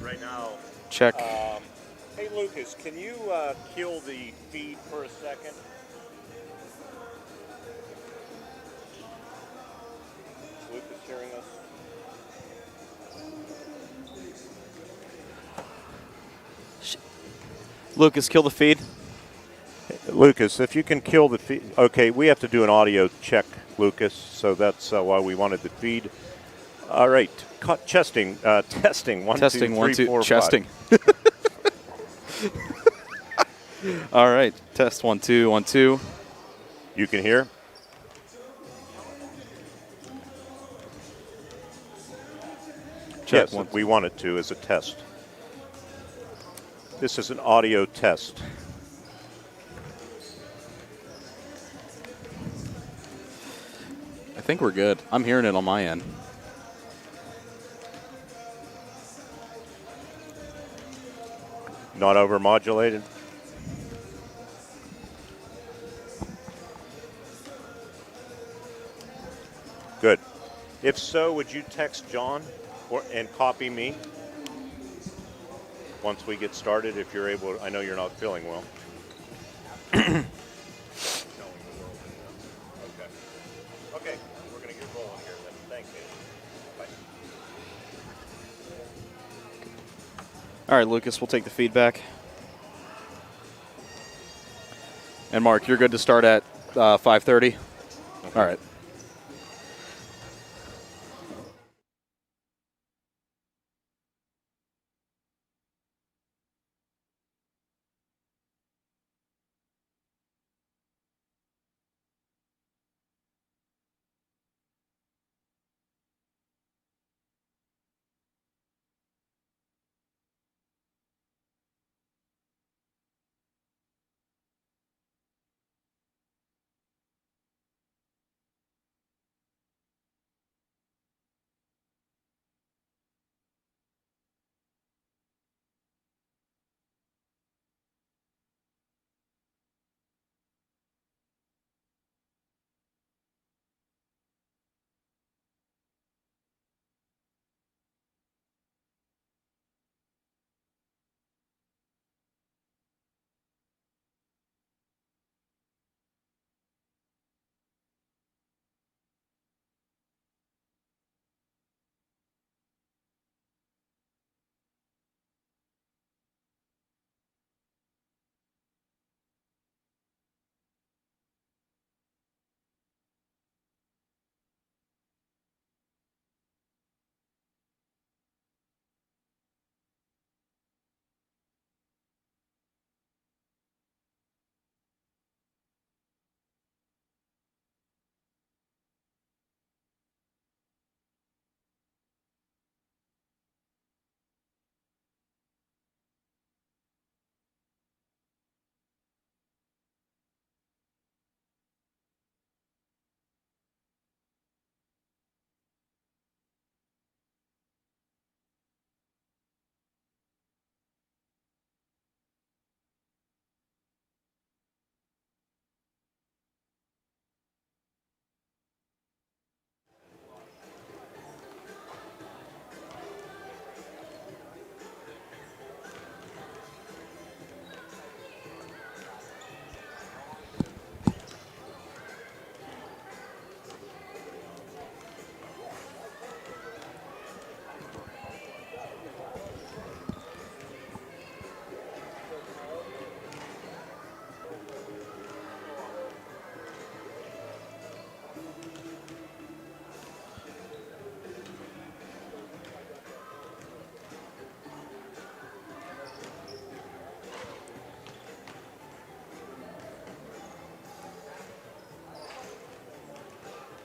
right now. Check. Hey, Lucas, can you kill the feed for a second? Is Lucas hearing us? Lucas, kill the feed. Lucas, if you can kill the feed. Okay, we have to do an audio check, Lucas, so that's why we wanted the feed. All right, testing. One, Testing, two, one, three, two. four, Chesting. five. All right, test 1 2 1 2. You can hear? Check. Yes, we want it to as a test. This is an audio test. I think we're good. I'm hearing it on my end. Not overmodulated? Good. If so, would you text John and copy me once we get started, if you're able? I know you're not feeling well. Okay. Okay, we're going to get rolling here then. Thank you. Bye. All right, Lucas, we'll take the feedback. And Mark, you're good to start at 5:30? Okay. All right.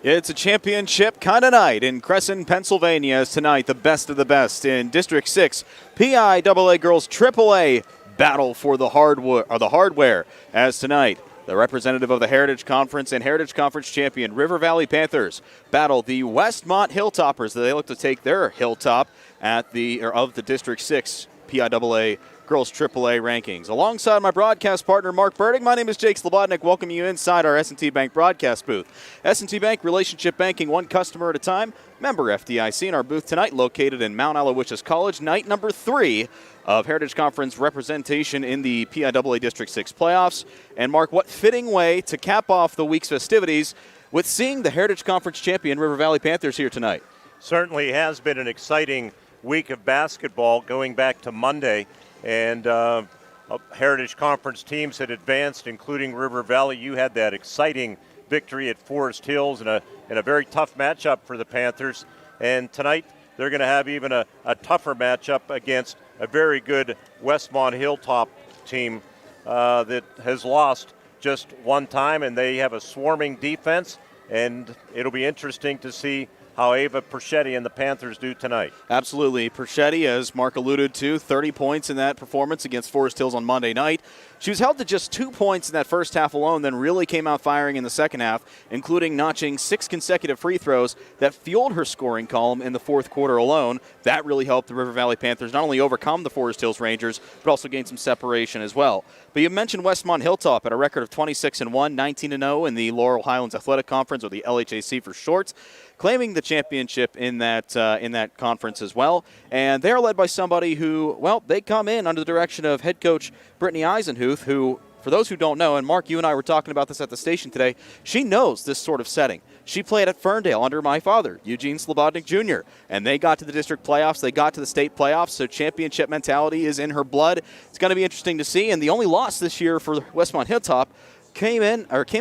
It's a championship kind of night in Crescent, Pennsylvania. As tonight, the best of the best in District 6 PIAA Girls AAA battle for the hardware. As tonight, the representative of the Heritage Conference and Heritage Conference champion River Valley Panthers battle the Westmont Hilltoppers. They look to take their Hilltop of the District 6 PIAA Girls AAA rankings. Alongside my broadcast partner, Mark Burdick, my name is Jake Slobodnik. Welcome you inside our S&T Bank broadcast booth. S&T Bank, relationship banking, one customer at a time. Member FDIC in our booth tonight, located in Mount Aloysius College, night number 3 of Heritage Conference representation in the PIAA District 6 playoffs. And Mark, what fitting way to cap off the week's festivities with seeing the Heritage Conference champion River Valley Panthers here tonight. Certainly has been an exciting week of basketball going back to Monday. And Heritage Conference teams had advanced, including River Valley. You had that exciting victory at Forest Hills in a very tough matchup for the Panthers. And tonight they're going to have even a tougher matchup against a very good Westmont Hilltop team that has lost just one time, and they have a swarming defense. And it'll be interesting to see how Ava Perchetti and the Panthers do tonight. Absolutely. Perchetti, as Mark alluded to, 30 points in that performance against Forest Hills on Monday night. She was held to just 2 points in that first half alone, then really came out firing in the second half, including notching 6 consecutive free throws that fueled her scoring column in the fourth quarter alone. That really helped the River Valley Panthers not only overcome the Forest Hills Rangers, but also gain some separation as well. But you mentioned Westmont Hilltop at a record of 26-1, 19-0 in the Laurel Highlands Athletic Conference, or the LHAC for short, claiming the championship in that conference as well. And they're led by somebody who, well, they come in under the direction of head coach Brittany Eisenhuth, who, for those who don't know, and Mark, you and I were talking about this at the station today, she knows this sort of setting. She played at Ferndale under my father, Eugene Slobodnik Jr., and they got to the district playoffs, they got to the state playoffs, so championship mentality is in her blood. It's going to be interesting to see, and the only loss this year for Westmont Hilltop came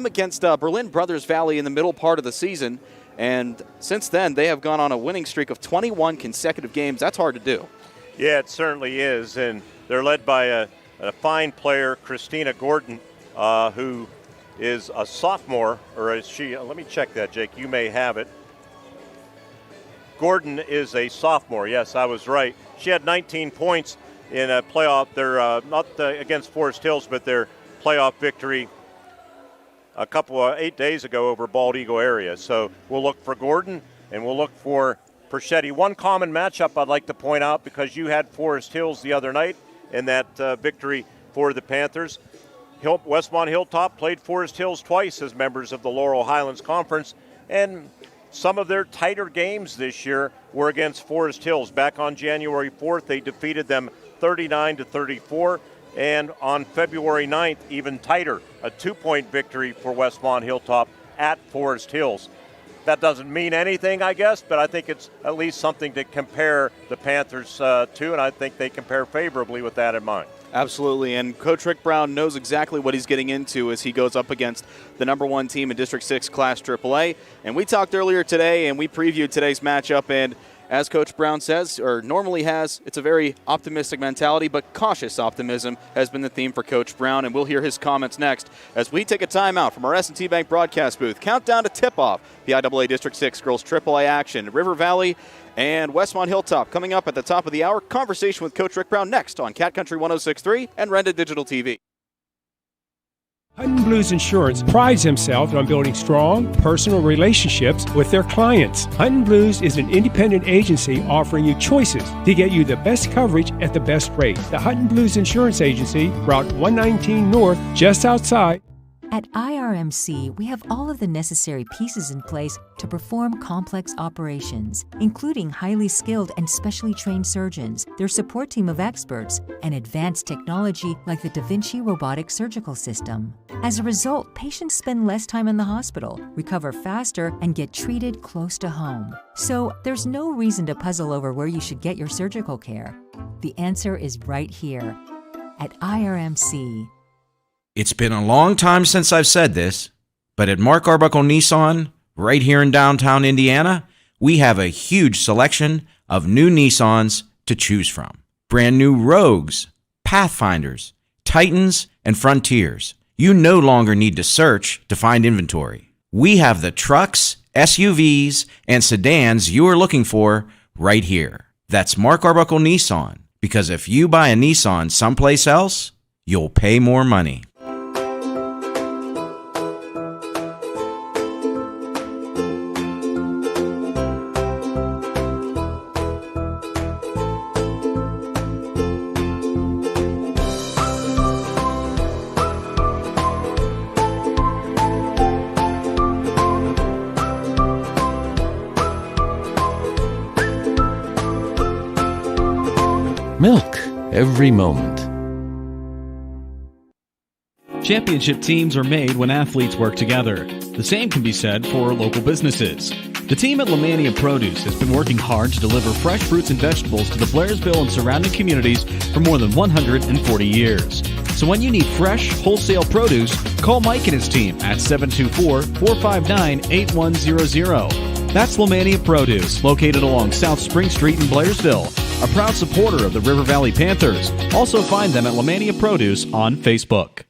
against Berlin Brothers Valley in the middle part of the season. And since then, they have gone on a winning streak of 21 consecutive games. That's hard to do. Yeah, it certainly is. And they're led by a fine player, Christina Gordon, who is a sophomore, or is she? Let me check that, Jake. You may have it. Gordon is a sophomore. Yes, I was right. She had 19 points in a playoff. They're not against Forest Hills, but their playoff victory a couple of 8 days ago over Bald Eagle area. So we'll look for Gordon and we'll look for Perchetti. One common matchup I'd like to point out, because you had Forest Hills the other night in that victory for the Panthers. Westmont Hilltop played Forest Hills twice as members of the Laurel Highlands Conference, and some of their tighter games this year were against Forest Hills. Back on January 4th, they defeated them 39-34. And on February 9th, even tighter, a 2-point victory for Westmont Hilltop at Forest Hills. That doesn't mean anything, I guess, but I think it's at least something to compare the Panthers to, and I think they compare favorably with that in mind. Absolutely, and Coach Rick Brown knows exactly what he's getting into as he goes up against the number 1 team in District 6 Class AAA. And we talked earlier today, and we previewed today's matchup, and as Coach Brown says, or normally has, it's a very optimistic mentality, but cautious optimism has been the theme for Coach Brown, and we'll hear his comments next as we take a timeout from our S&T Bank broadcast booth. Countdown to tip-off, PIAA District 6 Girls AAA action. River Valley and Westmont Hilltop coming up at the top of the hour. Conversation with Coach Rick Brown next on Cat Country 106.3 and Renda Digital TV. Hutton Blues Insurance prides themselves on building strong, personal relationships with their clients. Hutton Blues is an independent agency offering you choices to get you the best coverage at the best rate. The Hutton Blues Insurance Agency, Route 119 North, just outside. At IRMC, we have all of the necessary pieces in place to perform complex operations, including highly skilled and specially trained surgeons, their support team of experts, and advanced technology like the Da Vinci robotic surgical system. As a result, patients spend less time in the hospital, recover faster, and get treated close to home. So there's no reason to puzzle over where you should get your surgical care. The answer is right here at IRMC. It's been a long time since I've said this, but at Mark Arbuckle Nissan, right here in downtown Indiana, we have a huge selection of new Nissans to choose from. Brand new Rogues, Pathfinders, Titans, and Frontiers. You no longer need to search to find inventory. We have the trucks, SUVs, and sedans you are looking for right here. That's Mark Arbuckle Nissan, because if you buy a Nissan someplace else, you'll pay more money. Milk every moment. Championship teams are made when athletes work together. The same can be said for local businesses. The team at Lemania Produce has been working hard to deliver fresh fruits and vegetables to the Blairsville and surrounding communities for more than 140 years. So when you need fresh, wholesale produce, call Mike and his team at 724-459-8100. That's Lemania Produce, located along South Spring Street in Blairsville, a proud supporter of the River Valley Panthers. Also find them at Lemania Produce on Facebook.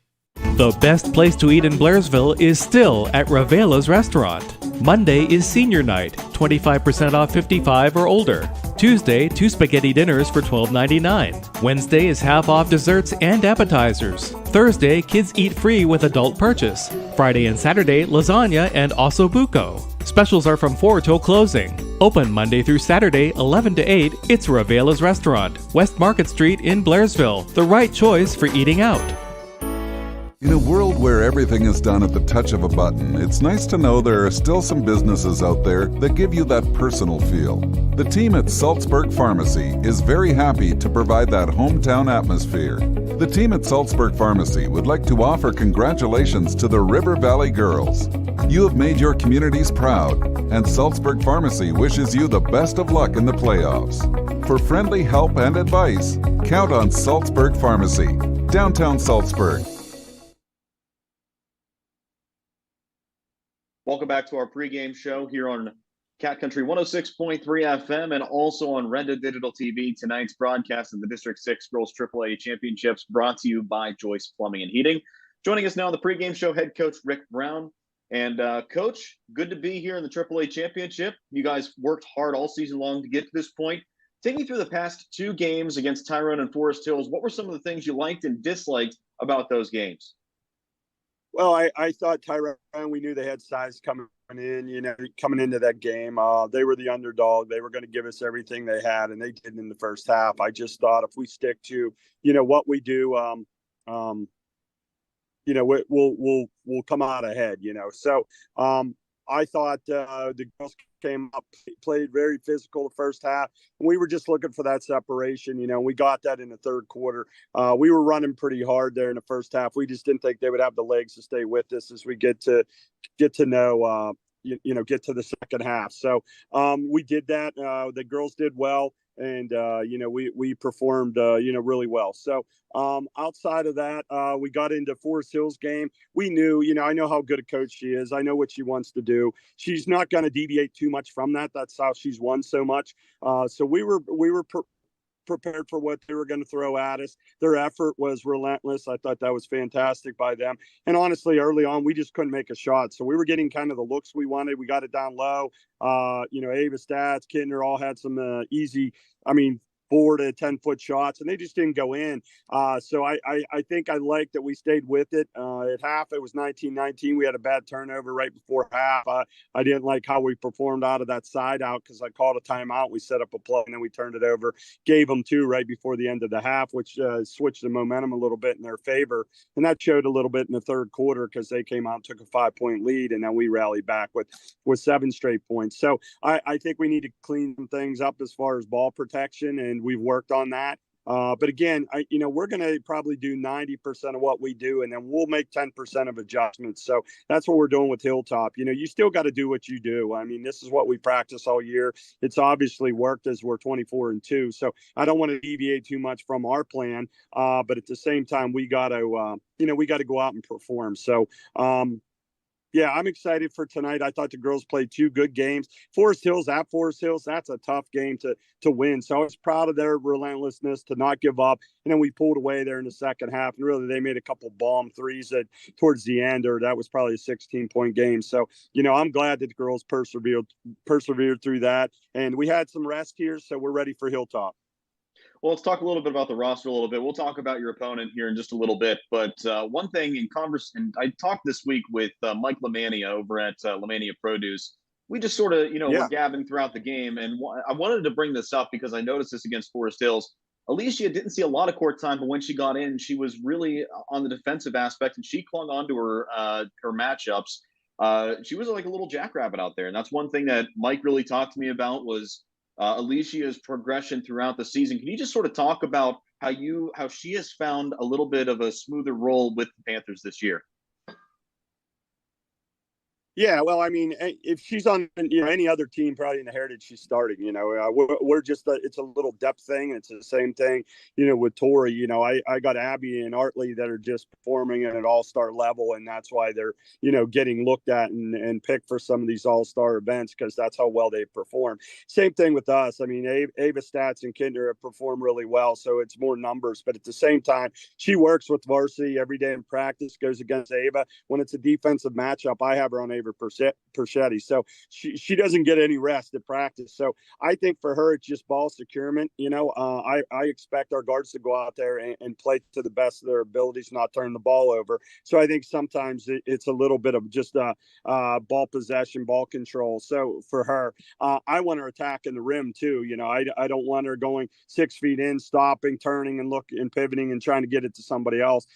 The best place to eat in Blairsville is still at Ravela's Restaurant. Monday is senior night, 25% off 55 or older. Tuesday, 2 spaghetti dinners for $12.99. Wednesday is half off desserts and appetizers. Thursday, kids eat free with adult purchase. Friday and Saturday, lasagna and osso buco. Specials are from 4 till closing. Open Monday through Saturday, 11 to 8. It's Ravela's Restaurant, West Market Street in Blairsville. The right choice for eating out. In a world where everything is done at the touch of a button, it's nice to know there are still some businesses out there that give you that personal feel. The team at Salzburg Pharmacy is very happy to provide that hometown atmosphere. The team at Salzburg Pharmacy would like to offer congratulations to the River Valley girls. You have made your communities proud, and Salzburg Pharmacy wishes you the best of luck in the playoffs. For friendly help and advice, count on Salzburg Pharmacy, downtown Salzburg. Welcome back to our pregame show here on Cat Country 106.3 FM and also on Renda Digital TV. Tonight's broadcast of the District 6 Girls AAA Championships brought to you by Joyce Plumbing and Heating. Joining us now on the pregame show, head coach Rick Brown. And Coach, good to be here in the AAA Championship. You guys worked hard all season long to get to this point. Take me through the past 2 games against Tyrone and Forest Hills. What were some of the things you liked and disliked about those games? Well, I thought Tyrone, we knew they had size coming in, coming into that game. They were the underdog. They were going to give us everything they had, and they did in the first half. I just thought if we stick to, what we do, we'll come out ahead, So I thought the girls came up, played very physical the first half. And we were just looking for that separation, we got that in the third quarter. We were running pretty hard there in the first half. We just didn't think they would have the legs to stay with us as we get to know, get to the second half. So we did that. The girls did well. And, we performed, really well. So outside of that, we got into Forest Hills game. We knew, I know how good a coach she is. I know what she wants to do. She's not going to deviate too much from that. That's how she's won so much. So we were prepared for what they were going to throw at us. Their effort was relentless. I thought that was fantastic by them. And honestly, early on, we just couldn't make a shot. So we were getting kind of the looks we wanted. We got it down low. Ava Stats, Kidner all had some easy, 4 to 10-foot shots, and they just didn't go in. So I think I liked that we stayed with it. At half, it was 19-19. We had a bad turnover right before half. I didn't like how we performed out of that side out because I called a timeout. We set up a play, and then we turned it over. Gave them 2 right before the end of the half, which switched the momentum a little bit in their favor. And that showed a little bit in the third quarter because they came out and took a 5-point lead, and then we rallied back with 7 straight points. So I think we need to clean some things up as far as ball protection, and we've worked on that. But again, we're going to probably do 90% of what we do, and then we'll make 10% of adjustments. So that's what we're doing with Hilltop. You still got to do what you do. This is what we practice all year. It's obviously worked as we're 24-2. So I don't want to deviate too much from our plan. But at the same time, we got to, we got to go out and perform. So, yeah, I'm excited for tonight. I thought the girls played 2 good games. Forest Hills, that's a tough game to win. So I was proud of their relentlessness to not give up. And then we pulled away there in the second half. And really, they made a couple bomb threes towards the end, or that was probably a 16-point game. So, I'm glad that the girls persevered through that. And we had some rest here, so we're ready for Hilltop. Well, let's talk a little bit about the roster a little bit. We'll talk about your opponent here in just a little bit. But one thing in converse, and I talked this week with Mike Lemania over at Lemania Produce. We just sort of, were gabbing throughout the game. And I wanted to bring this up because I noticed this against Forest Hills. Alicia didn't see a lot of court time, but when she got in, she was really on the defensive aspect, and she clung on to her matchups. She was like a little jackrabbit out there. And that's one thing that Mike really talked to me about was Alicia's progression throughout the season. Can you just sort of talk about how she has found a little bit of a smoother role with the Panthers this year? Yeah, well, I mean, if she's on, any other team, probably in the Heritage, she's starting. We're just it's a little depth thing. It's the same thing, with Tori. I got Abby and Artley that are just performing at an all-star level, and that's why they're getting looked at and picked for some of these all-star events, because that's how well they perform. Same thing with us. I mean, Ava Stats and Kinder have performed really well, so it's more numbers. But at the same time, she works with varsity every day in practice, goes against Ava. When it's a defensive matchup, I have her on Ava Perchetti. So she doesn't get any rest at practice. So I think for her, it's just ball securement. I expect our guards to go out there and play to the best of their abilities, not turn the ball over. So I think sometimes it's a little bit of just ball possession, ball control. So for her, I want her attacking the rim too. I don't want her going 6 feet in, stopping, turning, and pivoting and trying to get it to somebody else.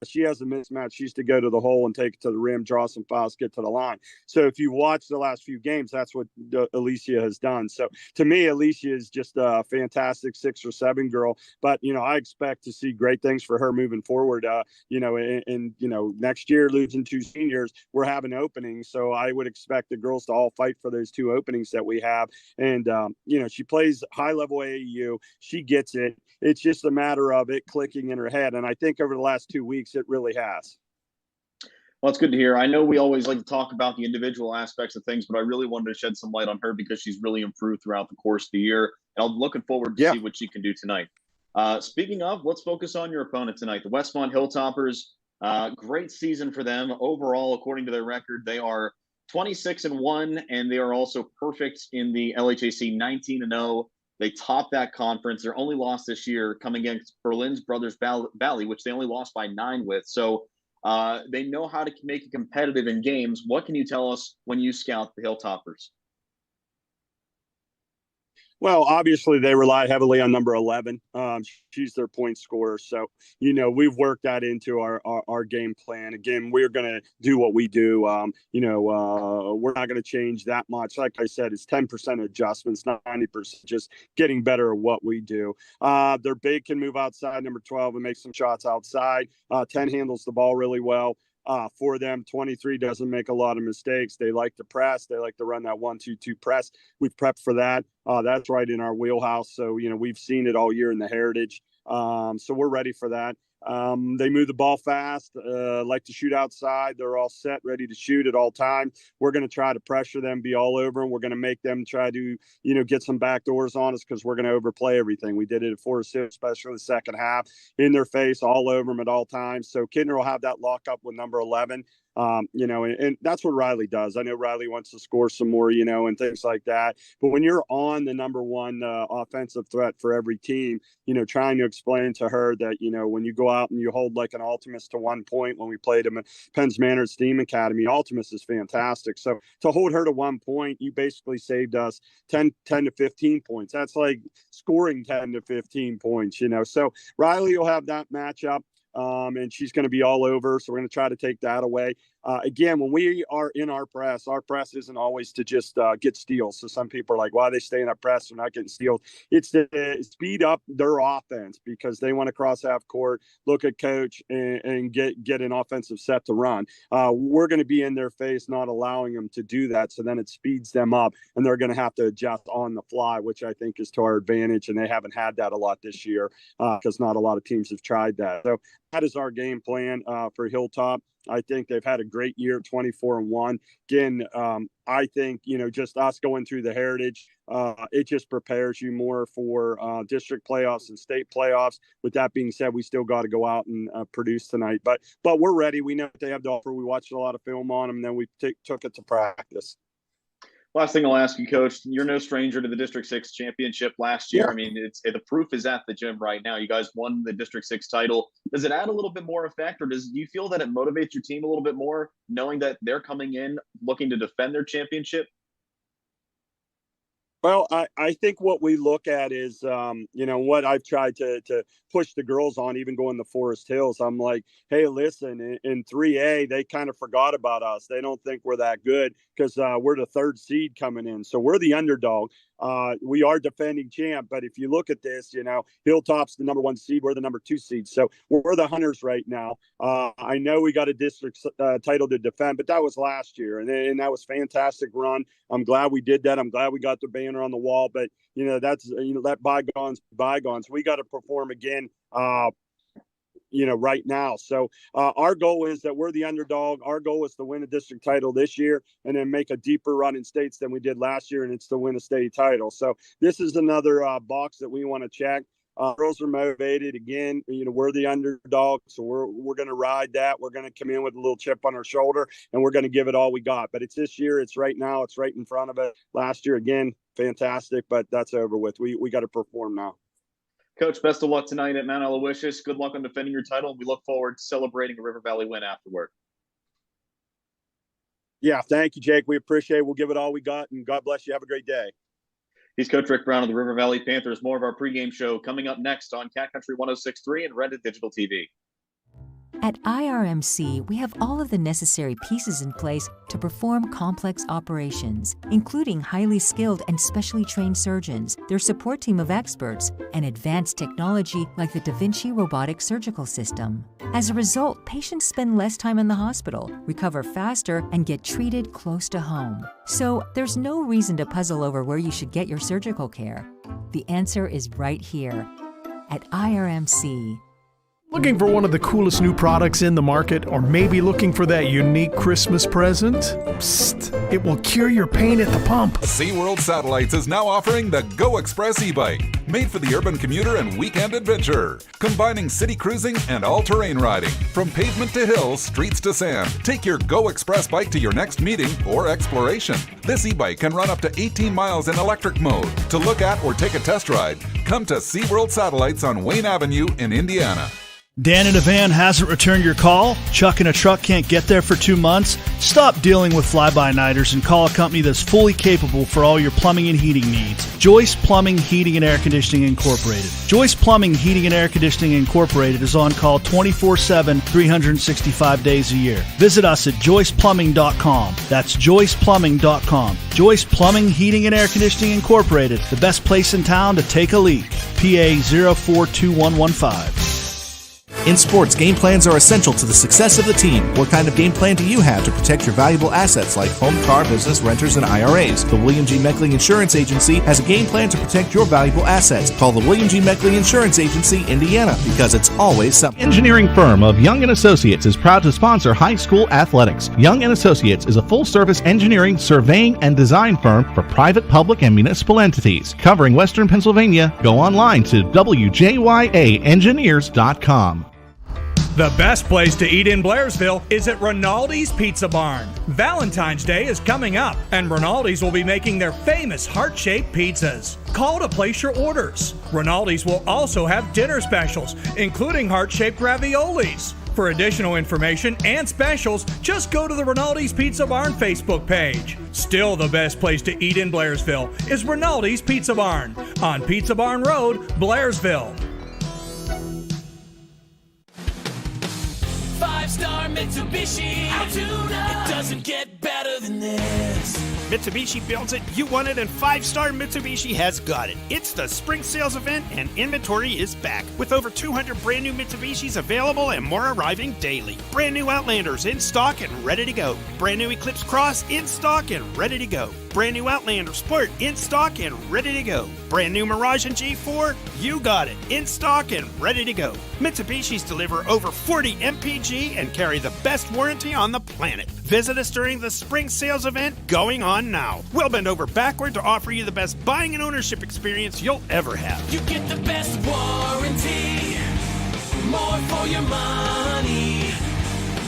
She has a mismatch. She used to go to the hole and take it to the rim, draw some fouls, get to the line. So if you watch the last few games, that's what Alicia has done. So to me, Alicia is just a fantastic 6 or 7 girl. But I expect to see great things for her moving forward. Next year, losing 2 seniors, we're having openings. So I would expect the girls to all fight for those 2 openings that we have. And she plays high level AAU. She gets it. It's just a matter of it clicking in her head. And I think over the last 2 weeks, it really has. Well, it's good to hear. I know we always like to talk about the individual aspects of things, but I really wanted to shed some light on her because she's really improved throughout the course of the year. And I'm looking forward to see what she can do tonight. Speaking of, let's focus on your opponent tonight, the Westmont Hilltoppers. Great season for them. Overall, according to their record, they are 26-1, and they are also perfect in the LHAC 19-0. They topped that conference. Their only loss this year coming against Berlin's Brothers Valley, which they only lost by 9 with. So they know how to make it competitive in games. What can you tell us when you scout the Hilltoppers? Well, obviously they rely heavily on number 11. She's their point scorer. So, we've worked that into our game plan. Again, we're going to do what we do. We're not going to change that much. Like I said, it's 10% adjustments, not 90%, just getting better at what we do. Their big can move outside, number 12, and make some shots outside. 10 handles the ball really well. For them, 23 doesn't make a lot of mistakes. They like to press. They like to run that 1-2-2 press. We've prepped for that. That's right in our wheelhouse. So, we've seen it all year in the Heritage. So we're ready for that. They move the ball fast, like to shoot outside. They're all set, ready to shoot at all times. We're going to try to pressure them, be all over them. We're going to make them try to, get some back doors on us because we're going to overplay everything. We did it at Forest Hill, especially the second half, in their face, all over them at all times. So Kidner will have that lock up with number 11. And that's what Riley does. I know Riley wants to score some more, and things like that. But when you're on the number 1 offensive threat for every team, trying to explain to her that, when you go out and you hold like an Ultimus to 1 point, when we played him at Penn's Manor Steam Academy, Ultimus is fantastic. So to hold her to 1 point, you basically saved us 10 to 15 points. That's like scoring 10 to 15 points, So Riley will have that matchup. And she's going to be all over. So we're going to try to take that away. Again, when we are in our press isn't always to just get steals. So some people are like, why are they staying up press? They're not getting steals. It's to speed up their offense because they want to cross half court, look at coach, and get an offensive set to run. We're going to be in their face, not allowing them to do that. So then it speeds them up, and they're going to have to adjust on the fly, which I think is to our advantage. And they haven't had that a lot this year because not a lot of teams have tried that. So that is our game plan for Hilltop. I think they've had a great year, 24-1. Again, I think, just us going through the Heritage, it just prepares you more for district playoffs and state playoffs. With that being said, we still got to go out and produce tonight. But we're ready. We know what they have to offer. We watched a lot of film on them, and then we took it to practice. Last thing I'll ask you, Coach, you're no stranger to the District 6 championship last year. Yeah. I mean, the proof is at the gym right now. You guys won the District 6 title. Does it add a little bit more effect, or do you feel that it motivates your team a little bit more, knowing that they're coming in looking to defend their championship? Well, I think what we look at is, what I've tried to push the girls on, even going to Forest Hills. I'm like, hey, listen, in 3A, they kind of forgot about us. They don't think we're that good because we're the 3rd seed coming in. So we're the underdog. we are defending champ, but if you look at this, Hilltop's the number 1 seed. We're the number 2 seed. So we're the hunters right now. I know we got a district title to defend, but that was last year. And that was fantastic run. I'm glad we did that. I'm glad we got the banner on the wall, but that's, let bygones be bygones. We got to perform again, right now. So our goal is that we're the underdog. Our goal is to win a district title this year and then make a deeper run in states than we did last year, and it's to win a state title. So this is another box that we want to check. Girls are motivated again. We're the underdog, so we're going to ride that. We're going to come in with a little chip on our shoulder, and we're going to give it all we got. But it's this year. It's right now. It's right in front of it. Last year, again, fantastic, but that's over with. We got to perform now. Coach, best of luck tonight at Mount Aloysius. Good luck on defending your title. We look forward to celebrating a River Valley win afterward. Yeah, thank you, Jake. We appreciate it. We'll give it all we got, and God bless you. Have a great day. He's Coach Rick Brown of the River Valley Panthers. More of our pregame show coming up next on Cat Country 106.3 and Reddit Digital TV. At IRMC, we have all of the necessary pieces in place to perform complex operations, including highly skilled and specially trained surgeons, their support team of experts, and advanced technology like the Da Vinci robotic surgical system. As a result, patients spend less time in the hospital, recover faster, and get treated close to home. So there's no reason to puzzle over where you should get your surgical care. The answer is right here at IRMC. Looking for one of the coolest new products in the market, or maybe looking for that unique Christmas present? Psst, it will cure your pain at the pump. SeaWorld Satellites is now offering the Go Express e-bike, made for the urban commuter and weekend adventurer, combining city cruising and all-terrain riding. From pavement to hills, streets to sand, take your Go Express bike to your next meeting or exploration. This e-bike can run up to 18 miles in electric mode. To look at or take a test ride, come to SeaWorld Satellites on Wayne Avenue in Indiana. Dan in a van hasn't returned your call? Chuck in a truck can't get there for 2 months? Stop dealing with fly-by-nighters and call a company that's fully capable for all your plumbing and heating needs. Joyce Plumbing, Heating, and Air Conditioning Incorporated. Joyce Plumbing, Heating, and Air Conditioning Incorporated is on call 24/7, 365 days a year. Visit us at joyceplumbing.com. That's joyceplumbing.com. Joyce Plumbing, Heating, and Air Conditioning Incorporated, the best place in town to take a leak. PA 042115. In sports, game plans are essential to the success of the team. What kind of game plan do you have to protect your valuable assets like home, car, business, renters, and IRAs? The William G. Meckling Insurance Agency has a game plan to protect your valuable assets. Call the William G. Meckling Insurance Agency, Indiana, because it's always something. Engineering firm of Young & Associates is proud to sponsor high school athletics. Young & Associates is a full-service engineering, surveying, and design firm for private, public, and municipal entities. Covering Western Pennsylvania, go online to wjyaengineers.com. The best place to eat in Blairsville is at Rinaldi's Pizza Barn. Valentine's Day is coming up, and Rinaldi's will be making their famous heart-shaped pizzas. Call to place your orders. Rinaldi's will also have dinner specials, including heart-shaped raviolis. For additional information and specials, just go to the Rinaldi's Pizza Barn Facebook page. Still the best place to eat in Blairsville is Rinaldi's Pizza Barn on Pizza Barn Road, Blairsville. 5-star Mitsubishi Altoona. It doesn't get better than this. Mitsubishi builds it, you want it, and 5-star Mitsubishi has got it. It's the spring sales event, and inventory is back, with over 200 brand new Mitsubishis available and more arriving daily. Brand new Outlanders in stock and ready to go. Brand new Eclipse Cross in stock and ready to go. Brand new Outlander Sport in stock and ready to go. Brand new Mirage and G4, you got it, in stock and ready to go. Mitsubishis deliver over 40 MPG and carry the best warranty on the planet. Visit us during the spring sales event going on now. We'll bend over backward to offer you the best buying and ownership experience you'll ever have. You get the best warranty, more for your money.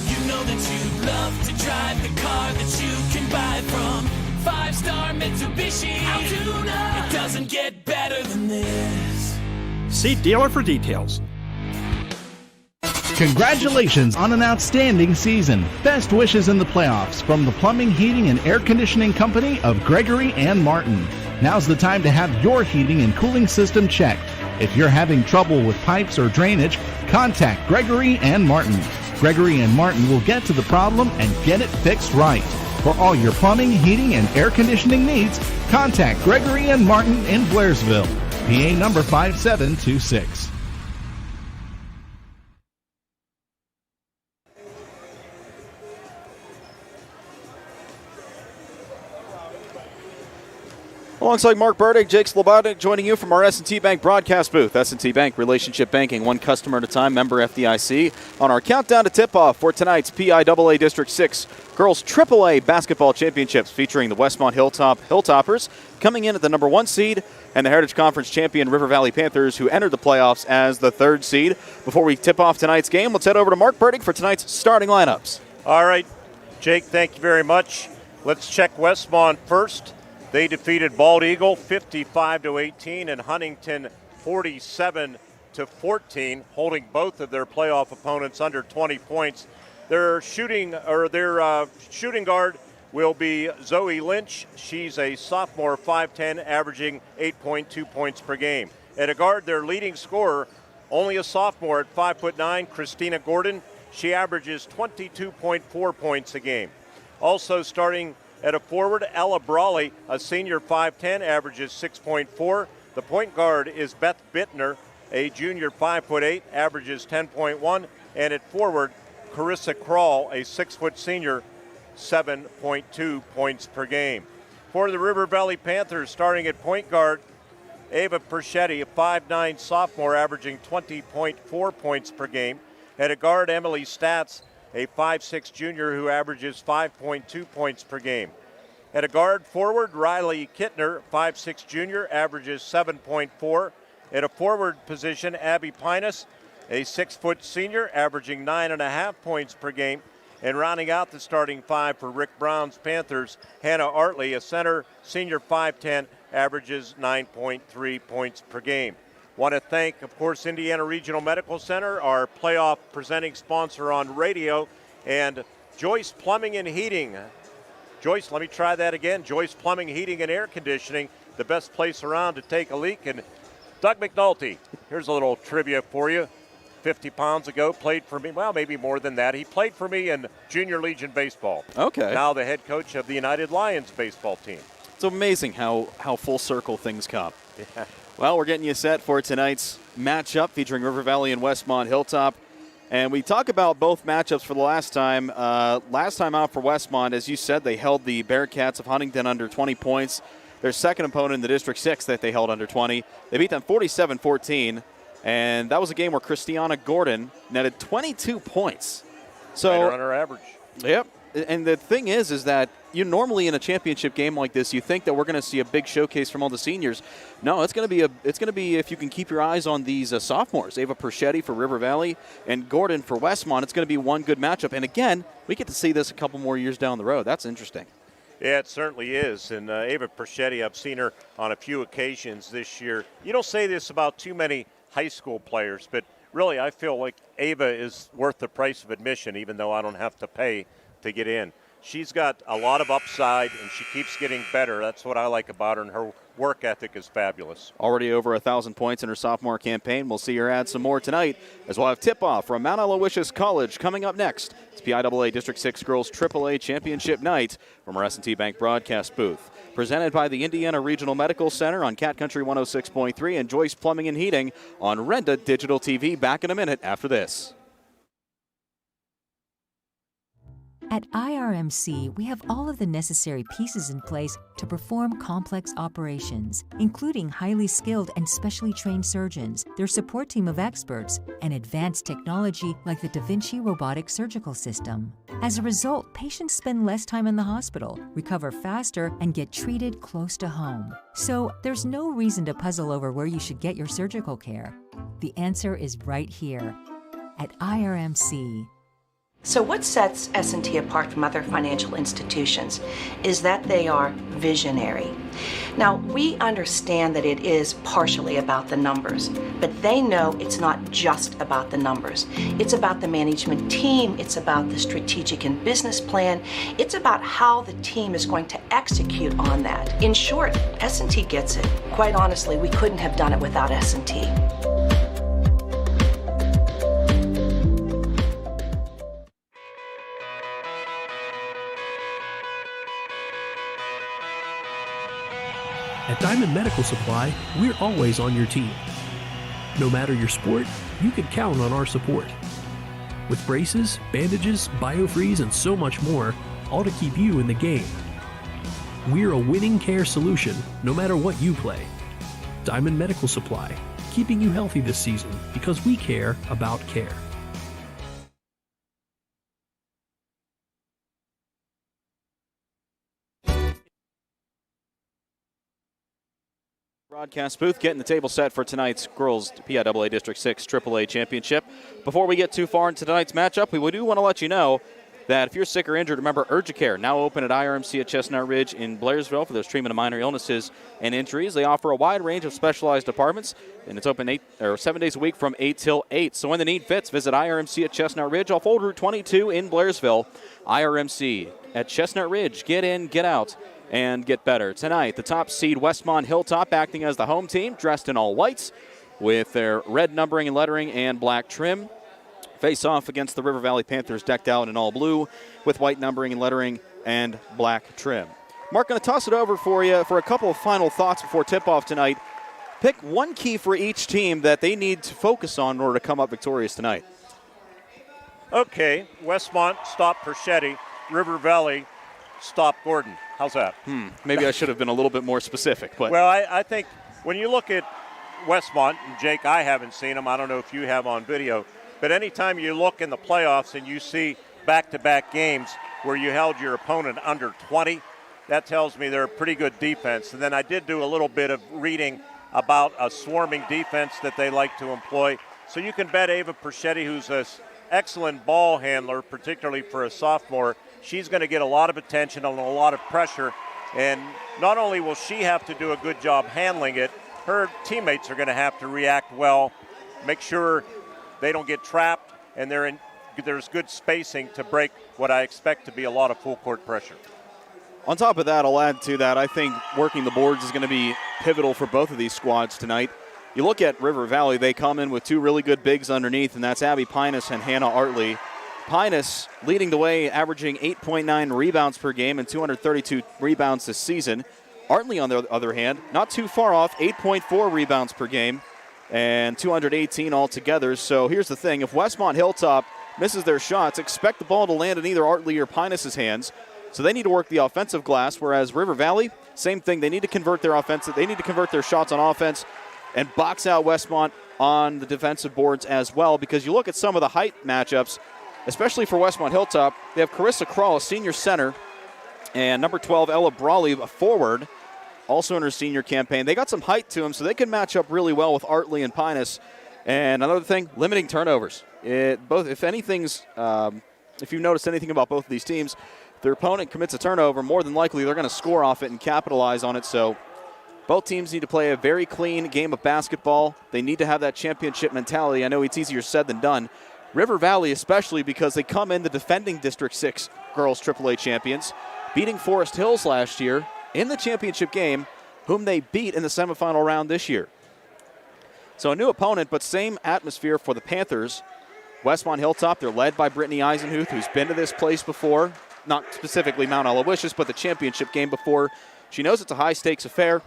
You know that you'd love to drive the car that you can buy from 5-star Mitsubishi Altoona. It doesn't get better than this. See dealer for details. Congratulations on an outstanding season. Best wishes in the playoffs from the Plumbing, Heating, and Air Conditioning Company of Gregory and Martin. Now's the time to have your heating and cooling system checked. If you're having trouble with pipes or drainage, contact Gregory and Martin. Gregory and Martin will get to the problem and get it fixed right. For all your plumbing, heating, and air conditioning needs, contact Gregory and Martin in Blairsville. PA number 5726. Alongside Mark Burdick, Jake Slobodnik joining you from our S&T Bank broadcast booth. S&T Bank, relationship banking, one customer at a time, member FDIC. On our countdown to tip-off for tonight's PIAA District 6 Girls AAA Basketball Championships featuring the Westmont Hilltoppers coming in at the number 1 seed and the Heritage Conference champion River Valley Panthers, who entered the playoffs as the 3rd seed. Before we tip off tonight's game, let's head over to Mark Burdick for tonight's starting lineups. All right, Jake, thank you very much. Let's check Westmont first. They defeated Bald Eagle 55-18 and Huntington 47-14, holding both of their playoff opponents under 20 points. Their shooting guard will be Zoe Lynch. She's a sophomore, 5'10", averaging 8.2 points per game. At a guard, their leading scorer, only a sophomore at 5'9", Christina Gordon. She averages 22.4 points a game. Also starting at a forward, Ella Brawley, a senior, 5'10", averages 6.4. The point guard is Beth Bittner, a junior, 5'8", averages 10.1. And at forward, Carissa Krall, a 6-foot senior, 7.2 points per game. For the River Valley Panthers, starting at point guard, Ava Perschetti, a 5'9", sophomore, averaging 20.4 points per game. At a guard, Emily Statz, a 5'6" junior who averages 5.2 points per game. At a guard forward, Riley Kittner, 5'6" junior, averages 7.4. At a forward position, Abby Pinus, a 6-foot senior, averaging 9.5 points per game. And rounding out the starting five for Rick Brown's Panthers, Hannah Artley, a center, senior, 5'10", averages 9.3 points per game. Want to thank, of course, Indiana Regional Medical Center, our playoff presenting sponsor on radio, and Joyce Plumbing and Heating. Joyce, let me try that again. Joyce Plumbing, Heating, and Air Conditioning, the best place around to take a leak. And Doug McNulty, here's a little trivia for you. 50 pounds ago, played for me, well, maybe more than that. He played for me in Junior Legion Baseball. Okay. Now the head coach of the United Lions baseball team. It's amazing how full circle things come. Yeah. Well, we're getting you set for tonight's matchup featuring River Valley and Westmont Hilltop. And we talk about both matchups for the last time. Last time out for Westmont, as you said, they held the Bearcats of Huntington under 20 points. Their second opponent in the District 6 that they held under 20. They beat them 47-14. And that was a game where Christiana Gordon netted 22 points. So right around her average. Yep. And the thing is that you normally in a championship game like this, you think that we're going to see a big showcase from all the seniors. No, it's going to be if you can keep your eyes on these sophomores, Ava Perschetti for River Valley and Gordon for Westmont. It's going to be one good matchup. And again, we get to see this a couple more years down the road. That's interesting. Yeah, it certainly is. And Ava Perschetti, I've seen her on a few occasions this year. You don't say this about too many high school players, but really I feel like Ava is worth the price of admission, even though I don't have to pay to get in. She's got a lot of upside, and she keeps getting better. That's what I like about her, and her work ethic is fabulous. Already over 1,000 points in her sophomore campaign. We'll see her add some more tonight, as we'll have tip-off from Mount Aloysius College coming up next. It's PIAA District 6 Girls AAA Championship Night from our S&T Bank broadcast booth. Presented by the Indiana Regional Medical Center on Cat Country 106.3 and Joyce Plumbing and Heating on Renda Digital TV. Back in a minute after this. At IRMC, we have all of the necessary pieces in place to perform complex operations, including highly skilled and specially trained surgeons, their support team of experts, and advanced technology like the Da Vinci robotic surgical system. As a result, patients spend less time in the hospital, recover faster, and get treated close to home. So there's no reason to puzzle over where you should get your surgical care. The answer is right here at IRMC. So what sets S&T apart from other financial institutions is that they are visionary. Now, we understand that it is partially about the numbers, but they know it's not just about the numbers. It's about the management team, it's about the strategic and business plan, it's about how the team is going to execute on that. In short, S&T gets it. Quite honestly, we couldn't have done it without S&T. At Diamond Medical Supply, we're always on your team. No matter your sport, you can count on our support. With braces, bandages, biofreeze, and so much more, all to keep you in the game. We're a winning care solution, no matter what you play. Diamond Medical Supply, keeping you healthy this season because we care about care. Broadcast booth getting the table set for tonight's girls PIAA District 6 AAA Championship. Before we get too far into tonight's matchup, we do want to let you know that if you're sick or injured, remember Urgicare, now open at IRMC at Chestnut Ridge in Blairsville for those treatment of minor illnesses and injuries. They offer a wide range of specialized departments, and it's open 7 days a week from 8 till 8. So when the need fits, visit IRMC at Chestnut Ridge off Old Route 22 in Blairsville. IRMC at Chestnut Ridge. Get in, get out, and get better. Tonight, the top seed Westmont Hilltop acting as the home team, dressed in all whites with their red numbering and lettering and black trim. Face off against the River Valley Panthers, decked out in all blue with white numbering and lettering and black trim. Mark, going to toss it over for you for a couple of final thoughts before tip-off tonight. Pick one key for each team that they need to focus on in order to come up victorious tonight. Okay, Westmont, stop Perchetti. River Valley, stop Gordon. How's that? Maybe I should have been a little bit more specific. But well, I think when you look at Westmont, and Jake, I haven't seen them. I don't know if you have on video. But anytime you look in the playoffs and you see back-to-back games where you held your opponent under 20, that tells me they're a pretty good defense. And then I did do a little bit of reading about a swarming defense that they like to employ. So you can bet Ava Perchetti, who's an excellent ball handler, particularly for a sophomore, she's going to get a lot of attention and a lot of pressure. And not only will she have to do a good job handling it, her teammates are going to have to react well, make sure they don't get trapped, and there's good spacing to break what I expect to be a lot of full-court pressure. On top of that, I'll add to that, I think working the boards is going to be pivotal for both of these squads tonight. You look at River Valley, they come in with two really good bigs underneath, and that's Abby Pinus and Hannah Artley. Pinus leading the way, averaging 8.9 rebounds per game and 232 rebounds this season. Artley, on the other hand, not too far off, 8.4 rebounds per game and 218 altogether. So here's the thing. If Westmont Hilltop misses their shots, expect the ball to land in either Artley or Pinus' hands. So they need to work the offensive glass, whereas River Valley, same thing. They need to convert their shots on offense and box out Westmont on the defensive boards as well, because you look at some of the height matchups, especially for Westmont Hilltop, they have Carissa Krall, a senior center, and number 12, Ella Brawley, a forward, also in her senior campaign. They got some height to them, so they can match up really well with Artley and Pinus. And another thing, limiting turnovers. If you've noticed anything about both of these teams, if their opponent commits a turnover, more than likely they're going to score off it and capitalize on it. So both teams need to play a very clean game of basketball. They need to have that championship mentality. I know it's easier said than done. River Valley especially, because they come in the defending District 6 girls AAA champions, beating Forest Hills last year in the championship game, whom they beat in the semifinal round this year. So a new opponent, but same atmosphere for the Panthers. Westmont Hilltop, they're led by Brittany Eisenhuth, who's been to this place before, not specifically Mount Aloysius, but the championship game before. She knows it's a high-stakes affair.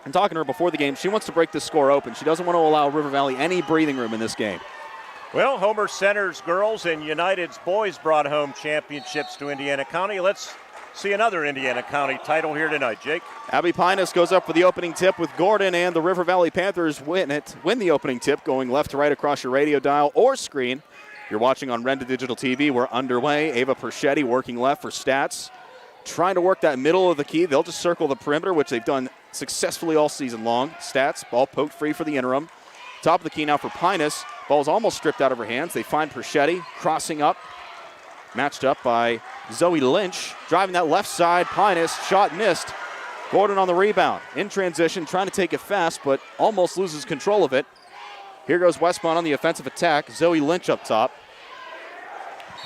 I'm talking to her before the game. She wants to break this score open. She doesn't want to allow River Valley any breathing room in this game. Well, Homer Center's girls and United's boys brought home championships to Indiana County. Let's see another Indiana County title here tonight, Jake. Abby Pinus goes up for the opening tip with Gordon, and the River Valley Panthers win the opening tip, going left to right across your radio dial or screen. You're watching on Renda Digital TV. We're underway. Ava Perchetti working left for Stats, trying to work that middle of the key. They'll just circle the perimeter, which they've done successfully all season long. Stats, ball poked free for the interim. Top of the key now for Pinus. Ball's almost stripped out of her hands. They find Perchetti crossing up, matched up by Zoe Lynch. Driving that left side, Pinus, shot missed. Gordon on the rebound. In transition, trying to take it fast, but almost loses control of it. Here goes Westmont on the offensive attack. Zoe Lynch up top.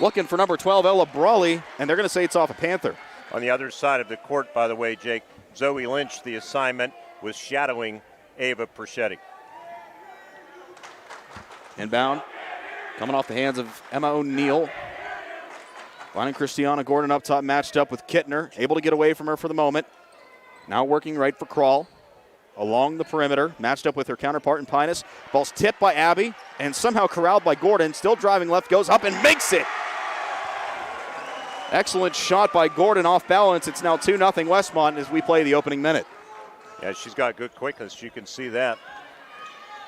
Looking for number 12, Ella Brawley, and they're going to say it's off a Panther. On the other side of the court, by the way, Jake, Zoe Lynch, the assignment, was shadowing Ava Perchetti. Inbound, coming off the hands of Emma O'Neill. Finding Christiana Gordon up top, matched up with Kittner. Able to get away from her for the moment. Now working right for Krall. along the perimeter, matched up with her counterpart in Pinus. Ball's tipped by Abby and somehow corralled by Gordon. Still driving left, goes up and makes it. Excellent shot by Gordon off balance. It's now 2-0 Westmont as we play the opening minute. Yeah, she's got good quickness. You can see that.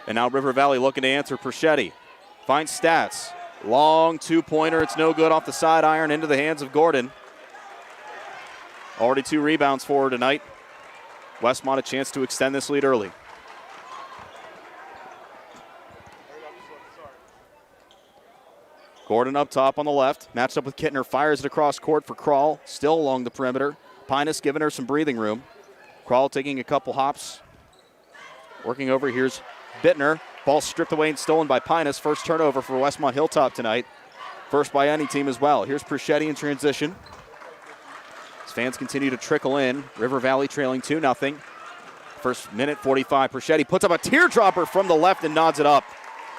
And now River Valley looking to answer Perchetti. Finds Stats. Long two-pointer. It's no good off the side iron into the hands of Gordon. Already 2 rebounds for her tonight. Westmont a chance to extend this lead early. Gordon up top on the left. Matched up with Kittner. Fires it across court for Krall. Still along the perimeter. Pinus giving her some breathing room. Krall taking a couple hops. Working over. Here's Bittner. Ball stripped away and stolen by Pinus. First turnover for Westmont Hilltop tonight. First by any team as well. Here's Perchetti in transition. As fans continue to trickle in. River Valley trailing 2-0. First minute 45. Perchetti puts up a teardropper from the left and nods it up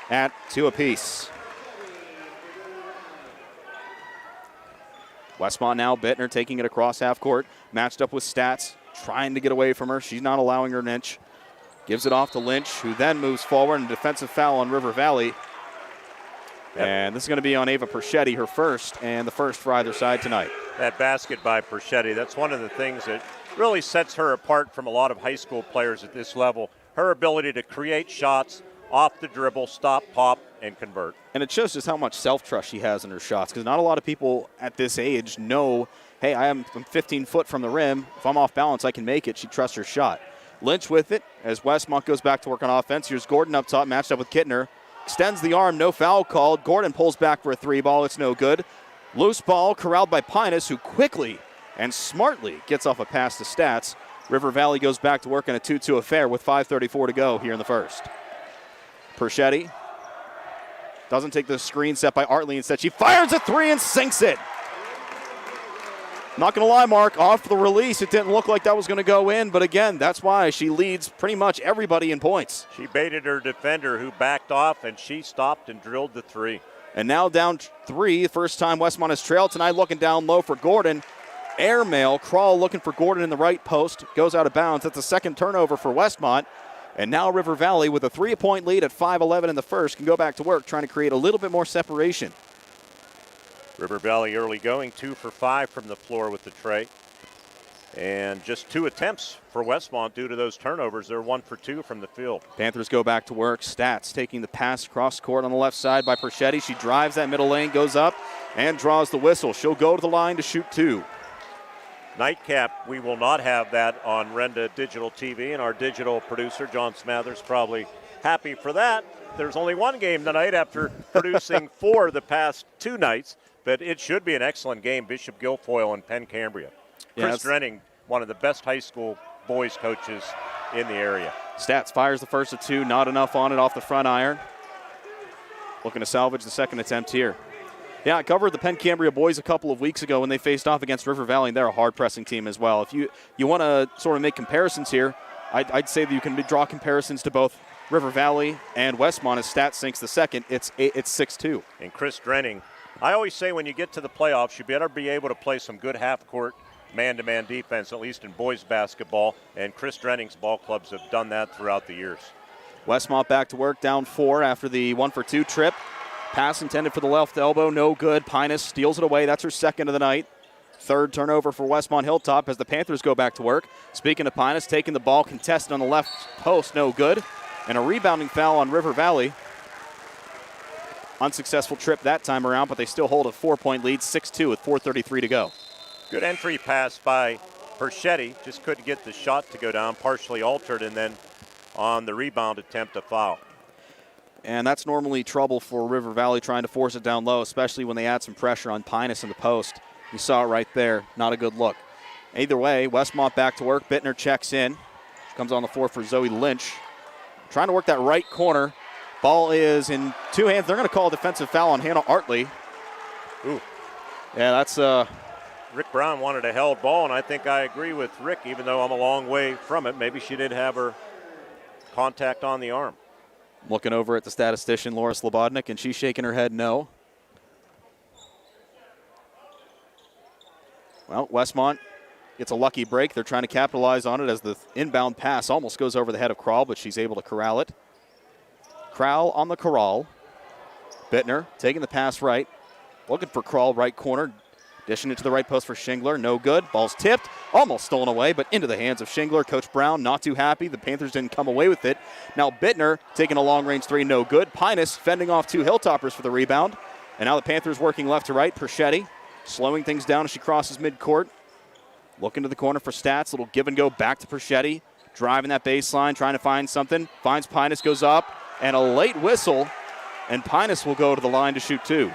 at 2 apiece. Westmont now. Bittner taking it across half court. Matched up with Stats. Trying to get away from her. She's not allowing her an inch. Gives it off to Lynch, who then moves forward, and a defensive foul on River Valley. Yep. And this is going to be on Ava Perchetti, her first, and the first for either side tonight. That basket by Perchetti, that's one of the things that really sets her apart from a lot of high school players at this level. Her ability to create shots off the dribble, stop, pop, and convert. And it shows just how much self-trust she has in her shots, because not a lot of people at this age know, hey, I'm 15 foot from the rim. If I'm off balance, I can make it. She trusts her shot. Lynch with it as Westmont goes back to work on offense. Here's Gordon up top, matched up with Kittner. Extends the arm, no foul called. Gordon pulls back for a 3 ball. It's no good. Loose ball corralled by Pinus, who quickly and smartly gets off a pass to Stats. River Valley goes back to work in a 2-2 affair with 5:34 to go here in the first. Perchetti doesn't take the screen set by Artley. Instead, she fires a 3 and sinks it. Not going to lie, Mark, off the release, it didn't look like that was going to go in, but again, that's why she leads pretty much everybody in points. She baited her defender who backed off, and she stopped and drilled the 3. And now down 3, first time Westmont has trailed tonight, looking down low for Gordon. Airmail, Krall looking for Gordon in the right post, goes out of bounds. That's the second turnover for Westmont. And now River Valley, with a 3-point lead at 5:11 in the first, can go back to work trying to create a little bit more separation. River Valley early going, 2 for 5 from the floor with the tray. And just 2 attempts for Westmont due to those turnovers. They're 1 for 2 from the field. Panthers go back to work. Stats taking the pass across court on the left side by Perchetti. She drives that middle lane, goes up, and draws the whistle. She'll go to the line to shoot 2. Nightcap, we will not have that on Renda Digital TV, and our digital producer, John Smathers, probably happy for that. There's only 1 game tonight after producing 4 the past 2 nights. But it should be an excellent game, Bishop Guilfoyle and Penn Cambria. Chris Drenning, one of the best high school boys coaches in the area. Stats fires the first of 2, not enough on it off the front iron. Looking to salvage the second attempt here. Yeah, I covered the Penn Cambria boys a couple of weeks ago when they faced off against River Valley, and they're a hard-pressing team as well. If you want to sort of make comparisons here, I'd say that you can draw comparisons to both River Valley and Westmont. As Stats sinks the second, it's 6-2. And Chris Drenning, I always say when you get to the playoffs, you better be able to play some good half-court man-to-man defense, at least in boys basketball, and Chris Drenning's ball clubs have done that throughout the years. Westmont back to work, down 4 after the 1-for-2 trip. Pass intended for the left elbow, no good. Pinus steals it away. That's her second of the night. Third turnover for Westmont Hilltop as the Panthers go back to work. Speaking of Pinus, taking the ball, contested on the left post, no good. And a rebounding foul on River Valley. Unsuccessful trip that time around, but they still hold a 4-point lead, 6-2 with 4:33 to go. Good entry pass by Perchetti. Just couldn't get the shot to go down, partially altered, and then on the rebound attempt a foul. And that's normally trouble for River Valley trying to force it down low, especially when they add some pressure on Pinus in the post. You saw it right there. Not a good look. Either way, Westmont back to work. Bittner checks in. She comes on the floor for Zoe Lynch. Trying to work that right corner. Ball is in 2 hands. They're going to call a defensive foul on Hannah Artley. Ooh. Yeah, that's Rick Brown wanted a held ball, and I think I agree with Rick, even though I'm a long way from it. Maybe she did have her contact on the arm. Looking over at the statistician, Laura Slobodnik, and she's shaking her head no. Well, Westmont gets a lucky break. They're trying to capitalize on it as the inbound pass almost goes over the head of Kral, but she's able to corral it. Kral on the corral. Bittner taking the pass right. Looking for Kral, right corner. Dishing it to the right post for Shingler. No good. Ball's tipped. Almost stolen away, but into the hands of Shingler. Coach Brown not too happy. The Panthers didn't come away with it. Now Bittner taking a long-range three. No good. Pinus fending off two Hilltoppers for the rebound. And now the Panthers working left to right. Perchetti slowing things down as she crosses midcourt. Looking to the corner for Stats. Little give and go back to Perchetti. Driving that baseline, trying to find something. Finds Pinus, goes up. And a late whistle. And Pinus will go to the line to shoot two.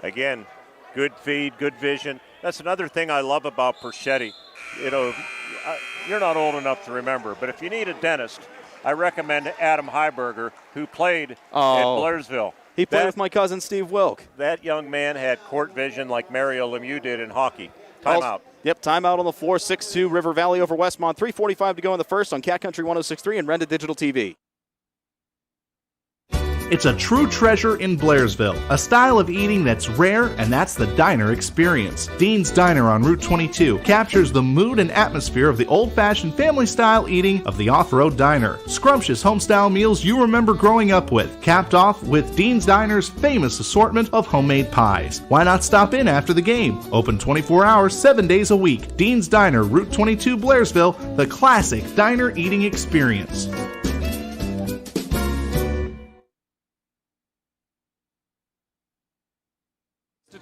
Again, good feed, good vision. That's another thing I love about Perchetti. You know, you're not old enough to remember, but if you need a dentist, I recommend Adam Heiberger, who played at Blairsville. He played with my cousin Steve Wilk. That young man had court vision like Mario Lemieux did in hockey. Timeout. Yep, timeout on the floor. 6-2 River Valley over Westmont. 3:45 to go in the first on Cat Country 106.3 and Renda Digital TV. It's a true treasure in Blairsville, a style of eating that's rare, and that's the diner experience. Dean's Diner on Route 22 captures the mood and atmosphere of the old-fashioned family-style eating of the off-road diner. Scrumptious home-style meals you remember growing up with, capped off with Dean's Diner's famous assortment of homemade pies. Why not stop in after the game? Open 24 hours, 7 days a week. Dean's Diner, Route 22, Blairsville, the classic diner eating experience.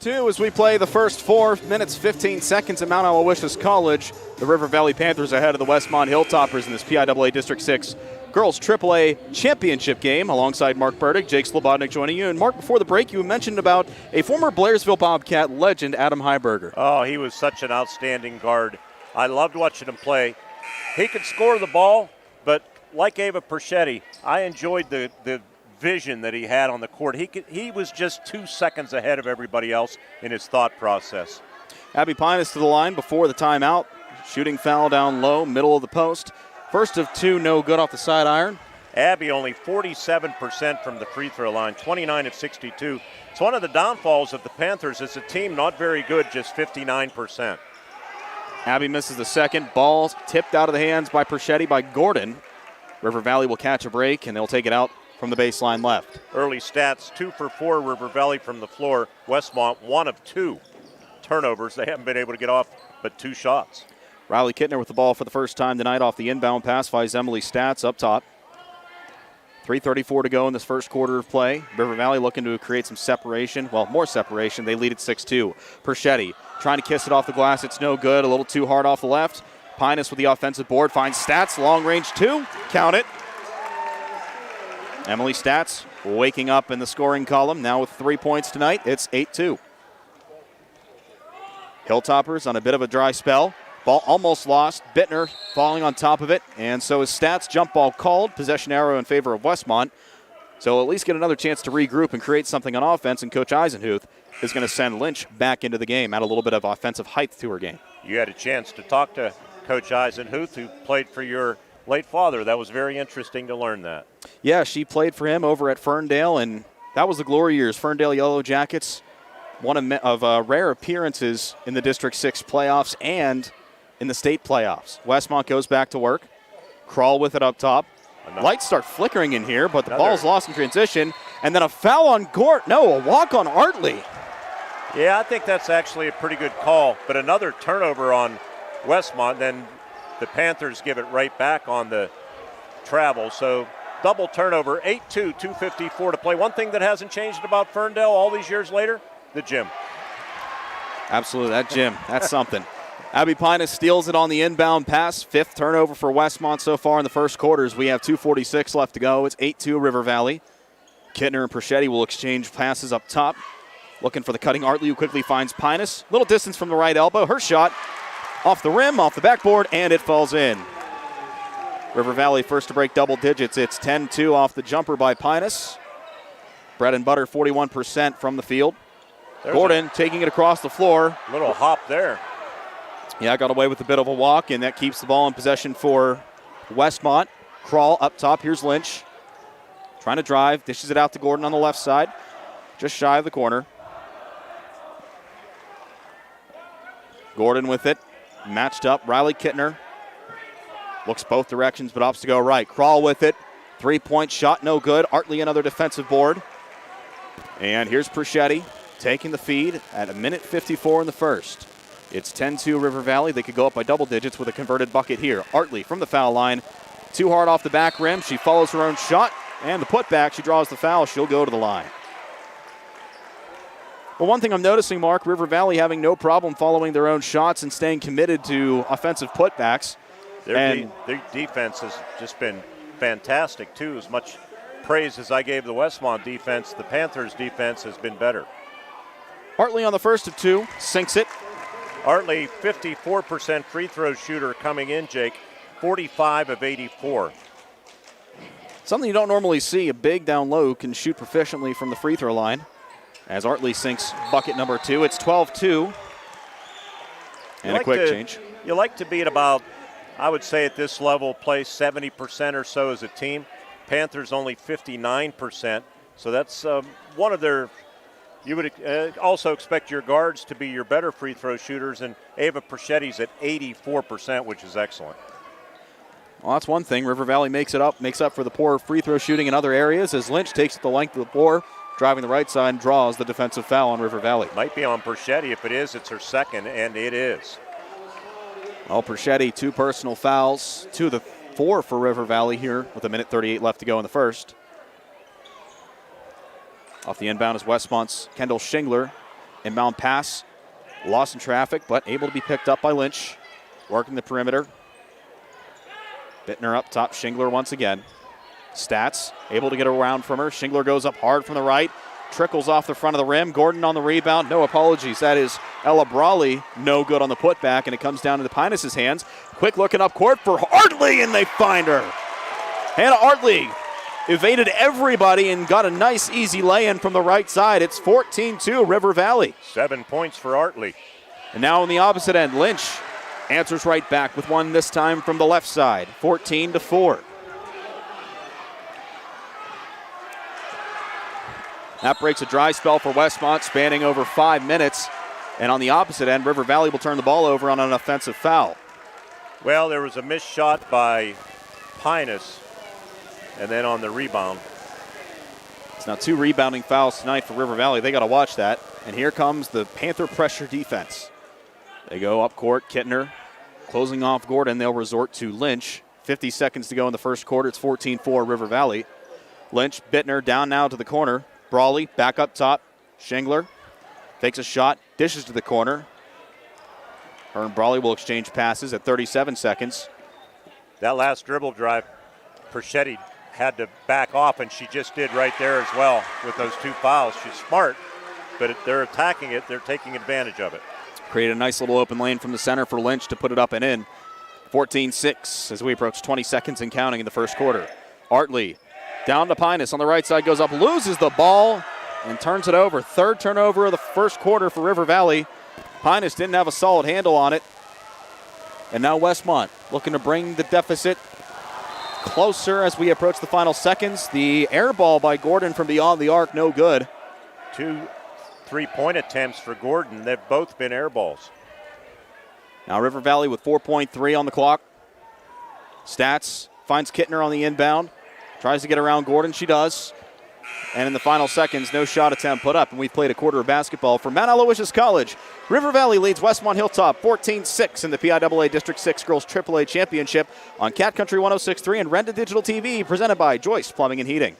2 as we play the first 4 minutes, 15 seconds at Mount Aloysius College. The River Valley Panthers ahead of the Westmont Hilltoppers in this PIAA District 6 Girls AAA Championship game alongside Mark Burdick, Jake Slobodnik joining you. And Mark, before the break, you mentioned about a former Blairsville Bobcat legend, Adam Heiberger. Oh, he was such an outstanding guard. I loved watching him play. He could score the ball, but like Ava Perchetti, I enjoyed the vision that he had on the court. He was just 2 seconds ahead of everybody else in his thought process. Abby Pinus to the line before the timeout. Shooting foul down low, middle of the post. First of 2, no good off the side iron. Abby only 47% from the free throw line, 29 of 62. It's one of the downfalls of the Panthers. It's a team not very good, just 59%. Abby misses the second. Ball tipped out of the hands by Perchetti by Gordon. River Valley will catch a break, and they'll take it out from the baseline left. Early stats, 2 for 4 River Valley from the floor. Westmont, 1 of 2 turnovers. They haven't been able to get off but 2 shots. Riley Kittner with the ball for the first time tonight off the inbound pass finds Emily Stats up top. 3:34 to go in this first quarter of play. River Valley looking to create some separation. Well, more separation. They lead at 6-2. Perchetti trying to kiss it off the glass. It's no good. A little too hard off the left. Pinus with the offensive board finds Stats. Long range 2. Count it. Emily Stats waking up in the scoring column. Now with 3 points tonight, it's 8-2. Hilltoppers on a bit of a dry spell. Ball almost lost. Bittner falling on top of it. And so is Stats. Jump ball called. Possession arrow in favor of Westmont. So at least get another chance to regroup and create something on offense. And Coach Eisenhuth is going to send Lynch back into the game. Add a little bit of offensive height to her game. You had a chance to talk to Coach Eisenhuth, who played for your late father. That was very interesting to learn that. Yeah, she played for him over at Ferndale, and that was the glory years. Ferndale Yellow Jackets, one of rare appearances in the District 6 playoffs and in the state playoffs. Westmont goes back to work. Kral with it up top. Lights start flickering in here, but the ball's lost in transition. And then a foul on Gort. No, a walk on Artley. Yeah, I think that's actually a pretty good call. But another turnover on Westmont, then the Panthers give it right back on the travel. So double turnover, 8-2, 2:54 to play. One thing that hasn't changed about Ferndale all these years later, the gym. Absolutely, that gym, that's something. Abby Pinus steals it on the inbound pass. 5th turnover for Westmont so far in the first quarters. We have 2:46 left to go. It's 8-2 River Valley. Kittner and Perchetti will exchange passes up top. Looking for the cutting Artley, who quickly finds Pinus. Little distance from the right elbow. Her shot off the rim, off the backboard, and it falls in. River Valley first to break double digits. It's 10-2 off the jumper by Pinus. Bread and butter, 41% from the field. Gordon taking it across the floor. Little hop there. Yeah, got away with a bit of a walk, and that keeps the ball in possession for Westmont. Kral up top. Here's Lynch. Trying to drive. Dishes it out to Gordon on the left side. Just shy of the corner. Gordon with it. Matched up. Riley Kittner looks both directions but opts to go right. Crawl with it. 3-point shot, no good. Artley another defensive board. And here's Perchetti taking the feed at 1:54 in the first. It's 10-2 River Valley. They could go up by double digits with a converted bucket here. Artley from the foul line. Too hard off the back rim. She follows her own shot. And the putback, she draws the foul. She'll go to the line. Well, one thing I'm noticing, Mark, River Valley having no problem following their own shots and staying committed to offensive putbacks. Their defense has just been fantastic, too. As much praise as I gave the Westmont defense, the Panthers' defense has been better. Artley on the first of two, sinks it. Artley, 54% free throw shooter coming in, Jake, 45 of 84. Something you don't normally see. A big down low can shoot proficiently from the free throw line. As Artley sinks bucket number 2, it's 12-2. And a quick change. You like to be at about, I would say at this level, play 70% or so as a team. Panthers only 59%. So that's one of their, you would also expect your guards to be your better free throw shooters. And Ava Perchetti's at 84%, which is excellent. Well, that's one thing. River Valley makes up for the poor free throw shooting in other areas as Lynch takes the length of the floor, driving the right side, and draws the defensive foul on River Valley. Might be on Perchetti. If it is, it's her second, and it is. Well, Perchetti, 2 personal fouls, 2 of the 4 for River Valley here with 1:38 left to go in the first. Off the inbound is Westmont's Kendall Shingler. Inbound pass, lost in traffic, but able to be picked up by Lynch. Working the perimeter. Bittner up top, Shingler once again. Stats, able to get around from her. Shingler goes up hard from the right. Trickles off the front of the rim. Gordon on the rebound. No apologies. That is Ella Brawley. No good on the putback, and it comes down to the Pinus' hands. Quick looking up court for Artley, and they find her. Hannah Artley evaded everybody and got a nice, easy lay-in from the right side. It's 14-2 River Valley. 7 points for Artley. And now on the opposite end, Lynch answers right back with one this time from the left side. 14-4. That breaks a dry spell for Westmont, spanning over 5 minutes. And on the opposite end, River Valley will turn the ball over on an offensive foul. Well, there was a missed shot by Pinus, and then on the rebound. It's now 2 rebounding fouls tonight for River Valley. They got to watch that. And here comes the Panther pressure defense. They go up court. Kittner closing off Gordon. They'll resort to Lynch. 50 seconds to go in the first quarter. It's 14-4 River Valley. Lynch, Bittner down now to the corner. Brawley back up top. Shingler takes a shot, dishes to the corner. Her and Brawley will exchange passes at 37 seconds. That last dribble drive, Perchetti had to back off, and she just did right there as well with those 2 fouls. She's smart, but they're attacking it. They're taking advantage of it. Created a nice little open lane from the center for Lynch to put it up and in. 14-6 as we approach 20 seconds and counting in the first quarter. Artley down to Pinus on the right side, goes up, loses the ball, and turns it over. 3rd turnover of the first quarter for River Valley. Pinus didn't have a solid handle on it. And now Westmont looking to bring the deficit closer as we approach the final seconds. The air ball by Gordon from beyond the arc, no good. 2 3-point attempts for Gordon. They've both been air balls. Now River Valley with 4.3 on the clock. Stats finds Kittner on the inbound. Tries to get around Gordon. She does. And in the final seconds, no shot attempt put up. And we've played a quarter of basketball for Mount Aloysius College. River Valley leads Westmont Hilltop 14-6 in the PIAA District 6 Girls AAA Championship on Cat Country 106.3 and Renda Digital TV, presented by Joyce Plumbing and Heating.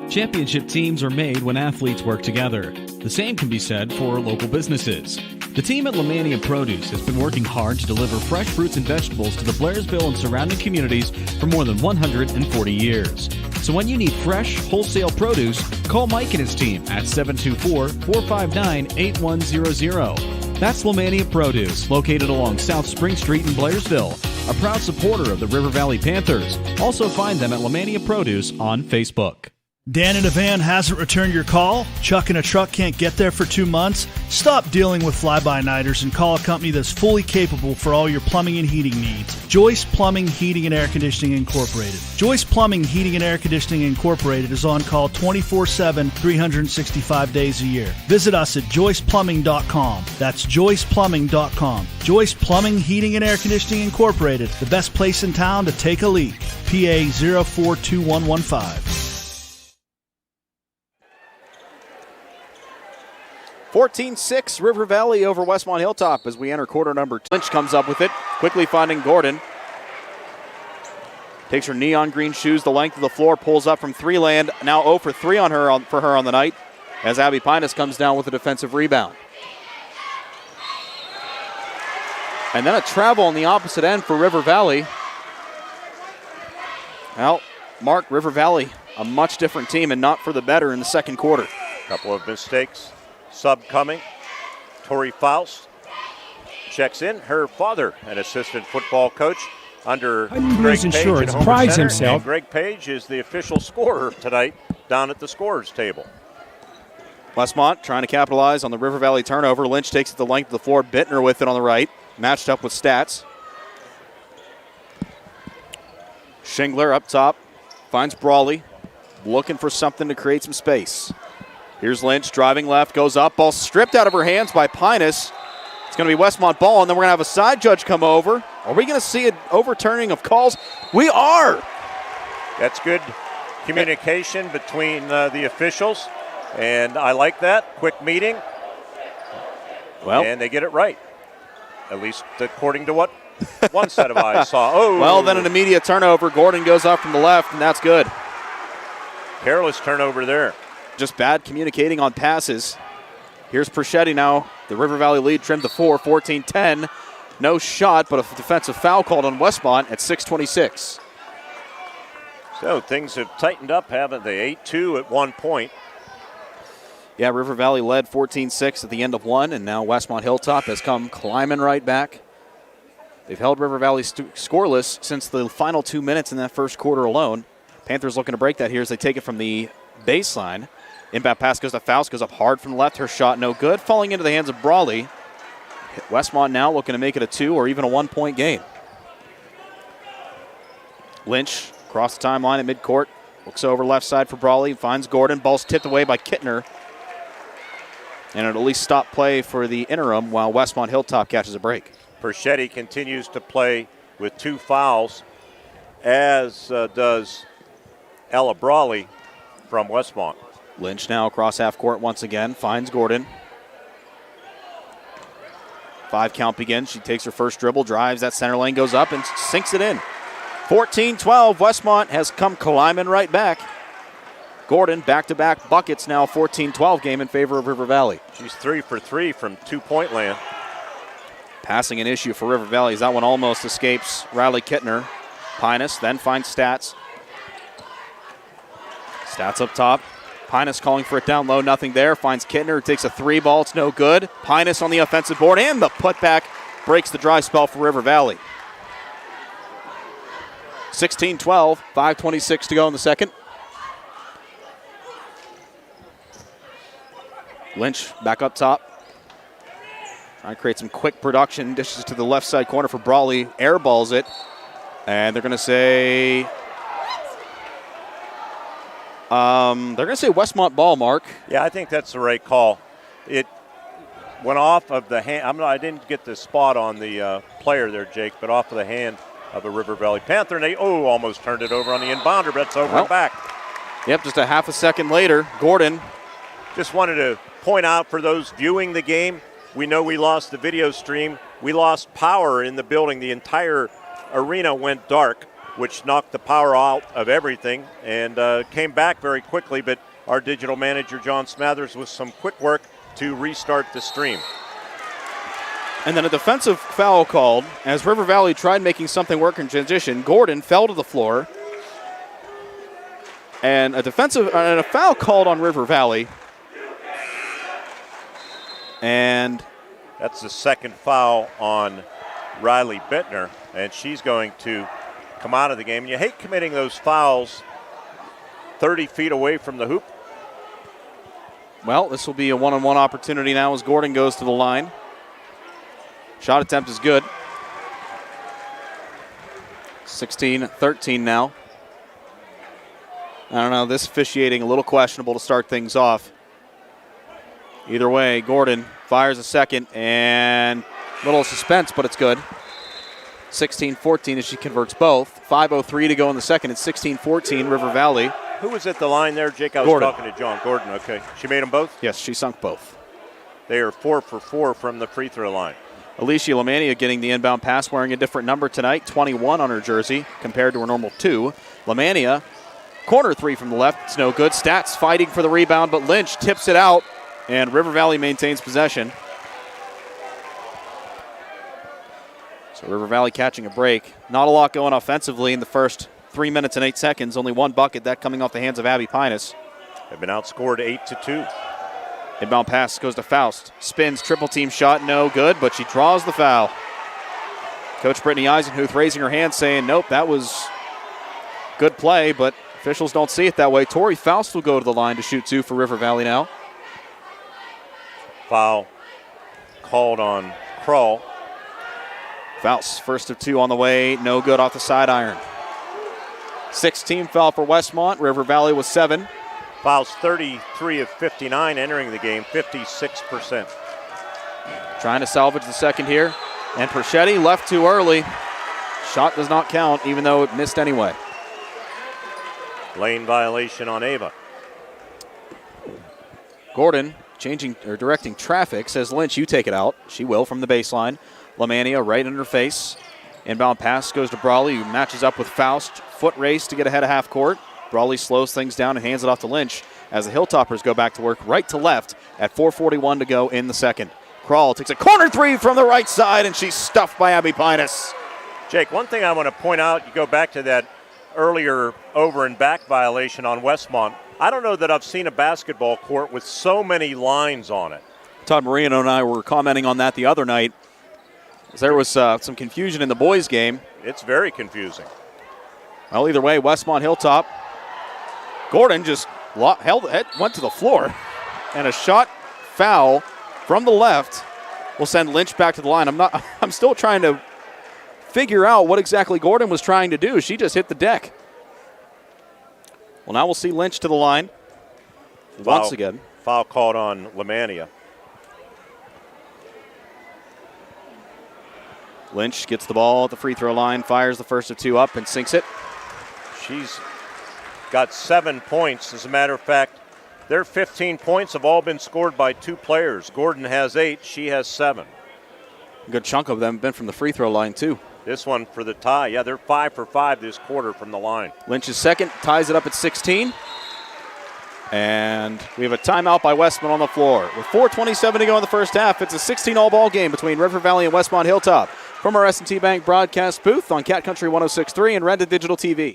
Championship teams are made when athletes work together. The same can be said for local businesses. The team at Lemania Produce has been working hard to deliver fresh fruits and vegetables to the Blairsville and surrounding communities for more than 140 years. So when you need fresh, wholesale produce, call Mike and his team at 724-459-8100. That's Lemania Produce, located along South Spring Street in Blairsville, a proud supporter of the River Valley Panthers. Also find them at Lemania Produce on Facebook. Dan in a van hasn't returned your call? Chuck in a truck can't get there for 2 months? Stop dealing with fly-by-nighters and call a company that's fully capable for all your plumbing and heating needs. Joyce Plumbing, Heating, and Air Conditioning Incorporated. Joyce Plumbing, Heating, and Air Conditioning Incorporated is on call 24/7, 365 days a year. Visit us at joyceplumbing.com. That's joyceplumbing.com. Joyce Plumbing, Heating, and Air Conditioning Incorporated, the best place in town to take a leak. PA 042115. 14-6 River Valley over Westmont Hilltop as we enter quarter number 2. Lynch comes up with it, quickly finding Gordon. Takes her neon green shoes the length of the floor, pulls up from 3 land. Now 0 for 3 for her on the night as Abby Pinus comes down with a defensive rebound. And then a travel on the opposite end for River Valley. Well, Mark, River Valley, a much different team and not for the better in the second quarter. Couple of mistakes. Sub coming. Tori Faust checks in. Her father, an assistant football coach under Greg Page Insurance at Homer prides Center, himself. and Greg Page is the official scorer tonight down at the scorer's table. Westmont trying to capitalize on the River Valley turnover. Lynch takes it the length of the floor. Bittner with it on the right. Matched up with Stats. Schingler up top. Finds Brawley. Looking for something to create some space. Here's Lynch driving left. Goes up. Ball stripped out of her hands by Pinus. It's going to be Westmont ball, and then we're going to have a side judge come over. Are we going to see an overturning of calls? We are! That's good communication between the officials, and I like that. Quick meeting. Well, and they get it right, at least according to what one set of eyes saw. Oh, well, then an immediate turnover. Gordon goes up from the left, and that's good. Careless turnover there. Just bad communicating on passes. Here's Perschetti now. The River Valley lead trimmed to 4, 14-10. No shot, but a defensive foul called on Westmont at 6:26. So things have tightened up, haven't they? 8-2 at one point. Yeah, River Valley led 14-6 at the end of one, and now Westmont Hilltop has come climbing right back. They've held River Valley scoreless since the final 2 minutes in that first quarter alone. Panthers looking to break that here as they take it from the baseline. Inbound pass goes to Faust, goes up hard from the left. Her shot no good, falling into the hands of Brawley. Westmont now looking to make it a 2 or even a 1 point game. Lynch across the timeline at midcourt. Looks over left side for Brawley, finds Gordon. Ball's tipped away by Kittner. And it'll at least stop play for the interim while Westmont Hilltop catches a break. Perschetti continues to play with 2 fouls, as does Ella Brawley from Westmont. Lynch now across half court once again, finds Gordon. 5 count begins. She takes her first dribble, drives that center lane, goes up and sinks it in. 14-12. Westmont has come climbing right back. Gordon back-to-back buckets now. 14-12 game in favor of River Valley. She's 3 for 3 from 2-point land. Passing an issue for River Valley as that one almost escapes Riley Kittner. Pinus then finds Stats. Stats up top. Pinus calling for it down low, nothing there. Finds Kittner, takes a 3 ball, it's no good. Pinus on the offensive board, and the putback breaks the dry spell for River Valley. 16-12, 5:26 to go in the second. Lynch back up top. Trying to create some quick production. Dishes to the left side corner for Brawley. Airballs it. And they're going to say... they're going to say Westmont ball, Mark. Yeah, I think that's the right call. It went off of the hand. I didn't get the spot on the player there, Jake, but off of the hand of a River Valley Panther. And they almost turned it over on the inbounder, but it's over and back. Yep, just a half a second later, Gordon. Just wanted to point out for those viewing the game, we know we lost the video stream. We lost power in the building. The entire arena went dark, which knocked the power out of everything and came back very quickly. But our digital manager, John Smathers, with some quick work to restart the stream. And then a defensive foul called as River Valley tried making something work in transition. Gordon fell to the floor. And a foul called on River Valley. And that's the second foul on Riley Bittner, and she's going to come out of the game. And you hate committing those fouls 30 feet away from the hoop. Well, this will be a one-on-one opportunity now as Gordon goes to the line. Shot attempt is good. 16-13 now. I don't know, this officiating a little questionable to start things off. Either way, Gordon fires a second, and a little suspense, but it's good. 16-14 as she converts both. 5:03 to go in the second. It's 16-14, River Valley. Who was at the line there, Jake? I was Gordon. talking to John Gordon. Okay. She made them both? Yes, she sunk both. They are 4 for 4 from the free throw line. Alicia Lamania getting the inbound pass, wearing a different number tonight, 21 on her jersey compared to her normal 2. Lamania, corner 3 from the left. It's no good. Stats fighting for the rebound, but Lynch tips it out, and River Valley maintains possession. So River Valley catching a break. Not a lot going offensively in the first 3 minutes and 8 seconds. Only one bucket, that coming off the hands of Abby Pinus. They've been outscored 8-2. Inbound pass goes to Faust. Spins, triple team shot, no good, but she draws the foul. Coach Brittany Eisenhuth raising her hand saying, nope, that was good play, but officials don't see it that way. Tori Faust will go to the line to shoot 2 for River Valley now. Foul called on Krull. Faust, first of 2 on the way, no good off the side iron. 6-team foul for Westmont. River Valley was 7. Fouls 33 of 59 entering the game, 56%. Trying to salvage the second here. And Perchetti left too early. Shot does not count, even though it missed anyway. Lane violation on Ava. Gordon changing or directing traffic, says Lynch, you take it out. She will from the baseline. Lamania right in her face. Inbound pass goes to Brawley, who matches up with Faust. Foot race to get ahead of half court. Brawley slows things down and hands it off to Lynch as the Hilltoppers go back to work right to left at 4:41 to go in the second. Krull takes a corner 3 from the right side, and she's stuffed by Abby Pinus. Jake, one thing I want to point out, you go back to that earlier over and back violation on Westmont. I don't know that I've seen a basketball court with so many lines on it. Todd Marino and I were commenting on that the other night. There was some confusion in the boys' game. It's very confusing. Well, either way, Westmont Hilltop. Gordon just held it, went to the floor, and a shot foul from the left will send Lynch back to the line. I'm still trying to figure out what exactly Gordon was trying to do. She just hit the deck. Well, now we'll see Lynch to the line once again. Foul called on Lamania. Lynch gets the ball at the free throw line, fires the first of 2 up, and sinks it. She's got 7 points. As a matter of fact, their 15 points have all been scored by 2 players. Gordon has 8, she has 7. A good chunk of them have been from the free throw line, too. This one for the tie. Yeah, they're 5 for 5 this quarter from the line. Lynch's second ties it up at 16. And we have a timeout by Westmont on the floor. With 4:27 to go in the first half, it's a 16-all ball game between River Valley and Westmont Hilltop. From our S&T Bank broadcast booth on Cat Country 106.3 and Rented Digital TV.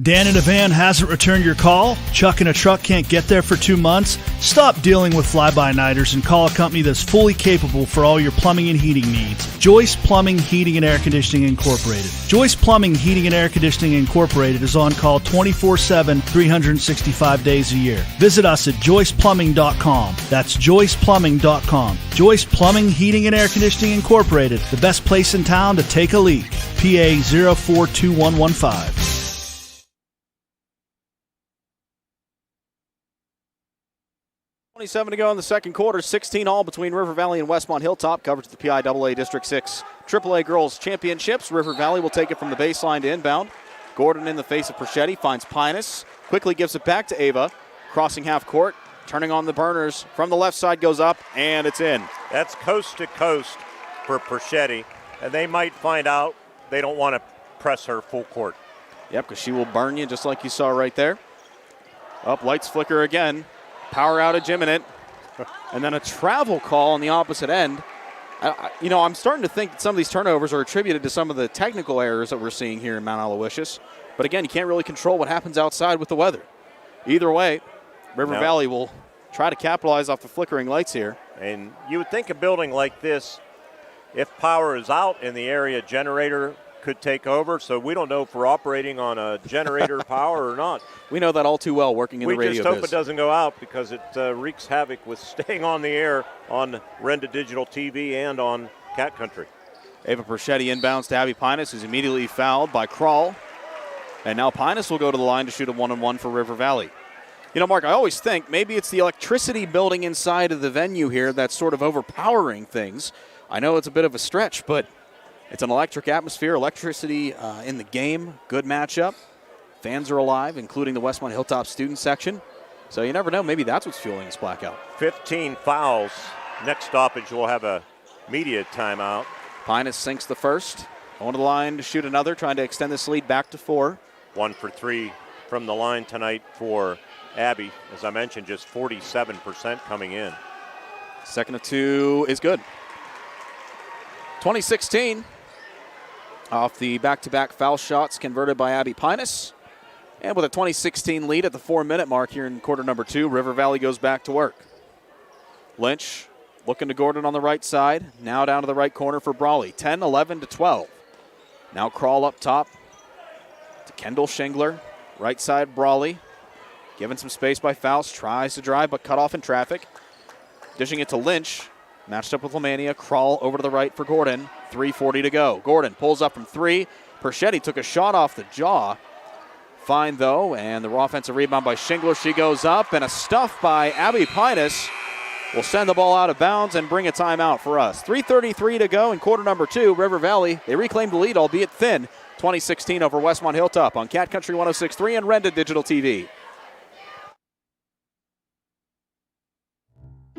Dan in a van hasn't returned your call? Chuck in a truck can't get there for 2 months? Stop dealing with fly-by-nighters and call a company that's fully capable for all your plumbing and heating needs. Joyce Plumbing, Heating, and Air Conditioning Incorporated. Joyce Plumbing, Heating, and Air Conditioning Incorporated is on call 24/7, 365 days a year. Visit us at joyceplumbing.com. That's joyceplumbing.com. Joyce Plumbing, Heating, and Air Conditioning Incorporated, the best place in town to take a leak. PA 042115. 27 to go in the second quarter. 16-all between River Valley and Westmont Hilltop. Coverage of the PIAA District 6 AAA Girls Championships. River Valley will take it from the baseline to inbound. Gordon in the face of Perchetti finds Pinus. Quickly gives it back to Ava. Crossing half court. Turning on the burners. From the left side goes up, and it's in. That's coast to coast for Perchetti. And they might find out they don't want to press her full court. Yep, because she will burn you just like you saw right there. Up, lights flicker again. Power outage imminent. And then a travel call on the opposite end. I'm starting to think that some of these turnovers are attributed to some of the technical errors that we're seeing here in Mount Aloysius. But again, you can't really control what happens outside with the weather. Either way, River Valley will try to capitalize off the flickering lights here. And you would think a building like this, if power is out in the area, generator could take over, so we don't know if we're operating on a generator power or not. We know that all too well working in the radio We just hope biz. it doesn't go out because it wreaks havoc with staying on the air on Renda Digital TV and on Cat Country. Ava Perchetti inbounds to Abby Pinus, who's immediately fouled by Kroll. And now Pinus will go to the line to shoot a 1-on-1 for River Valley. You know, Mark, I always think maybe it's the electricity building inside of the venue here that's sort of overpowering things. I know it's a bit of a stretch, but it's an electric atmosphere, electricity in the game, good matchup. Fans are alive, including the Westmont Hilltop student section. So you never know, maybe that's what's fueling this blackout. 15 fouls. Next stoppage, we'll have a media timeout. Pinus sinks the first. On the line to shoot another, trying to extend this lead back to 4. 1 for 3 from the line tonight for Abby. As I mentioned, just 47% coming in. Second of 2 is good. 2016 off the back-to-back foul shots converted by Abby Pinus. And with a 2016 lead at the 4-minute mark here in quarter number 2, River Valley goes back to work. Lynch looking to Gordon on the right side. Now down to the right corner for Brawley. 10-11-12. Now Kroll up top to Kendall Shingler. Right side Brawley. Given some space by Faust. Tries to drive but cut off in traffic. Dishing it to Lynch. Matched up with Lamania. Kroll over to the right for Gordon. 3:40 to go. Gordon pulls up from 3. Perchetti took a shot off the jaw. Fine though, and the offensive rebound by Shingler. She goes up, and a stuff by Abby Pinus will send the ball out of bounds and bring a timeout for us. 3:33 to go in quarter number 2. River Valley, they reclaimed the lead, albeit thin. 2016 over Westmont Hilltop on Cat Country 106.3 and Renda Digital TV.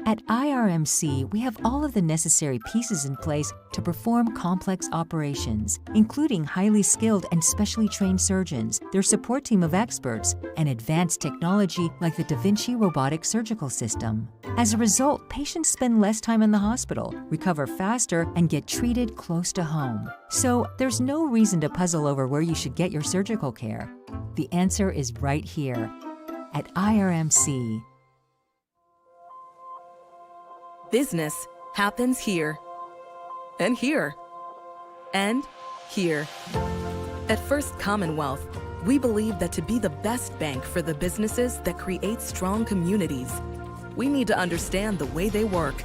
At IRMC, we have all of the necessary pieces in place to perform complex operations, including highly skilled and specially trained surgeons, their support team of experts, and advanced technology like the Da Vinci robotic surgical system. As a result, patients spend less time in the hospital, recover faster, and get treated close to home. So there's no reason to puzzle over where you should get your surgical care. The answer is right here at IRMC. Business happens here, and here, and here. At First Commonwealth, we believe that to be the best bank for the businesses that create strong communities, we need to understand the way they work,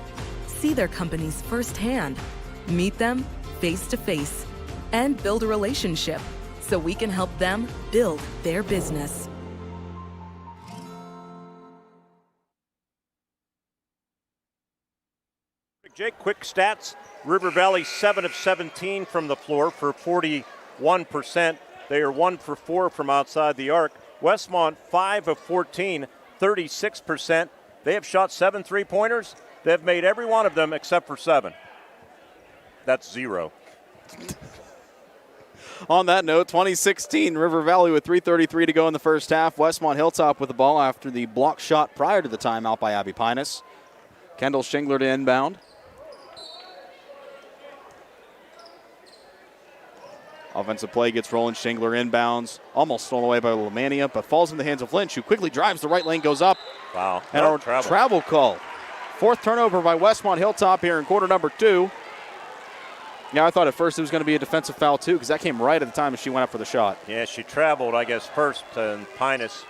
see their companies firsthand, meet them face to face, and build a relationship so we can help them build their business. Jake, quick stats. River Valley 7 of 17 from the floor for 41%. They are 1 for 4 from outside the arc. Westmont 5 of 14, 36%. They have shot 7 3-pointers. They've made every one of them except for 7. That's 0. On that note, 2016 River Valley with 3:33 to go in the first half. Westmont Hilltop with the ball after the block shot prior to the timeout by Abby Pinus. Kendall Shingler to inbound. Offensive play gets rolling. Shingler inbounds. Almost stolen away by Lamania, but falls in the hands of Lynch, who quickly drives the right lane, goes up. Wow. And our travel call. 4th turnover by Westmont Hilltop here in quarter number 2. Yeah, I thought at first it was going to be a defensive foul, too, because that came right at the time as she went up for the shot. Yeah, she traveled, I guess, first, and Pinus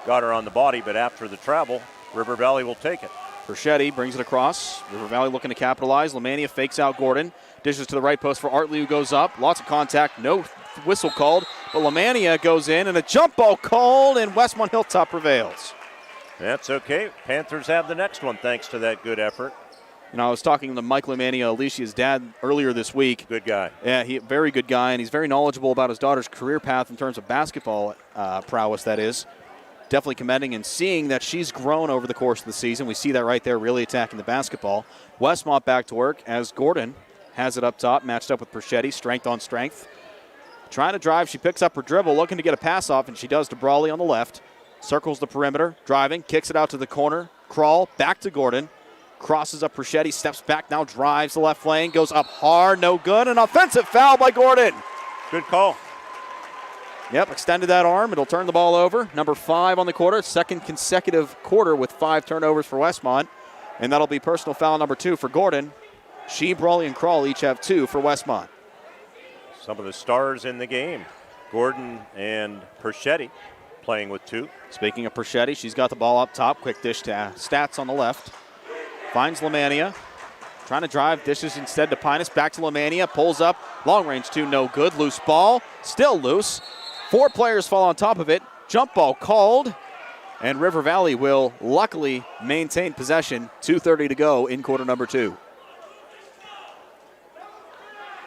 got her on the body, but after the travel, River Valley will take it. Perchetti brings it across. River Valley looking to capitalize. Lamania fakes out Gordon. Dishes to the right post for Artley, who goes up. Lots of contact. No whistle called. But Lamania goes in, and a jump ball called, and Westmont Hilltop prevails. That's okay. Panthers have the next one thanks to that good effort. You know, I was talking to Mike Lamania, Alicia's dad, earlier this week. Good guy. Yeah, very good guy, and he's very knowledgeable about his daughter's career path in terms of basketball prowess, that is. Definitely commending and seeing that she's grown over the course of the season. We see that right there, really attacking the basketball. Westmont back to work as Gordon has it up top, matched up with Perchetti, strength on strength. Trying to drive, she picks up her dribble, looking to get a pass off, and she does to Brawley on the left. Circles the perimeter, driving, kicks it out to the corner. Kroll, back to Gordon. Crosses up Perchetti, steps back, now drives the left lane, goes up hard, no good. An offensive foul by Gordon. Good call. Yep, extended that arm. It'll turn the ball over. Number 5 on the quarter, second consecutive quarter with 5 turnovers for Westmont. And that'll be personal foul number 2 for Gordon. She, Brawley, and Kroll each have 2 for Westmont. Some of the stars in the game, Gordon and Perchetti, playing with 2. Speaking of Perchetti, she's got the ball up top. Quick dish to Stats on the left. Finds Lemania. Trying to drive, dishes instead to Pinus. Back to Lemania. Pulls up. Long range 2, no good. Loose ball. Still loose. 4 players fall on top of it. Jump ball called. And River Valley will luckily maintain possession. 2:30 to go in quarter number 2.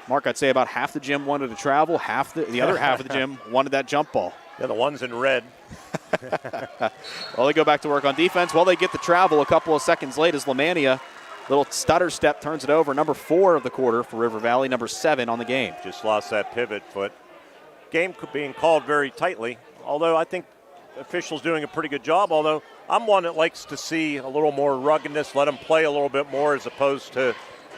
Mark, I'd say about half the gym wanted to travel. The other half of the gym wanted that jump ball. Yeah, the ones in red. Well, they go back to work on defense. Well, they get the travel a couple of seconds late as Lemania, little stutter step, turns it over. Number 4 of the quarter for River Valley, number 7 on the game. Just lost that pivot foot. Game being called very tightly, although I think officials doing a pretty good job, although I'm one that likes to see a little more ruggedness, let them play a little bit more as opposed to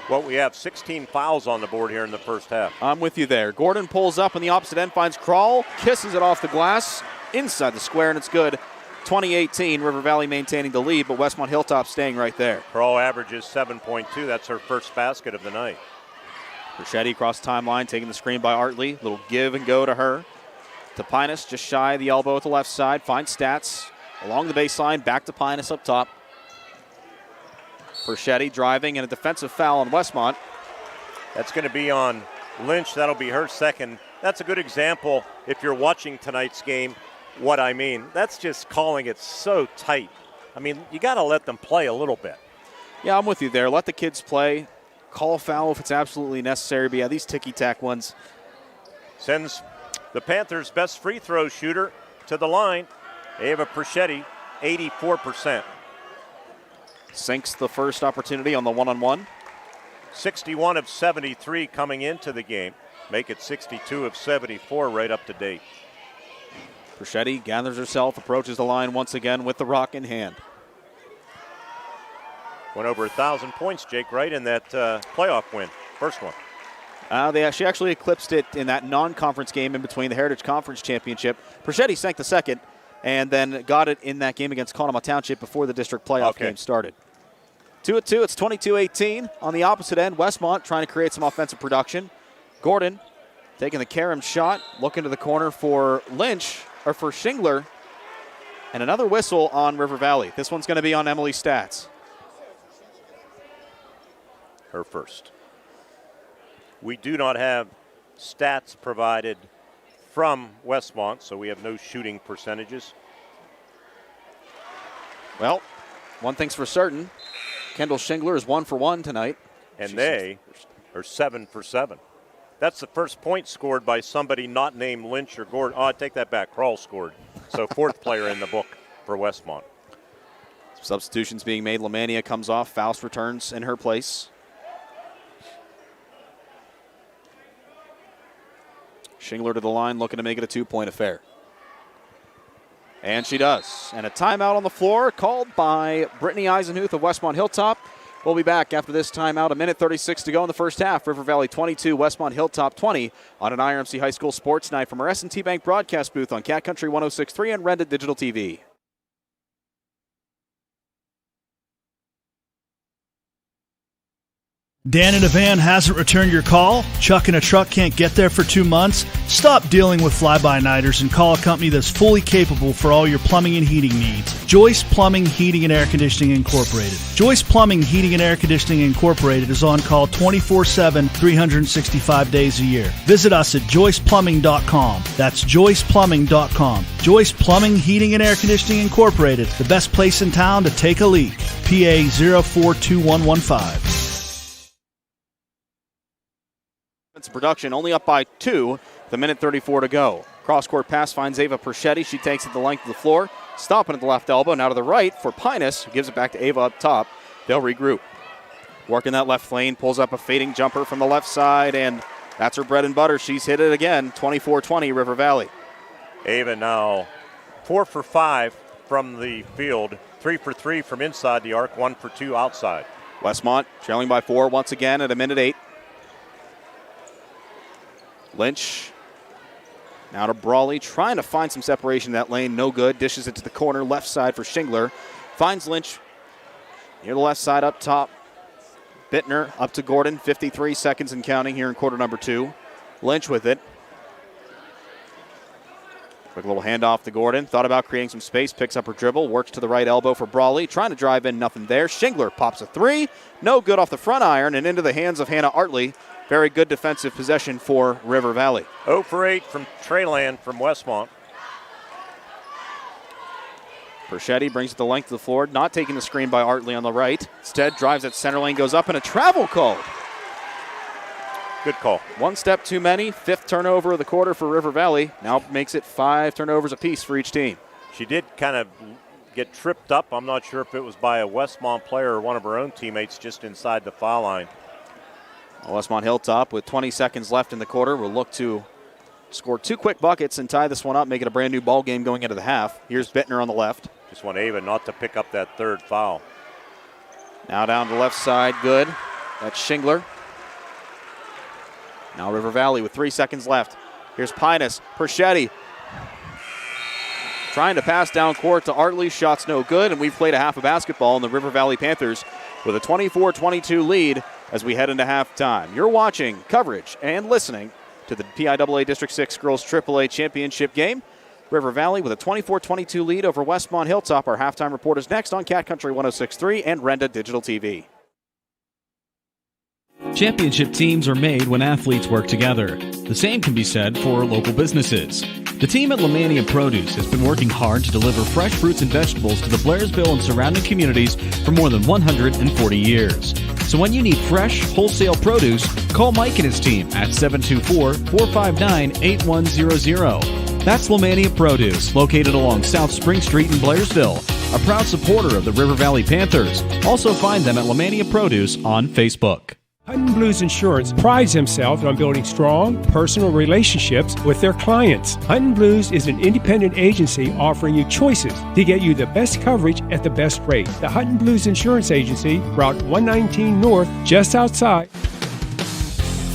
what we have. 16 fouls on the board here in the first half. I'm with you there. Gordon pulls up on the opposite end, finds Kroll, kisses it off the glass, inside the square, and it's good. 2018, River Valley maintaining the lead, but Westmont Hilltop staying right there. Kroll averages 7.2. That's her first basket of the night. Perchetti across the timeline, taking the screen by Artley. Little give and go to her. To Pinus, just shy of the elbow at the left side. Finds Stats along the baseline, back to Pinus up top. Perchetti driving and a defensive foul on Westmont. That's going to be on Lynch. That'll be her second. That's a good example, if you're watching tonight's game, what I mean. That's just calling it so tight. I mean, you got to let them play a little bit. Yeah, I'm with you there. Let the kids play. Call a foul if it's absolutely necessary. But yeah, these ticky-tack ones. Sends the Panthers' best free throw shooter to the line. Ava Perchetti, 84%. Sinks the first opportunity on the one-on-one. 61 of 73 coming into the game. Make it 62 of 74 right up to date. Perchetti gathers herself, approaches the line once again with the rock in hand. Went over 1,000 points, Jake, right, in that playoff win, first one. She actually eclipsed it in that non-conference game in between the Heritage Conference Championship. Perchetti sank the second and then got it in that game against Conemaugh Township before the district playoff game started. 2-2, it's 22-18. On the opposite end, Westmont trying to create some offensive production. Gordon taking the carom shot, looking to the corner for Lynch, or for Shingler. And another whistle on River Valley. This one's going to be on Emily Stats. Her first. We do not have stats provided from Westmont, so we have no shooting percentages. Well, one thing's for certain. Kendall Shingler is 1 for 1 tonight. And they are 7 for 7. That's the first point scored by somebody not named Lynch or Gordon. Oh, I take that back. Kroll scored. So 4th player in the book for Westmont. Substitutions being made. Lemania comes off. Faust returns in her place. Shingler to the line, looking to make it a 2-point affair. And she does. And a timeout on the floor called by Brittany Eisenhuth of Westmont Hilltop. We'll be back after this timeout. 1:36 to go in the first half. River Valley 22, Westmont Hilltop 20 on an IRMC High School Sports Night from our S&T Bank broadcast booth on Cat Country 106.3 and Rendon Digital TV. Dan in a van hasn't returned your call? Chuck in a truck can't get there for 2 months? Stop dealing with fly-by-nighters and call a company that's fully capable for all your plumbing and heating needs. Joyce Plumbing, Heating, and Air Conditioning Incorporated. Joyce Plumbing, Heating, and Air Conditioning Incorporated is on call 24/7, 365 days a year. Visit us at joyceplumbing.com. That's joyceplumbing.com. Joyce Plumbing, Heating, and Air Conditioning Incorporated, the best place in town to take a leak. PA 042115. Production only up by 2, the 1:34 to go. Cross-court pass finds Ava Perchetti. She takes it the length of the floor, stopping at the left elbow. Now to the right for Pinus, who gives it back to Ava up top. They'll regroup. Working that left lane, pulls up a fading jumper from the left side, and that's her bread and butter. She's hit it again, 24-20 River Valley. Ava now 4 for 5 from the field, 3 for 3 from inside the arc, 1 for 2 outside. Westmont trailing by 4 once again at 1:08. Lynch now to Brawley, trying to find some separation in that lane. No good. Dishes it to the corner, left side for Shingler. Finds Lynch near the left side up top. Bittner up to Gordon. 53 seconds and counting here in quarter number 2. Lynch with it. Quick little handoff to Gordon. Thought about creating some space. Picks up her dribble. Works to the right elbow for Brawley. Trying to drive in. Nothing there. Shingler pops a three. No good off the front iron and into the hands of Hannah Artley. Very good defensive possession for River Valley. 0 for 8 from Treyland from Westmont. Perchetti brings it the length of the floor. Not taking the screen by Artley on the right. Instead, drives at center lane. Goes up and a travel call. Good call. One step too many. 5th turnover of the quarter for River Valley. Now makes it 5 turnovers apiece for each team. She did kind of get tripped up. I'm not sure if it was by a Westmont player or one of her own teammates just inside the foul line. Westmont Hilltop with 20 seconds left in the quarter will look to score 2 quick buckets and tie this one up, make it a brand new ball game going into the half. Here's Bittner on the left. Just want Ava not to pick up that 3rd foul. Now down to the left side, good. That's Shingler. Now River Valley with 3 seconds left. Here's Pinus, Perchetti. Trying to pass down court to Artley, shots no good, and we've played a half of basketball, and the River Valley Panthers with a 24-22 lead as we head into halftime. You're watching coverage and listening to the PIAA District 6 Girls AAA Championship game. River Valley with a 24-22 lead over Westmont Hilltop. Our halftime report is next on Cat Country 106.3 and Renda Digital TV. Championship teams are made when athletes work together. The same can be said for local businesses. The team at Lemania Produce has been working hard to deliver fresh fruits and vegetables to the Blairsville and surrounding communities for more than 140 years. So when you need fresh, wholesale produce, call Mike and his team at 724-459-8100. That's Lemania Produce, located along South Spring Street in Blairsville, a proud supporter of the River Valley Panthers. Also find them at Lemania Produce on Facebook. Hutton Blues Insurance prides themselves on building strong, personal relationships with their clients. Hutton Blues is an independent agency offering you choices to get you the best coverage at the best rate. The Hutton Blues Insurance Agency, Route 119 North, just outside.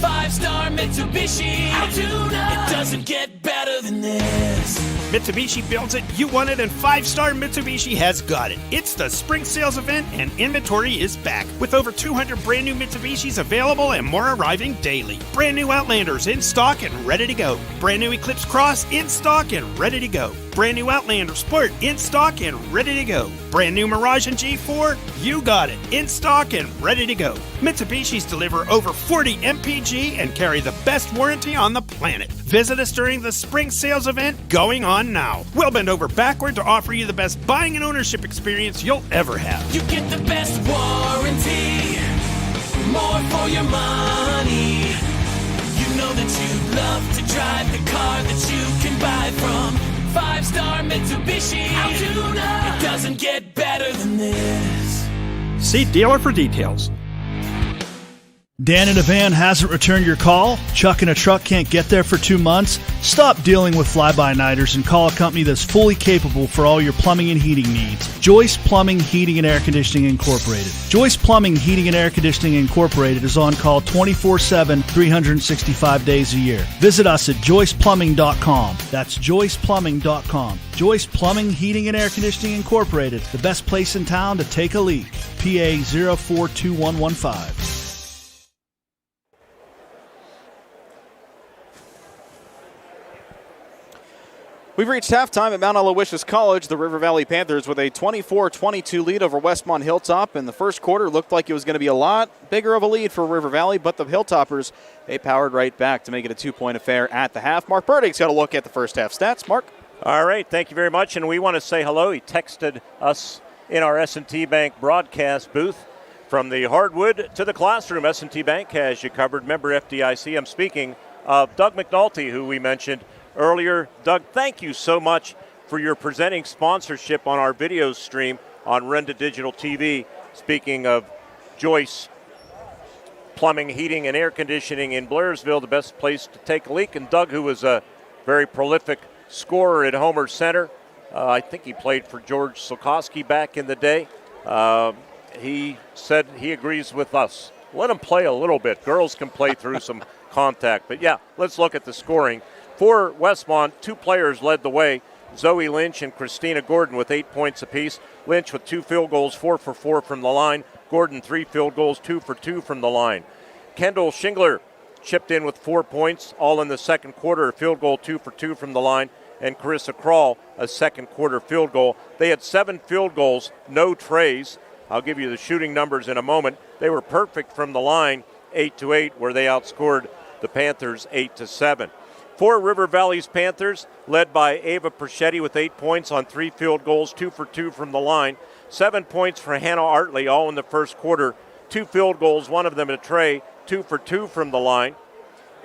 5-star Mitsubishi Altoona. It doesn't get better than this. Mitsubishi builds it, you want it, and 5-star Mitsubishi has got it. It's the spring sales event, and inventory is back with over 200 brand new Mitsubishis available and more arriving daily. Brand new Outlanders in stock and ready to go. Brand new Eclipse Cross in stock and ready to go. Brand new Outlander Sport in stock and ready to go. Brand new Mirage and G4, you got it, in stock and ready to go. Mitsubishis deliver over 40 MPG and carry the best warranty on the planet. Visit us during the spring sales event going on now. We'll bend over backward to offer you the best buying and ownership experience you'll ever have. You get the best warranty, more for your money. You know that you love to drive the car that you can buy from 5-star Mitsubishi Altoona. It doesn't get better than this. See dealer for details. Dan in a van hasn't returned your call? Chuck in a truck can't get there for 2 months? Stop dealing with fly-by-nighters and call a company that's fully capable for all your plumbing and heating needs. Joyce Plumbing, Heating, and Air Conditioning Incorporated. Joyce Plumbing, Heating, and Air Conditioning Incorporated is on call 24/7, 365 days a year. Visit us at joyceplumbing.com. That's joyceplumbing.com. Joyce Plumbing, Heating, and Air Conditioning Incorporated, the best place in town to take a leak. PA 042115. We've reached halftime at Mount Aloysius College. The River Valley Panthers with a 24-22 lead over Westmont Hilltop. In the first quarter, looked like it was going to be a lot bigger of a lead for River Valley, but the Hilltoppers, they powered right back to make it a 2-point affair at the half. Mark Burdick's got a look at the first half stats. Mark? All right, thank you very much, and we want to say hello. He texted us in our S&T Bank broadcast booth from the hardwood to the classroom. S&T Bank has you covered. Member FDIC. I'm speaking of Doug McNulty, who we mentioned earlier. Doug, thank you so much for your presenting sponsorship on our video stream on Renda Digital TV. Speaking of Joyce Plumbing, Heating, and Air Conditioning in Blairsville, the best place to take a leak. And Doug, who was a very prolific scorer at Homer Center, I think he played for George Sokoski back in the day. He said he agrees with us. Let him play a little bit. Girls can play through some contact. But yeah, let's look at the scoring. For Westmont, 2 players led the way, Zoe Lynch and Christina Gordon with 8 points apiece. Lynch with 2 field goals, 4 for 4 from the line. Gordon 3 field goals, 2 for 2 from the line. Kendall Shingler chipped in with 4 points, all in the second quarter. A field goal, 2 for 2 from the line. And Carissa Krall, a second quarter field goal. They had 7 field goals, no trays. I'll give you the shooting numbers in a moment. They were perfect from the line, 8-8, where they outscored the Panthers 8-7. For River Valley's Panthers, led by Ava Perchetti with 8 points on 3 field goals, 2 for 2 from the line. 7 points for Hannah Artley, all in the first quarter. 2 field goals, one of them a tray, 2 for 2 from the line.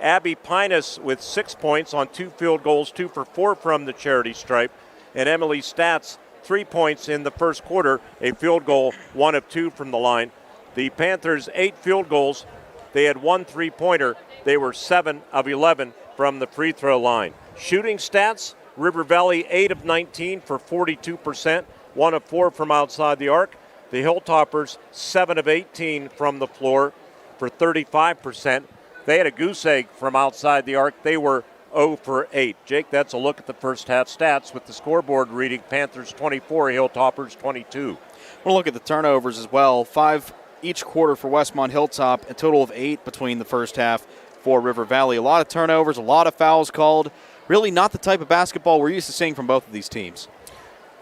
Abby Pinus with 6 points on 2 field goals, 2 for 4 from the charity stripe. And Emily Stats, 3 points in the first quarter, a field goal, 1 of 2 from the line. The Panthers, 8 field goals. They had 1 3-pointer. They were 7 of 11 from the free throw line. Shooting stats, River Valley 8 of 19 for 42%, 1 of 4 from outside the arc. The Hilltoppers 7 of 18 from the floor for 35%. They had a goose egg from outside the arc. They were 0 for 8. Jake, that's a look at the first half stats with the scoreboard reading Panthers 24, Hilltoppers 22. We'll look at the turnovers as well. 5 each quarter for Westmont Hilltop, a total of 8 between the first half for River Valley. A lot of turnovers, a lot of fouls called. Really not the type of basketball we're used to seeing from both of these teams.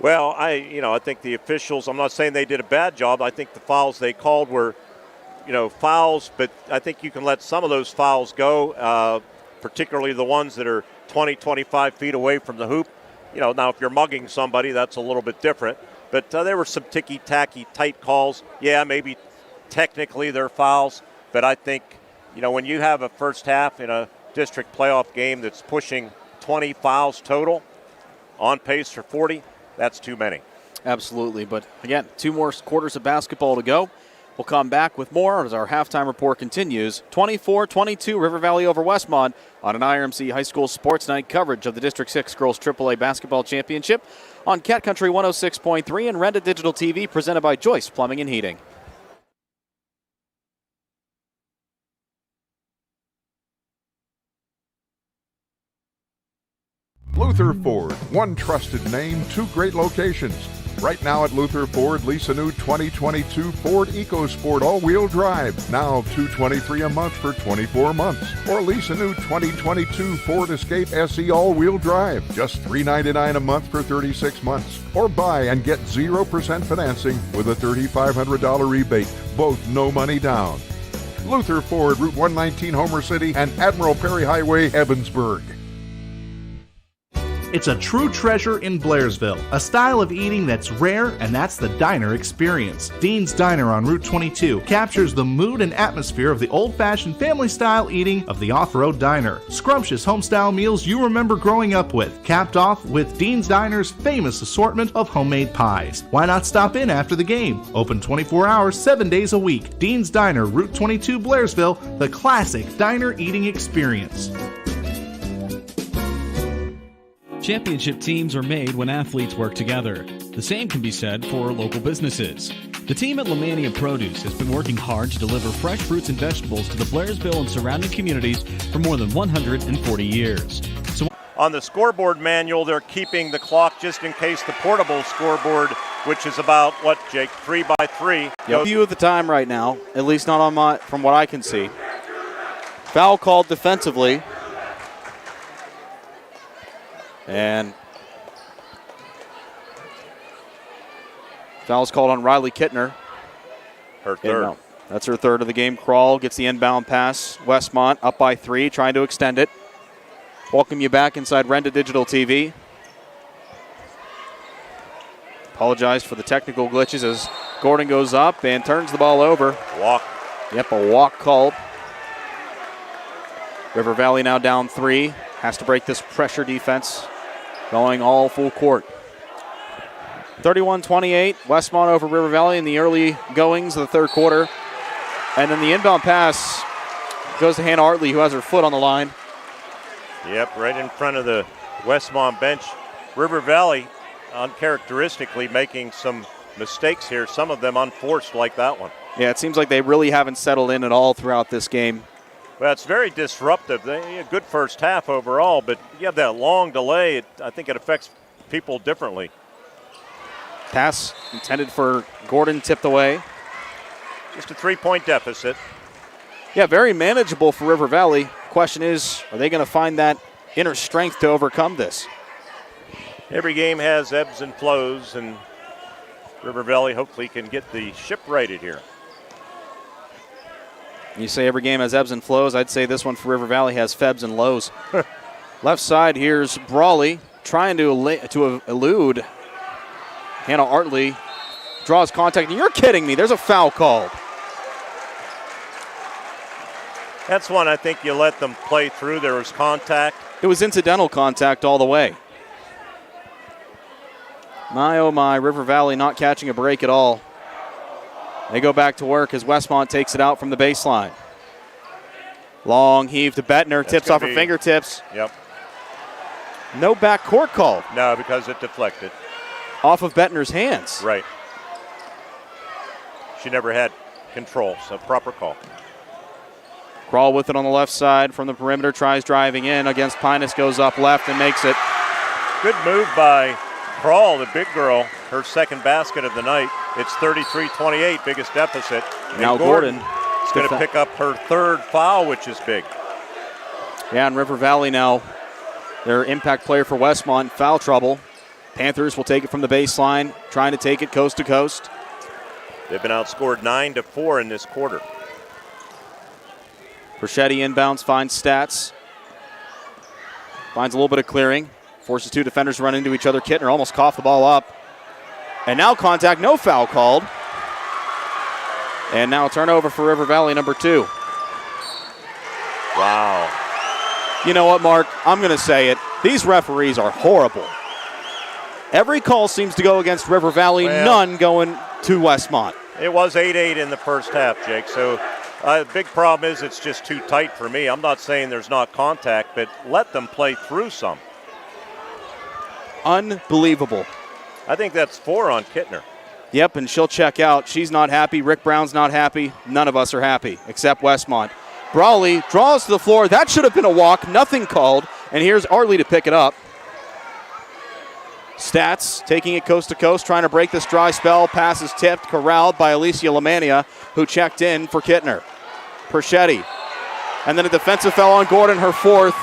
Well, I think the officials, I'm not saying they did a bad job. I think the fouls they called were, fouls, but I think you can let some of those fouls go, particularly the ones that are 20, 25 feet away from the hoop. Now if you're mugging somebody, that's a little bit different. But there were some ticky-tacky, tight calls. Yeah, maybe technically they're fouls, but I think, when you have a first half in a district playoff game that's pushing 20 fouls total, on pace for 40, that's too many. Absolutely, but again, 2 more quarters of basketball to go. We'll come back with more as our halftime report continues. 24-22 River Valley over Westmont on an IRMC High School Sports Night coverage of the District 6 Girls AAA Basketball Championship on Cat Country 106.3 and Renda Digital TV, presented by Joyce Plumbing and Heating. Luther Ford, one trusted name, 2 great locations. Right now at Luther Ford, lease a new 2022 Ford EcoSport all-wheel drive, now $223 a month for 24 months. Or lease a new 2022 Ford Escape SE all-wheel drive, just $399 a month for 36 months. Or buy and get 0% financing with a $3,500 rebate, both no money down. Luther Ford, Route 119, Homer City, and Admiral Perry Highway, Evansburg. It's a true treasure in Blairsville, a style of eating that's rare, and that's the diner experience. Dean's Diner on Route 22 captures the mood and atmosphere of the old-fashioned family-style eating of the off-road diner. Scrumptious home-style meals you remember growing up with, capped off with Dean's Diner's famous assortment of homemade pies. Why not stop in after the game? Open 24 hours, 7 days a week. Dean's Diner, Route 22, Blairsville, the classic diner eating experience. Championship teams are made when athletes work together. The same can be said for local businesses. The team at Lemania Produce has been working hard to deliver fresh fruits and vegetables to the Blairsville and surrounding communities for more than 140 years. On the scoreboard manual, they're keeping the clock just in case the portable scoreboard, which is about, Jake, 3x3. No view of the time right now, at least not on from what I can see. Foul called defensively. And foul's called on Riley Kittner. Her third. No, that's her third of the game. Krall gets the inbound pass. Westmont up by 3, trying to extend it. Welcome you back inside Renda Digital TV. Apologize for the technical glitches as Gordon goes up and turns the ball over. Walk. Yep, a walk called. River Valley now down 3. Has to break this pressure defense, going all full court. 31-28, Westmont over River Valley in the early goings of the third quarter. And then the inbound pass goes to Hannah Artley, who has her foot on the line. Yep, right in front of the Westmont bench. River Valley, uncharacteristically, making some mistakes here, some of them unforced like that one. Yeah, it seems like they really haven't settled in at all throughout this game. Well, it's very disruptive. A good first half overall, but you have that long delay. I think it affects people differently. Pass intended for Gordon, tipped away. Just a 3-point deficit. Yeah, very manageable for River Valley. Question is, are they going to find that inner strength to overcome this? Every game has ebbs and flows, and River Valley hopefully can get the ship righted here. You say every game has ebbs and flows. I'd say this one for River Valley has febs and lows. Left side, here's Brawley trying to elude. Hannah Artley draws contact. You're kidding me. There's a foul called. That's one I think you let them play through. There was contact. It was incidental contact all the way. My, oh my, River Valley not catching a break at all. They go back to work as Westmont takes it out from the baseline. Long heave to Bettner, tips off her fingertips. Yep. No backcourt call. No, because it deflected. Off of Bettner's hands. Right. She never had control, so proper call. Crawl with it on the left side from the perimeter, tries driving in against Pinus, goes up left and makes it. Good move by Crawl, the big girl, her second basket of the night. It's 33-28, biggest deficit. Now Gordon is going to pick up her third foul, which is big. Yeah, and River Valley now, their impact player for Westmont, foul trouble. Panthers will take it from the baseline, trying to take it coast to coast. They've been outscored 9-4 in this quarter. Perchetti inbounds, finds Stats. Finds a little bit of clearing. Forces two defenders to run into each other. Kittner almost coughed the ball up. And now contact, no foul called. And now a turnover for River Valley, number 2. Wow. You know what, Mark? I'm going to say it. These referees are horrible. Every call seems to go against River Valley, none going to Westmont. It was 8-8 in the first half, Jake, so the big problem is it's just too tight for me. I'm not saying there's not contact, but let them play through some. Unbelievable. I think that's 4 on Kittner. Yep, and she'll check out. She's not happy. Rick Brown's not happy. None of us are happy, except Westmont. Brawley draws to the floor. That should have been a walk. Nothing called. And here's Artley to pick it up. Stats taking it coast to coast, trying to break this dry spell. Pass is tipped, corralled by Alicia Lamania, who checked in for Kittner. Perchetti. And then a defensive foul on Gordon, her 4th.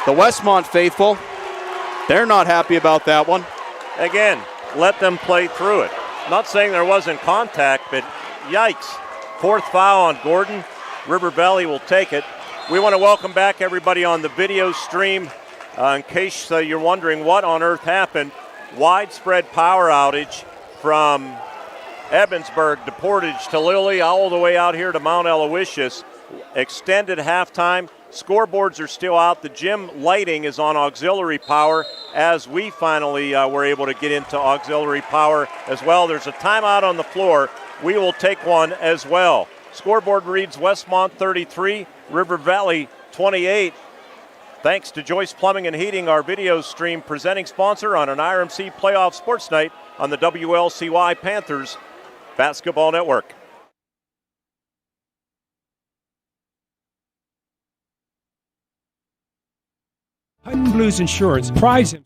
The Westmont faithful, they're not happy about that one. Again, let them play through it. Not saying there wasn't contact, but yikes. 4th foul on Gordon. River Valley will take it. We want to welcome back everybody on the video stream. In case you're wondering what on earth happened, widespread power outage from Evansburg to Portage to Lilly, all the way out here to Mount Aloysius. Extended halftime. Scoreboards are still out. The gym lighting is on auxiliary power as we finally were able to get into auxiliary power as well. There's a timeout on the floor. We will take one as well. Scoreboard reads Westmont 33, River Valley 28. Thanks to Joyce Plumbing and Heating, our video stream presenting sponsor on an IRMC playoff sports night on the WLCY Panthers Basketball Network. Hutton Blues Insurance prides himself.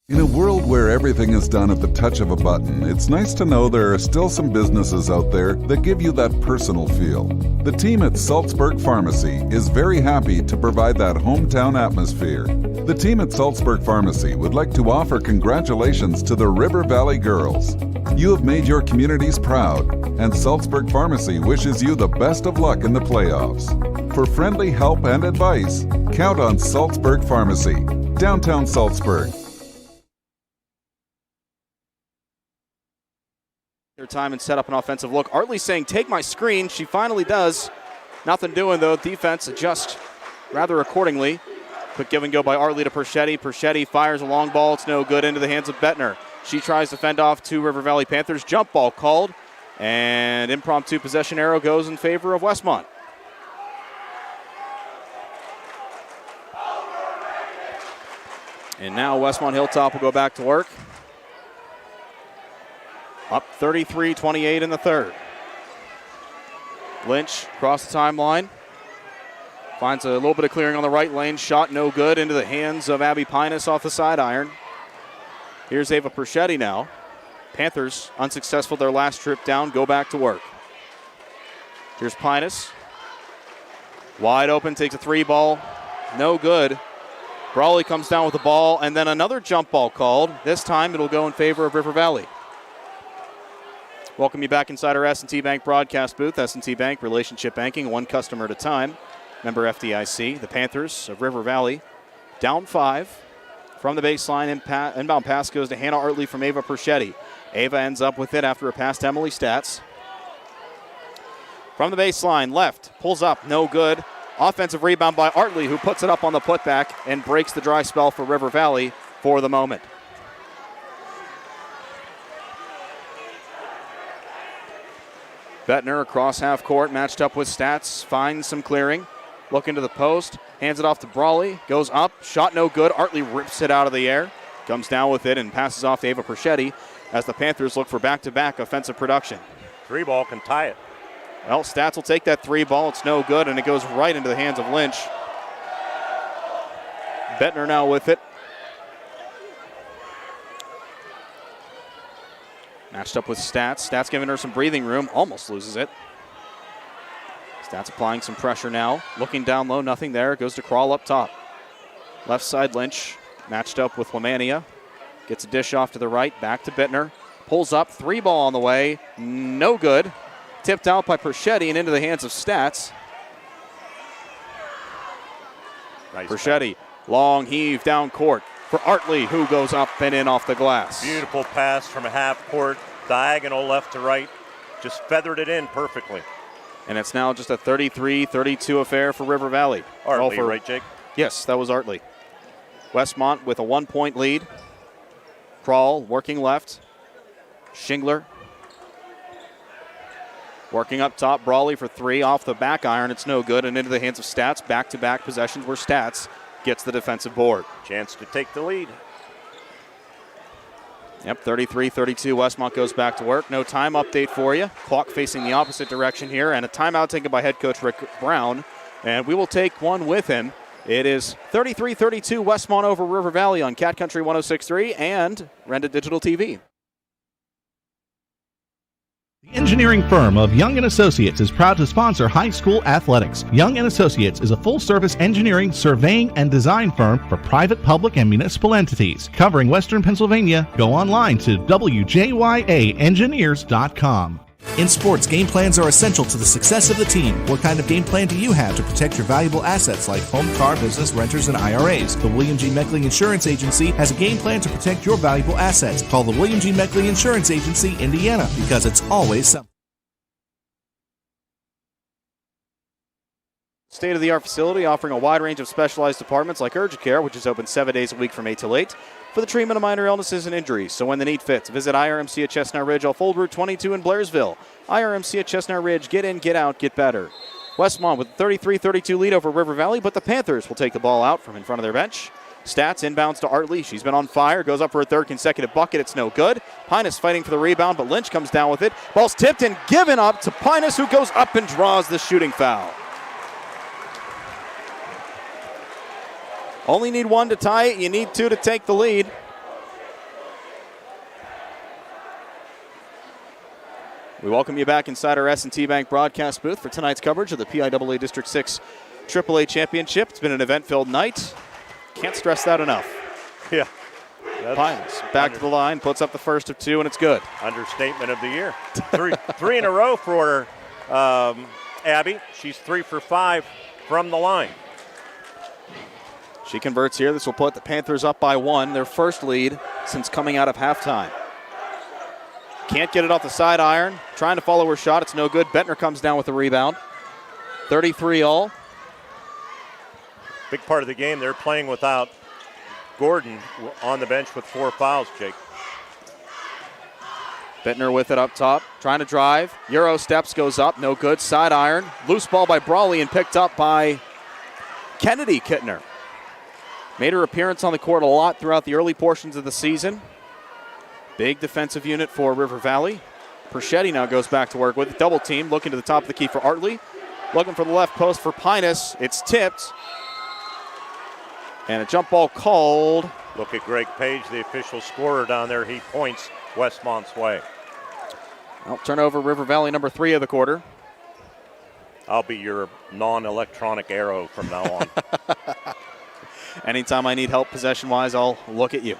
In a world where everything is done at the touch of a button, it's nice to know there are still some businesses out there that give you that personal feel. The team at Salzburg Pharmacy is very happy to provide that hometown atmosphere. The team at Salzburg Pharmacy would like to offer congratulations to the River Valley girls. You have made your communities proud, and Salzburg Pharmacy wishes you the best of luck in the playoffs. For friendly help and advice, count on Salzburg Pharmacy, downtown Salzburg. Their time and set up an offensive look. Artley saying, take my screen. She finally does. Nothing doing, though. Defense adjusts rather accordingly. Quick give and go by Artley to Perchetti. Perchetti fires a long ball. It's no good, into the hands of Bettner. She tries to fend off 2 River Valley Panthers. Jump ball called. And impromptu possession arrow goes in favor of Westmont. And now Westmont Hilltop will go back to work. Up 33-28 in the third. Lynch across the timeline. Finds a little bit of clearing on the right lane. Shot no good into the hands of Abby Pinus off the side iron. Here's Ava Perchetti now. Panthers unsuccessful their last trip down. Go back to work. Here's Pinus. Wide open, takes a three ball. No good. Brawley comes down with the ball, and then another jump ball called. This time it'll go in favor of River Valley. Welcome you back inside our S&T Bank broadcast booth. S&T Bank, relationship banking, one customer at a time. Member FDIC. The Panthers of River Valley down 5. From the baseline, inbound pass goes to Hannah Artley from Ava Perchetti. Ava ends up with it after a pass to Emily Stats. From the baseline, left, pulls up, no good. Offensive rebound by Artley, who puts it up on the putback and breaks the dry spell for River Valley for the moment. Bettner across half court, matched up with Stats, finds some clearing. Looking to the post, hands it off to Brawley, goes up, shot no good. Artley rips it out of the air, comes down with it and passes off to Ava Perchetti as the Panthers look for back-to-back offensive production. Three ball can tie it. Well, Stats will take that three ball. It's no good, and it goes right into the hands of Lynch. Bettner now with it. Matched up with Stats. Stats giving her some breathing room. Almost loses it. Stats applying some pressure now. Looking down low, nothing there. Goes to Crawl up top. Left side, Lynch. Matched up with Lamania. Gets a dish off to the right. Back to Bettner. Pulls up. Three ball on the way. No good. Tipped out by Perchetti and into the hands of Stats. Nice Perchetti, long heave down court for Artley, who goes up and in off the glass. Beautiful pass from a half court, diagonal left to right. Just feathered it in perfectly. And it's now just a 33-32 affair for River Valley. Artley, right, Jake? Yes, that was Artley. Westmont with a 1-point lead. Crawl working left. Shingler working up top. Brawley for three off the back iron. It's no good and into the hands of Stats. Back-to-back possessions where Stats gets the defensive board. Chance to take the lead. Yep, 33-32. Westmont goes back to work. No time update for you. Clock facing the opposite direction here, and a timeout taken by head coach Rick Brown. And we will take one with him. It is 33-32 Westmont over River Valley on Cat Country 106.3 and Renda Digital TV. The engineering firm of Young & Associates is proud to sponsor high school athletics. Young & Associates is a full-service engineering, surveying, and design firm for private, public, and municipal entities. Covering Western Pennsylvania, go online to wjyaengineers.com. In sports, game plans are essential to the success of the team. What kind of game plan do you have to protect your valuable assets like home, car, business, renters, and IRAs? The William G. Meckling Insurance Agency has a game plan to protect your valuable assets. Call the William G. Meckling Insurance Agency, Indiana, because it's always something. State-of-the-art facility offering a wide range of specialized departments like urgent care, which is open 7 days a week from 8 till 8, for the treatment of minor illnesses and injuries. So when the need fits, visit IRMC at Chestnut Ridge off Old Route 22 in Blairsville. IRMC at Chestnut Ridge, get in, get out, get better. Westmont with a 33-32 lead over River Valley, but the Panthers will take the ball out from in front of their bench. Stats inbounds to Artley. She's been on fire, goes up for a third consecutive bucket. It's no good. Pinus fighting for the rebound, but Lynch comes down with it. Ball's tipped and given up to Pinus, who goes up and draws the shooting foul. Only need one to tie it. You need two to take the lead. We welcome you back inside our S&T Bank broadcast booth for tonight's coverage of the PIAA District 6 AAA Championship. It's been an event-filled night. Can't stress that enough. Yeah. Pinus back to the line, puts up the first of two, and it's good. Understatement of the year. Three in a row for Abby. She's 3 for 5 from the line. She converts here. This will put the Panthers up by 1, their first lead since coming out of halftime. Can't get it off the side iron. Trying to follow her shot. It's no good. Bettner comes down with the rebound. 33-all. Big part of the game. They're playing without Gordon on the bench with 4 fouls, Jake. Bettner with it up top. Trying to drive. Euro steps, goes up. No good. Side iron. Loose ball by Brawley and picked up by Kennedy Kittner. Made her appearance on the court a lot throughout the early portions of the season. Big defensive unit for River Valley. Perchetti now goes back to work with double team, looking to the top of the key for Artley. Looking for the left post for Pinus. It's tipped. And a jump ball called. Look at Greg Page, the official scorer down there. He points Westmont's way. Well, turnover, River Valley, number 3 of the quarter. I'll be your non-electronic arrow from now on. Anytime I need help possession-wise, I'll look at you.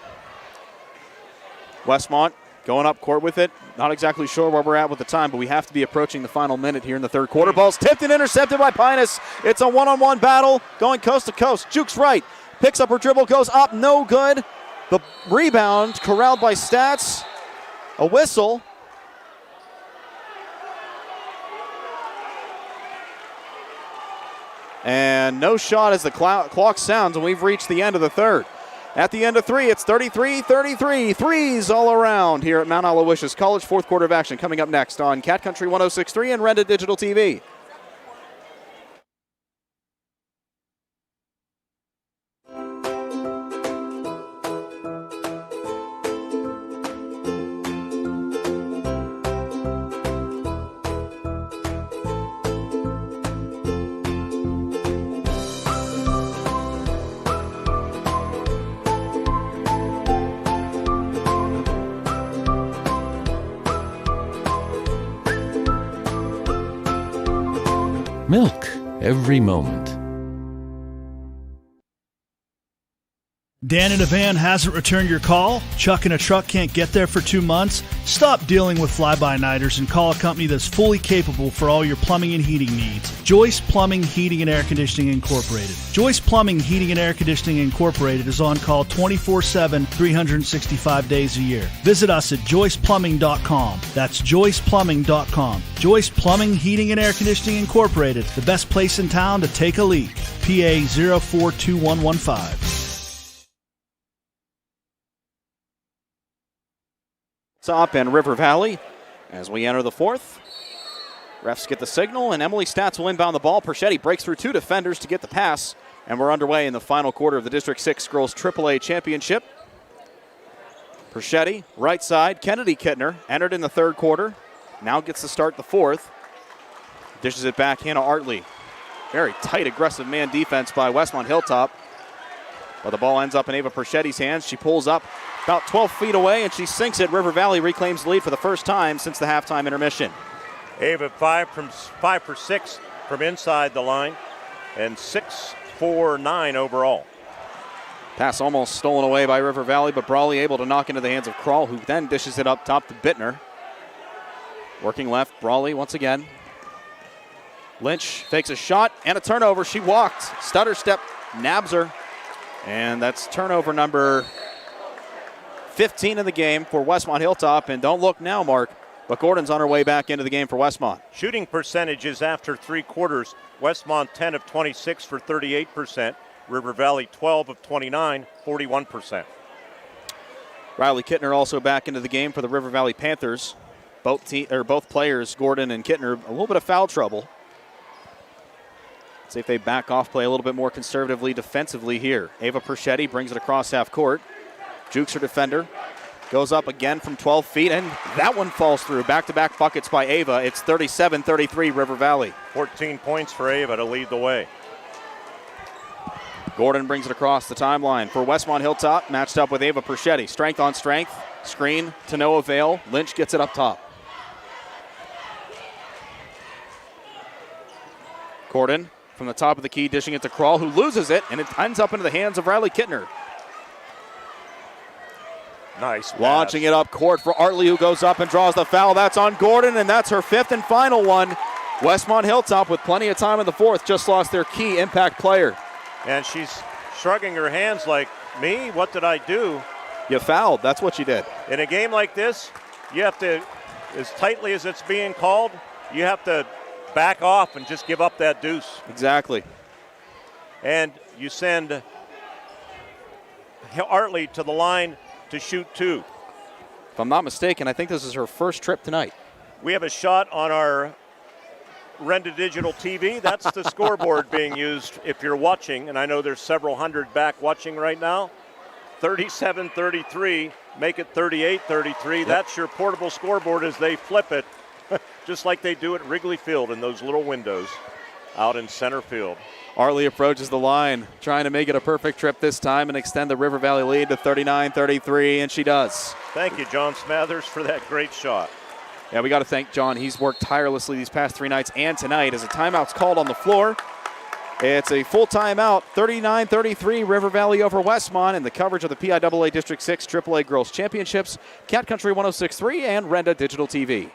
Westmont going up court with it. Not exactly sure where we're at with the time, but we have to be approaching the final minute here in the third quarter. Ball's tipped and intercepted by Pinus. It's a one-on-one battle going coast to coast. Jukes right. Picks up her dribble, goes up, no good. The rebound corralled by Stats. A whistle. And no shot as the clock sounds, and we've reached the end of the third. At the end of 3, it's 33-33. Threes all around here at Mount Aloysius College. Fourth quarter of action coming up next on Cat Country 106.3 and Renda Digital TV. Milk every moment. Dan in a van hasn't returned your call? Chuck in a truck can't get there for 2 months? Stop dealing with fly-by-nighters and call a company that's fully capable for all your plumbing and heating needs. Joyce Plumbing, Heating, and Air Conditioning Incorporated. Joyce Plumbing, Heating, and Air Conditioning Incorporated is on call 24/7, 365 days a year. Visit us at joyceplumbing.com. That's joyceplumbing.com. Joyce Plumbing, Heating, and Air Conditioning Incorporated, the best place in town to take a leak. PA 042115. Top and River Valley as we enter the fourth. Refs get the signal, and Emily Stats will inbound the ball. Perchetti breaks through 2 defenders to get the pass, and we're underway in the final quarter of the District 6 Girls AAA Championship. Perchetti, right side. Kennedy Kittner entered in the third quarter. Now gets to start the fourth. Dishes it back, Hannah Artley. Very tight, aggressive man defense by Westmont Hilltop. But the ball ends up in Ava Perchetti's hands. She pulls up about 12 feet away, and she sinks it. River Valley reclaims the lead for the first time since the halftime intermission. Ava 5 for 6 from inside the line, and 6 for 9 overall. Pass almost stolen away by River Valley, but Brawley able to knock into the hands of Kroll, who then dishes it up top to Bittner. Working left, Brawley once again. Lynch fakes a shot and a turnover. She walked. Stutter step, nabs her. And that's turnover number 15 in the game for Westmont Hilltop. And don't look now, Mark, but Gordon's on her way back into the game for Westmont. Shooting percentages after 3 quarters. Westmont 10 of 26 for 38%. River Valley 12 of 29, 41%. Riley Kittner also back into the game for the River Valley Panthers. Both players, Gordon and Kittner, a little bit of foul trouble. See if they back off, play a little bit more conservatively defensively here. Ava Perchetti brings it across half court. Jukes her defender. Goes up again from 12 feet, and that one falls through. Back-to-back buckets by Ava. It's 37-33 River Valley. 14 points for Ava to lead the way. Gordon brings it across the timeline for Westmont Hilltop, matched up with Ava Perchetti. Strength on strength. Screen to no avail. Lynch gets it up top. Gordon from the top of the key, dishing it to Kroll, who loses it, and it ends up into the hands of Riley Kittner. Nice pass. Launching it up court for Artley, who goes up and draws the foul. That's on Gordon, and that's her 5th and final one. Westmont Hilltop, with plenty of time in the fourth, just lost their key impact player. And she's shrugging her hands like, me? What did I do? You fouled. That's what you did. In a game like this, you have to, as tightly as it's being called, you have to back off and just give up that deuce. Exactly. And you send Artley to the line to shoot 2. If I'm not mistaken, I think this is her first trip tonight. We have a shot on our Renda Digital TV. That's the scoreboard being used if you're watching, and I know there's several hundred back watching right now. 37-33, make it 38-33. That's your portable scoreboard as they flip it, just like they do at Wrigley Field in those little windows out in center field. Arley approaches the line, trying to make it a perfect trip this time and extend the River Valley lead to 39-33, and she does. Thank you, John Smathers, for that great shot. Yeah, we got to thank John. He's worked tirelessly these past 3 nights and tonight as a timeout's called on the floor. It's a full timeout, 39-33, River Valley over Westmont, in the coverage of the PIAA District 6 AAA Girls Championships, Cat Country 106.3, and Renda Digital TV.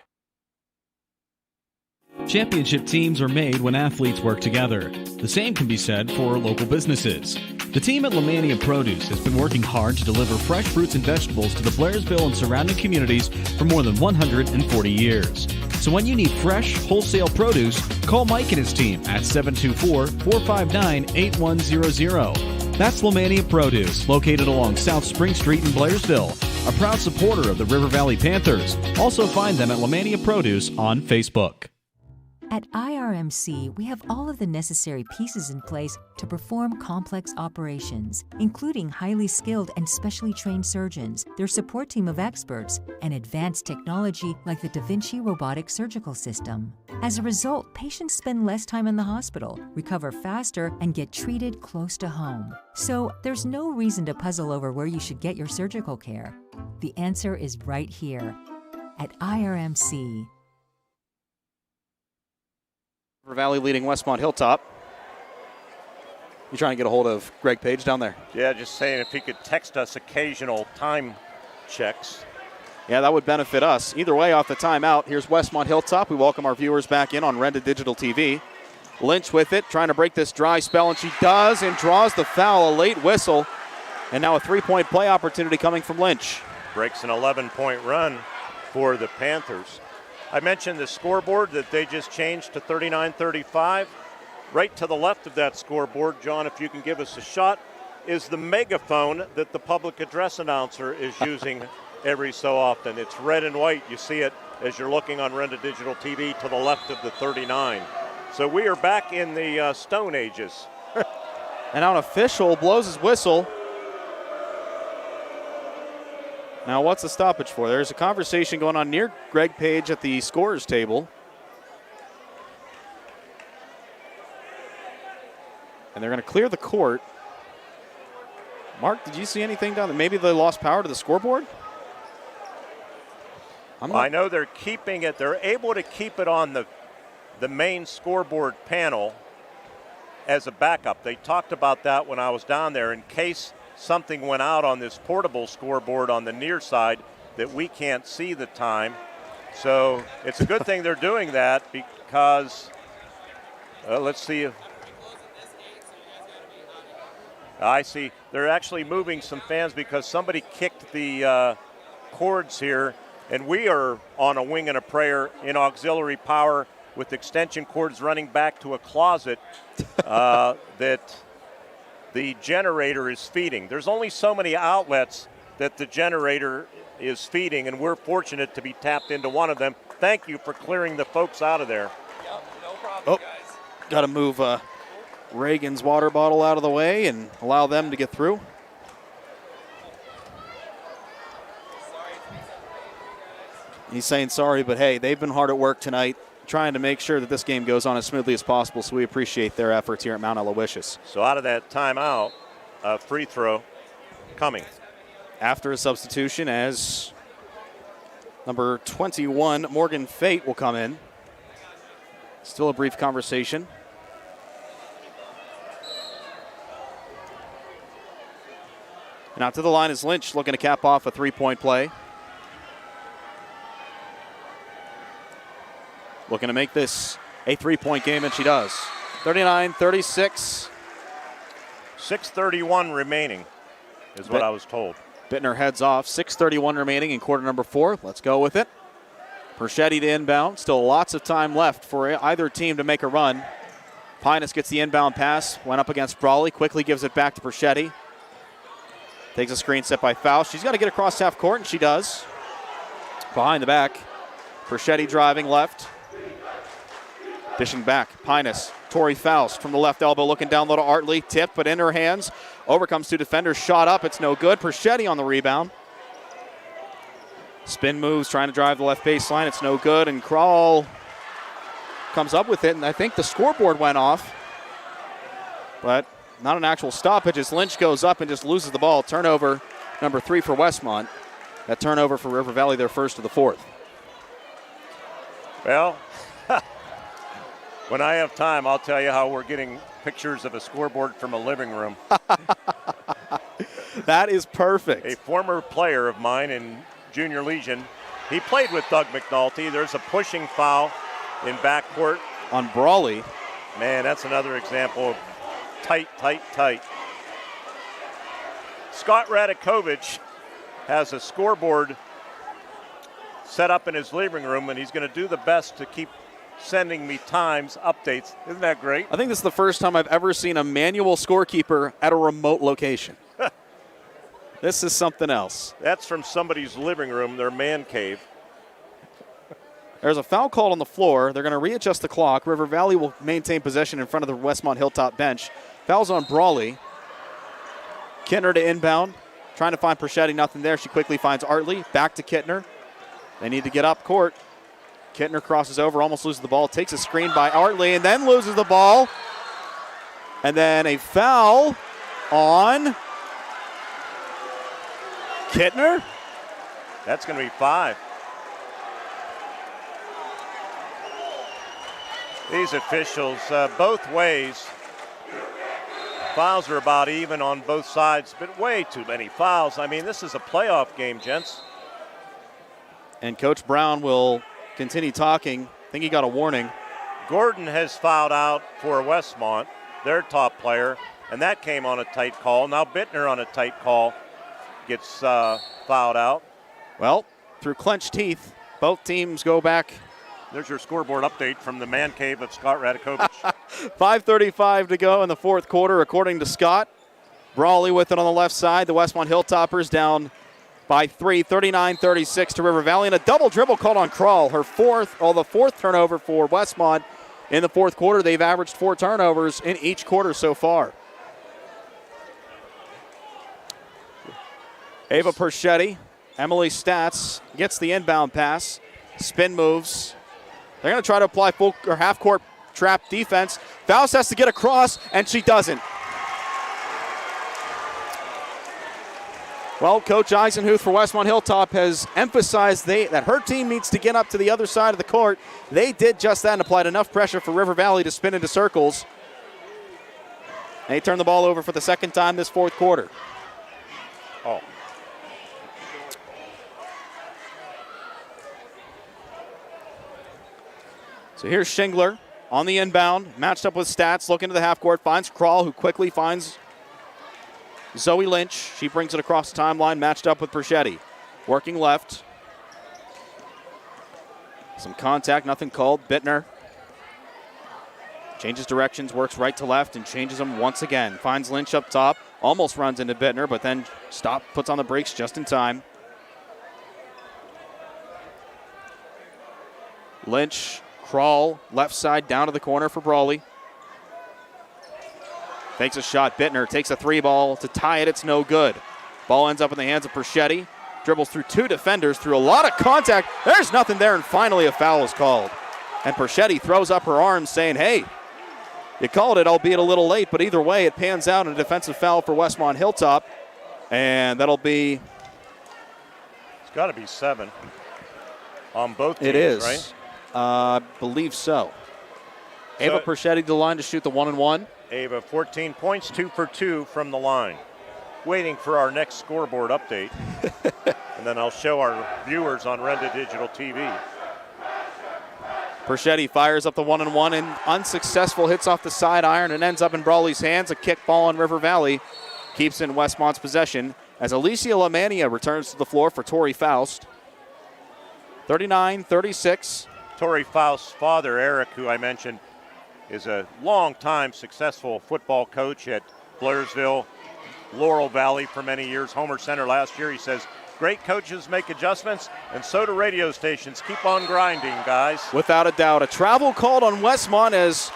Championship teams are made when athletes work together. The same can be said for local businesses. The team at Lemania Produce has been working hard to deliver fresh fruits and vegetables to the Blairsville and surrounding communities for more than 140 years. So when you need fresh, wholesale produce, call Mike and his team at 724-459-8100. That's Lemania Produce, located along South Spring Street in Blairsville, a proud supporter of the River Valley Panthers. Also find them at Lemania Produce on Facebook. At IRMC, we have all of the necessary pieces in place to perform complex operations, including highly skilled and specially trained surgeons, their support team of experts, and advanced technology like the Da Vinci robotic surgical system. As a result, patients spend less time in the hospital, recover faster, and get treated close to home. So there's no reason to puzzle over where you should get your surgical care. The answer is right here at IRMC. River Valley leading Westmont Hilltop. You trying to get a hold of Greg Page down there? Yeah, just saying if he could text us occasional time checks. Yeah, that would benefit us. Either way, off the timeout, here's Westmont Hilltop. We welcome our viewers back in on Renda Digital TV. Lynch with it, trying to break this dry spell, and she does, and draws the foul, a late whistle. And now a 3-point play opportunity coming from Lynch. Breaks an 11-point run for the Panthers. I mentioned the scoreboard that they just changed to 39-35. Right to the left of that scoreboard, John, if you can give us a shot, is the megaphone that the public address announcer is using every so often. It's red and white. You see it as you're looking on Renda Digital TV to the left of the 39. So we are back in the Stone Ages. And now an official blows his whistle. Now, what's the stoppage for? There's a conversation going on near Greg Page at the scorer's table. And they're going to clear the court. Mark, did you see anything down there? Maybe they lost power to the scoreboard? I know they're keeping it. They're able to keep it on the main scoreboard panel as a backup. They talked about that when I was down there in case something went out on this portable scoreboard on the near side that we can't see the time. So it's a good thing they're doing that because let's see. I see they're actually moving some fans because somebody kicked the cords here, and we are on a wing and a prayer in auxiliary power with extension cords running back to a closet that the generator is feeding. There's only so many outlets that the generator is feeding, and we're fortunate to be tapped into one of them. Thank you for clearing the folks out of there. Yep, no problem, guys. Got to move Reagan's water bottle out of the way and allow them to get through. He's saying sorry, but hey, they've been hard at work tonight trying to make sure that this game goes on as smoothly as possible, so we appreciate their efforts here at Mount Aloysius. So out of that timeout, a free throw coming. After a substitution, as number 21, Morgan Fate, will come in. Still a brief conversation. And out to the line is Lynch, looking to cap off a 3-point play. Looking to make this a 3-point game, and she does. 39-36. 6:31 remaining is what I was told. Bittner heads off. 6:31 remaining in quarter number 4. Let's go with it. Perchetti to inbound. Still lots of time left for either team to make a run. Pinus gets the inbound pass. Went up against Brawley. Quickly gives it back to Perchetti. Takes a screen set by Faust. She's got to get across half court, and she does. Behind the back. Perchetti driving left. Dishing back, Pinus, Tori Faust from the left elbow looking down low to Artley. Tip, but in her hands. Overcomes two defenders, shot up, it's no good. Perchetti on the rebound. Spin moves, trying to drive the left baseline. It's no good, and Kroll comes up with it, and I think the scoreboard went off. But not an actual stoppage as Lynch goes up and just loses the ball. Turnover number 3 for Westmont. That turnover for River Valley, their first of the 4th. Well, when I have time, I'll tell you how we're getting pictures of a scoreboard from a living room. That is perfect. A former player of mine in Junior Legion, he played with Doug McNulty. There's a pushing foul in backcourt. On Brawley. Man, that's another example of tight. Scott Radakovich has a scoreboard set up in his living room, and he's going to do the best to keep sending me times, updates. Isn't that great? I think this is the first time I've ever seen a manual scorekeeper at a remote location. This is something else. That's from somebody's living room, their man cave. There's a foul called on the floor. They're going to readjust the clock. River Valley will maintain possession in front of the Westmont Hilltop bench. Foul's on Brawley. Kittner to inbound. Trying to find Perchetti, nothing there. She quickly finds Artley. Back to Kittner. They need to get up court. Kittner crosses over, almost loses the ball. Takes a screen by Artley and then loses the ball. And then a foul on Kittner. That's going to be 5. These officials, both ways, fouls are about even on both sides, but way too many fouls. I mean, this is a playoff game, gents. And Coach Brown will continue talking. I think he got a warning. Gordon has fouled out for Westmont, their top player, and that came on a tight call. Now Bittner on a tight call gets fouled out. Well, through clenched teeth, both teams go back. There's your scoreboard update from the man cave of Scott Radakovich. 5:35 to go in the 4th quarter, according to Scott. Brawley with it on the left side. The Westmont Hilltoppers down by 3, 39-36 to River Valley. And a double dribble called on Kroll. The 4th turnover for Westmont in the 4th quarter. They've averaged 4 turnovers in each quarter so far. Ava Perchetti, Emily Stats gets the inbound pass. Spin moves. They're going to try to apply full or half-court trap defense. Faust has to get across, and she doesn't. Well, Coach Eisenhuth for Westmont Hilltop has emphasized that her team needs to get up to the other side of the court. They did just that and applied enough pressure for River Valley to spin into circles. They turn the ball over for the second time this 4th quarter. Oh. So here's Shingler on the inbound, matched up with Stats, looking to the half court, finds Kroll, who quickly finds Zoe Lynch. She brings it across the timeline, matched up with Perchetti. Working left. Some contact, nothing called. Bittner changes directions, works right to left, and changes them once again. Finds Lynch up top, almost runs into Bittner, but then puts on the brakes just in time. Lynch, Kroll, left side down to the corner for Brawley. Takes a shot. Bittner takes a 3-ball to tie it. It's no good. Ball ends up in the hands of Perchetti. Dribbles through 2 defenders, through a lot of contact. There's nothing there, and finally a foul is called. And Perchetti throws up her arms saying, hey, you called it, albeit a little late, but either way, it pans out in a defensive foul for Westmont Hilltop. And that'll be... It's got to be 7 on both teams, it is. Right? I believe so. Ava Perchetti to the line to shoot the 1-and-1. Ava, 14 points, 2 for 2 from the line. Waiting for our next scoreboard update. And then I'll show our viewers on Renda Digital TV. Perchetti fires up the 1-and-1 and unsuccessful, hits off the side iron and ends up in Brawley's hands. A kick ball on River Valley keeps in Westmont's possession as Alicia Lamania returns to the floor for Tori Faust. 39-36. Tori Faust's father, Eric, who I mentioned, is a long-time successful football coach at Blairsville, Laurel Valley for many years, Homer Center last year. He says, great coaches make adjustments, and so do radio stations. Keep on grinding, guys. Without a doubt. A travel called on Westmont as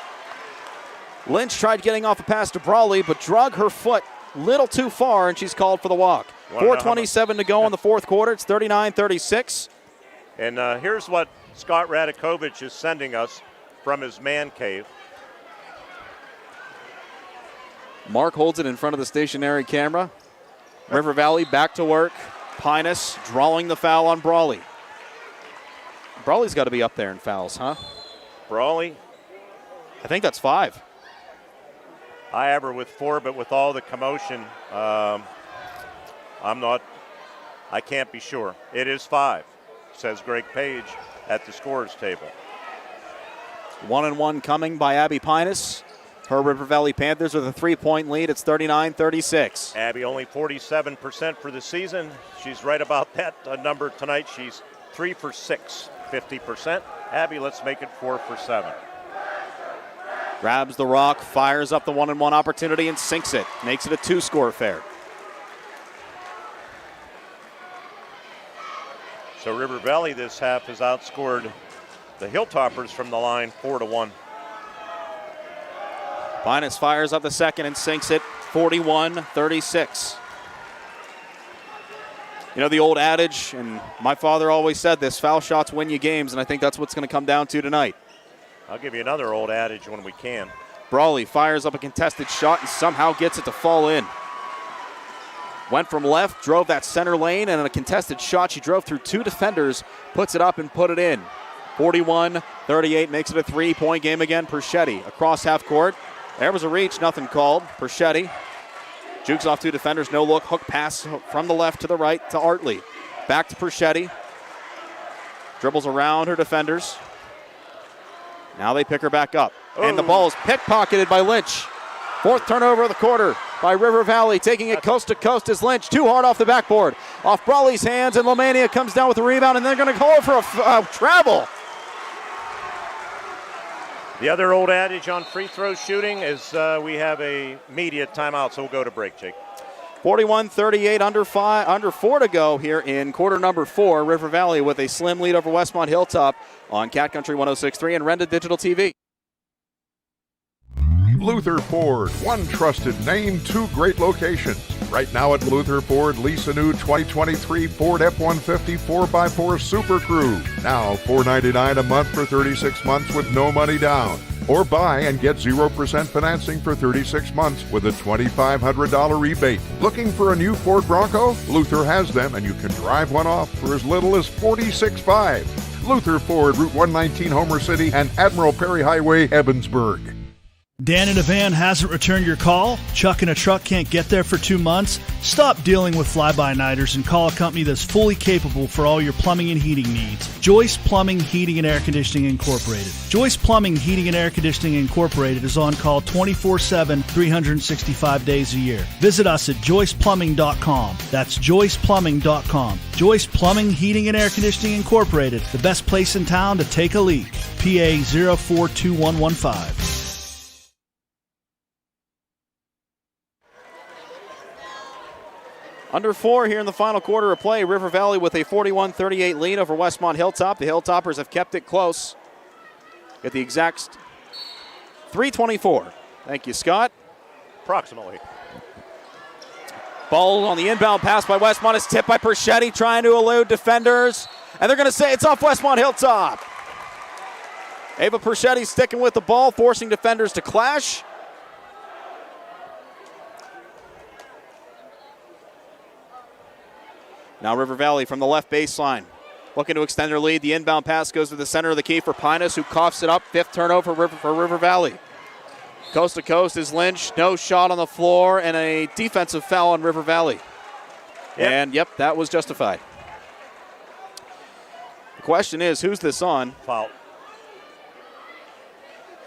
Lynch tried getting off a pass to Brawley, but drug her foot a little too far, and she's called for the walk. 4:27 to go in the fourth quarter. It's 39-36. And here's what Scott Radakovich is sending us from his man cave. Mark holds it in front of the stationary camera. River Valley back to work. Pinus drawing the foul on Brawley. Brawley's got to be up there in fouls, huh? Brawley? I think that's 5. I have her with 4, but with all the commotion, I can't be sure. It is 5, says Greg Page at the scorer's table. 1-and-1 coming by Abby Pinus. Her River Valley Panthers with a 3-point lead. It's 39-36. Abby only 47% for the season. She's right about that number tonight. She's 3 for 6, 50%. Abby, let's make it 4 for 7. Grabs the rock, fires up the 1-and-1 opportunity and sinks it. Makes it a 2-score affair. So River Valley this half has outscored the Hilltoppers from the line 4-1. Pinus fires up the second and sinks it, 41-36. You know the old adage, and my father always said this, foul shots win you games, and I think that's what's going to come down to tonight. I'll give you another old adage when we can. Brawley fires up a contested shot and somehow gets it to fall in. Went from left, drove that center lane, and in a contested shot, she drove through 2 defenders, puts it up and put it in. 41-38 makes it a 3-point game again. Perchetti across half court. There was a reach, nothing called. Perchetti jukes off 2 defenders, no look, hook pass from the left to the right to Artley. Back to Perchetti. Dribbles around her defenders. Now they pick her back up. And the ball is pickpocketed by Lynch. 4th turnover of the quarter by River Valley, taking it coast to coast as Lynch, too hard off the backboard. Off Brawley's hands, and Lomania comes down with a rebound, and they're going to call for a travel. The other old adage on free throw shooting is we have a media timeout, so we'll go to break, Jake. 41-38, under 4 to go here in quarter number 4. River Valley with a slim lead over Westmont Hilltop on Cat Country 106.3 and Renda Digital TV. Luther Ford, one trusted name, 2 great locations. Right now at Luther Ford, lease a new 2023 Ford F-150 4x4 Super Crew. Now $499 a month for 36 months with no money down. Or buy and get 0% financing for 36 months with a $2,500 rebate. Looking for a new Ford Bronco? Luther has them, and you can drive one off for as little as $46,500. Luther Ford, Route 119, Homer City, and Admiral Perry Highway, Evansburg. Dan in a van hasn't returned your call? Chuck in a truck can't get there for 2 months? Stop dealing with fly-by-nighters and call a company that's fully capable for all your plumbing and heating needs. Joyce Plumbing, Heating, and Air Conditioning Incorporated. Joyce Plumbing, Heating, and Air Conditioning Incorporated is on call 24/7, 365 days a year. Visit us at joyceplumbing.com. That's joyceplumbing.com. Joyce Plumbing, Heating, and Air Conditioning Incorporated, the best place in town to take a leak. PA 042115. Under 4 here in the final quarter of play. River Valley with a 41-38 lead over Westmont Hilltop. The Hilltoppers have kept it close. Get the exact 3:24. Thank you, Scott. Approximately. Ball on the inbound pass by Westmont is tipped by Perchetti, trying to elude defenders. And they're going to say it's off Westmont Hilltop. Ava Perchetti sticking with the ball, forcing defenders to clash. Now River Valley from the left baseline, looking to extend their lead. The inbound pass goes to the center of the key for Pinus, who coughs it up. 5th turnover for River Valley. Coast to coast is Lynch. No shot on the floor, and a defensive foul on River Valley. Yep. And, that was justified. The question is, who's this on? Foul.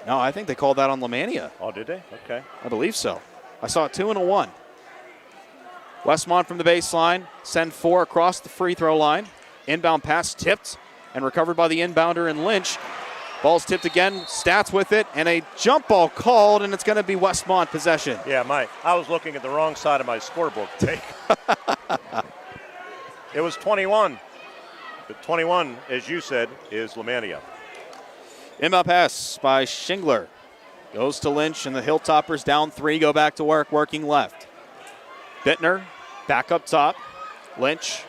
No, I think they called that on Lomania. Oh, did they? Okay. I believe so. I saw a 2 and a 1. Westmont from the baseline, send 4 across the free throw line. Inbound pass tipped and recovered by the inbounder in Lynch. Ball's tipped again, Stats with it, and a jump ball called, and it's going to be Westmont possession. Yeah, I was looking at the wrong side of my scorebook take. It was 21. The 21, as you said, is Lomania. Inbound pass by Schingler. Goes to Lynch, and the Hilltoppers down 3, go back to work, working left. Bittner back up top. Lynch.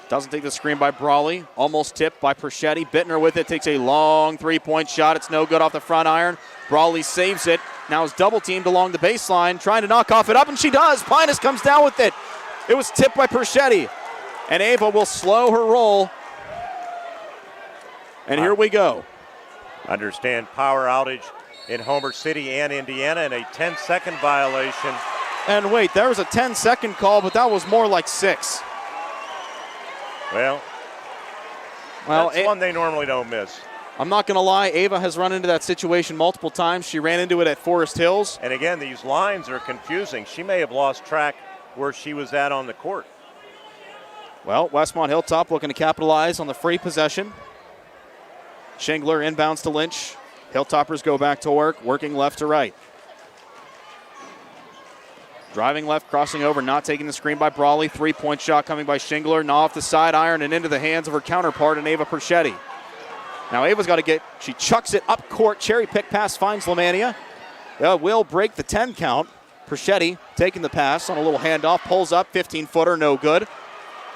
Doesn't take the screen by Brawley. Almost tipped by Perchetti. Bittner with it. Takes a long three-point shot. It's no good off the front iron. Brawley saves it. Now is double-teamed along the baseline. Trying to knock off it up, and she does. Pinus comes down with it. It was tipped by Perchetti. And Ava will slow her roll. And here we go. Understand power outage in Homer City and Indiana and a 10-second violation. And wait, there was a 10-second call, but that was more like 6. Well, that's one they normally don't miss. I'm not going to lie, Ava has run into that situation multiple times. She ran into it at Forest Hills. And again, these lines are confusing. She may have lost track where she was at on the court. Well, Westmont Hilltop looking to capitalize on the free possession. Schingler inbounds to Lynch. Hilltoppers go back to work, working left to right. Driving left, crossing over, not taking the screen by Brawley. Three-point shot coming by Schingler. Now off the side iron and into the hands of her counterpart in Ava Perchetti. Now Ava's got to get, she chucks it up court. Cherry pick pass finds Lemania. Will break the 10 count. Perchetti taking the pass on a little handoff. Pulls up, 15-footer, no good.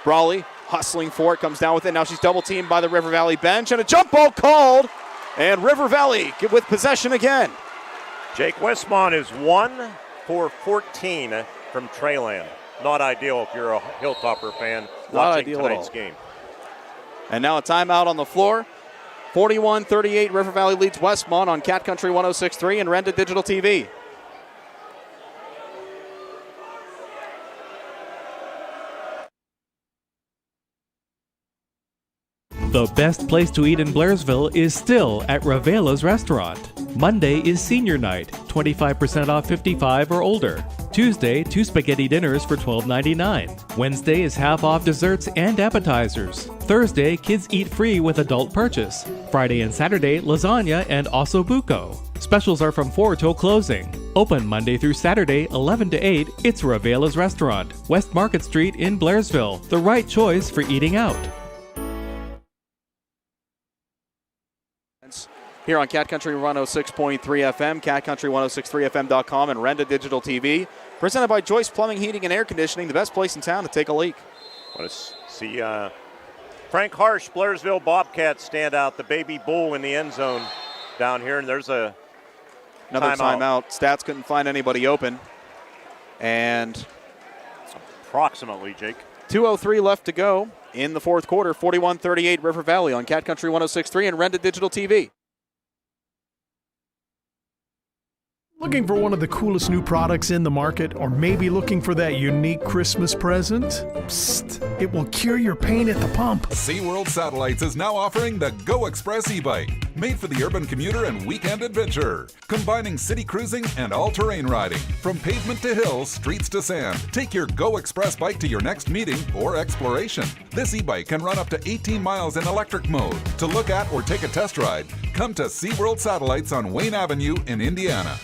Brawley hustling for it, comes down with it. Now she's double-teamed by the River Valley bench. And a jump ball called. And River Valley with possession again. Jake Westmont is 1 for 14 from Treyland. Not ideal if you're a Hilltopper fan watching tonight's game. And now a timeout on the floor. 41-38, River Valley leads Westmont on Cat Country 106.3 and Renda Digital TV. The best place to eat in Blairsville is still at Ravela's Restaurant. Monday is senior night, 25% off 55 or older. Tuesday, 2 spaghetti dinners for $12.99. Wednesday is half off desserts and appetizers. Thursday, kids eat free with adult purchase. Friday and Saturday, lasagna and osso buco. Specials are from 4 till closing. Open Monday through Saturday, 11 to 8. It's Ravela's Restaurant, West Market Street in Blairsville. The right choice for eating out. Here on Cat Country 106.3 FM, catcountry1063fm.com, and Renda Digital TV. Presented by Joyce Plumbing, Heating, and Air Conditioning, the best place in town to take a leak. Want to see Frank Harsh, Blairsville Bobcats stand out, the baby bull in the end zone down here, and there's another timeout. Stats couldn't find anybody open. And approximately, Jake. 2:03 left to go in the fourth quarter. 41-38 River Valley on Cat Country 106.3 and Renda Digital TV. Looking for one of the coolest new products in the market, or maybe looking for that unique Christmas present? Psst, it will cure your pain at the pump. SeaWorld Satellites is now offering the Go Express e-bike, made for the urban commuter and weekend adventurer, combining city cruising and all-terrain riding. From pavement to hills, streets to sand, take your Go Express bike to your next meeting or exploration. This e-bike can run up to 18 miles in electric mode. To look at or take a test ride, come to SeaWorld Satellites on Wayne Avenue in Indiana.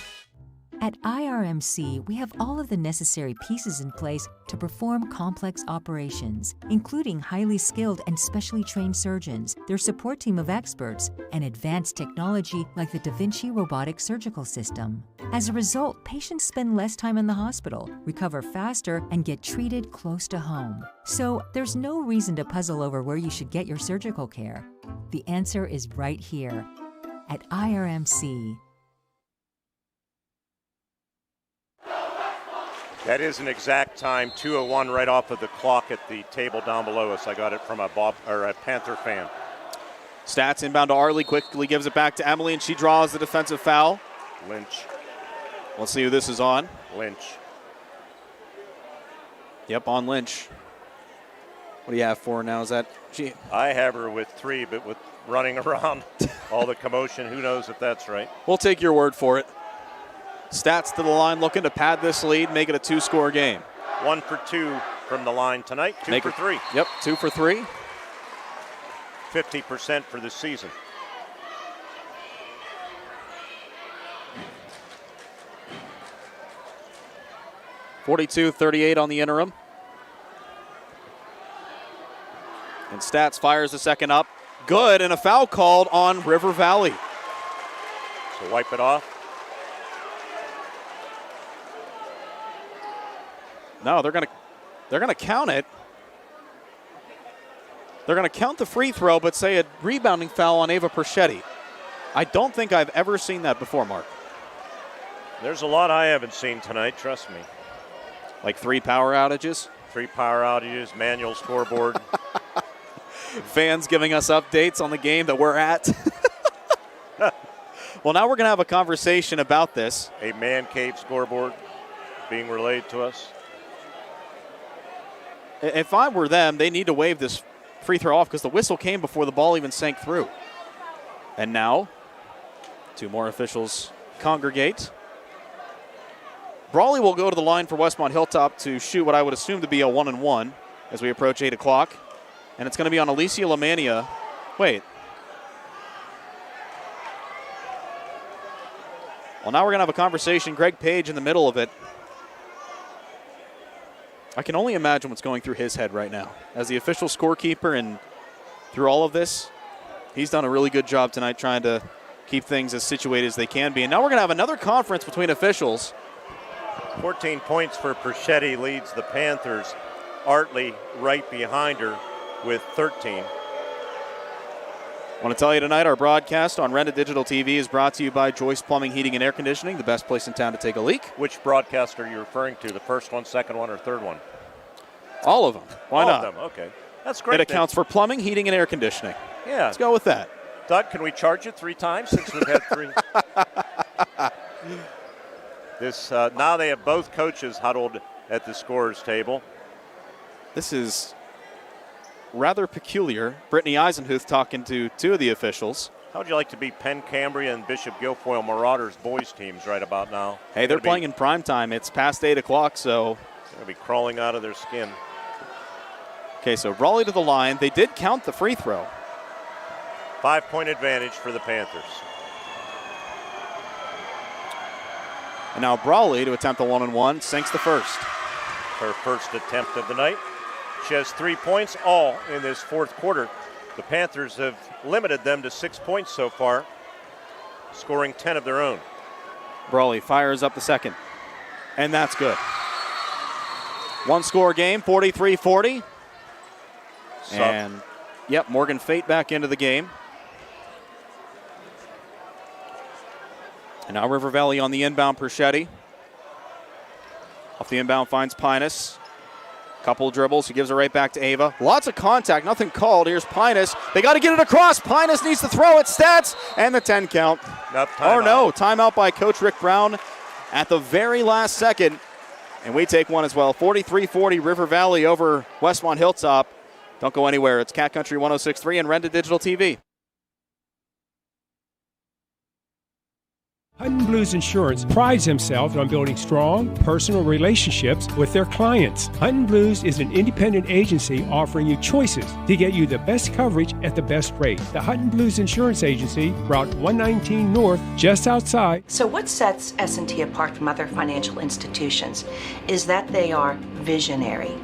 At IRMC, we have all of the necessary pieces in place to perform complex operations, including highly skilled and specially trained surgeons, their support team of experts, and advanced technology like the Da Vinci robotic surgical system. As a result, patients spend less time in the hospital, recover faster, and get treated close to home. So there's no reason to puzzle over where you should get your surgical care. The answer is right here at IRMC. That is an exact time, 2:01 right off of the clock at the table down below us. I got it from a Panther fan. Stats inbound to Arley, quickly gives it back to Emily, and she draws the defensive foul. Lynch. Let's see who this is on. Lynch. Yep, on Lynch. What do you have for her now? Is that she? I have her with 3, but with running around, all the commotion, who knows if that's right. We'll take your word for it. Stats to the line, looking to pad this lead, make it a 2-score game. 1 for 2 from the line tonight, 2 for 3. Yep, 2 for 3. 50% for the season. (42-38) on the interim. And Stats fires the second up. Good, and a foul called on River Valley. So wipe it off. No, they're going to count it. They're going to count the free throw, but say a rebounding foul on Ava Perschetti. I don't think I've ever seen that before, Mark. There's a lot I haven't seen tonight, trust me. Like 3 power outages? 3 power outages, manual scoreboard. Fans giving us updates on the game that we're at. Well, now we're going to have a conversation about this. A man cave scoreboard being relayed to us. If I were them, they need to wave this free throw off because the whistle came before the ball even sank through. And now, 2 more officials congregate. Brawley will go to the line for Westmont Hilltop to shoot what I would assume to be a 1-and-1 as we approach 8 o'clock. And it's going to be on Alicia Lamania. Wait. Well, now we're going to have a conversation. Greg Page in the middle of it. I can only imagine what's going through his head right now. As the official scorekeeper and through all of this, he's done a really good job tonight trying to keep things as situated as they can be. And now we're going to have another conference between officials. 14 points for Perschetti leads the Panthers. Artley right behind her with 13. I want to tell you tonight, our broadcast on Renda Digital TV is brought to you by Joyce Plumbing, Heating, and Air Conditioning, the best place in town to take a leak. Which broadcast are you referring to? The first one, second one, or third one? All of them. Why All not? of them, okay. That's great. It accounts for plumbing, heating, and air conditioning. Yeah. Let's go with that. Doug, can we charge you 3 times since we've had 3? Now they have both coaches huddled at the scorer's table. This is rather peculiar. Brittany Eisenhuth talking to 2 of the officials. How would you like to be Penn Cambria and Bishop Guilfoyle Marauders boys teams right about now? Hey, they're playing in prime time. It's past 8 o'clock, so. They're going to be crawling out of their skin. Okay, so Brawley to the line. They did count the free throw. 5-point advantage for the Panthers. And now Brawley to attempt the 1-and-1, sinks the first. Her first attempt of the night. She has 3 points, all in this fourth quarter. The Panthers have limited them to 6 points so far, scoring 10 of their own. Brawley fires up the second, and that's good. 1-score game, 43-40. And, yep, Morgan Fate back into the game. And now River Valley on the inbound, Perschetti. Off the inbound finds Pinus. Couple dribbles, he gives it right back to Ava. Lots of contact, nothing called. Here's Pinus. They got to get it across. Pinus needs to throw it. Stats, and the 10 count. Timeout by Coach Rick Brown at the very last second. And we take one as well. 43-40 River Valley over Westmont Hilltop. Don't go anywhere. It's Cat Country 106.3 and Renda Digital TV. Hutton Blues Insurance prides himself on building strong, personal relationships with their clients. Hutton Blues is an independent agency offering you choices to get you the best coverage at the best rate. The Hutton Blues Insurance Agency, Route 119 North, just outside. So what sets S&T apart from other financial institutions is that they are visionary.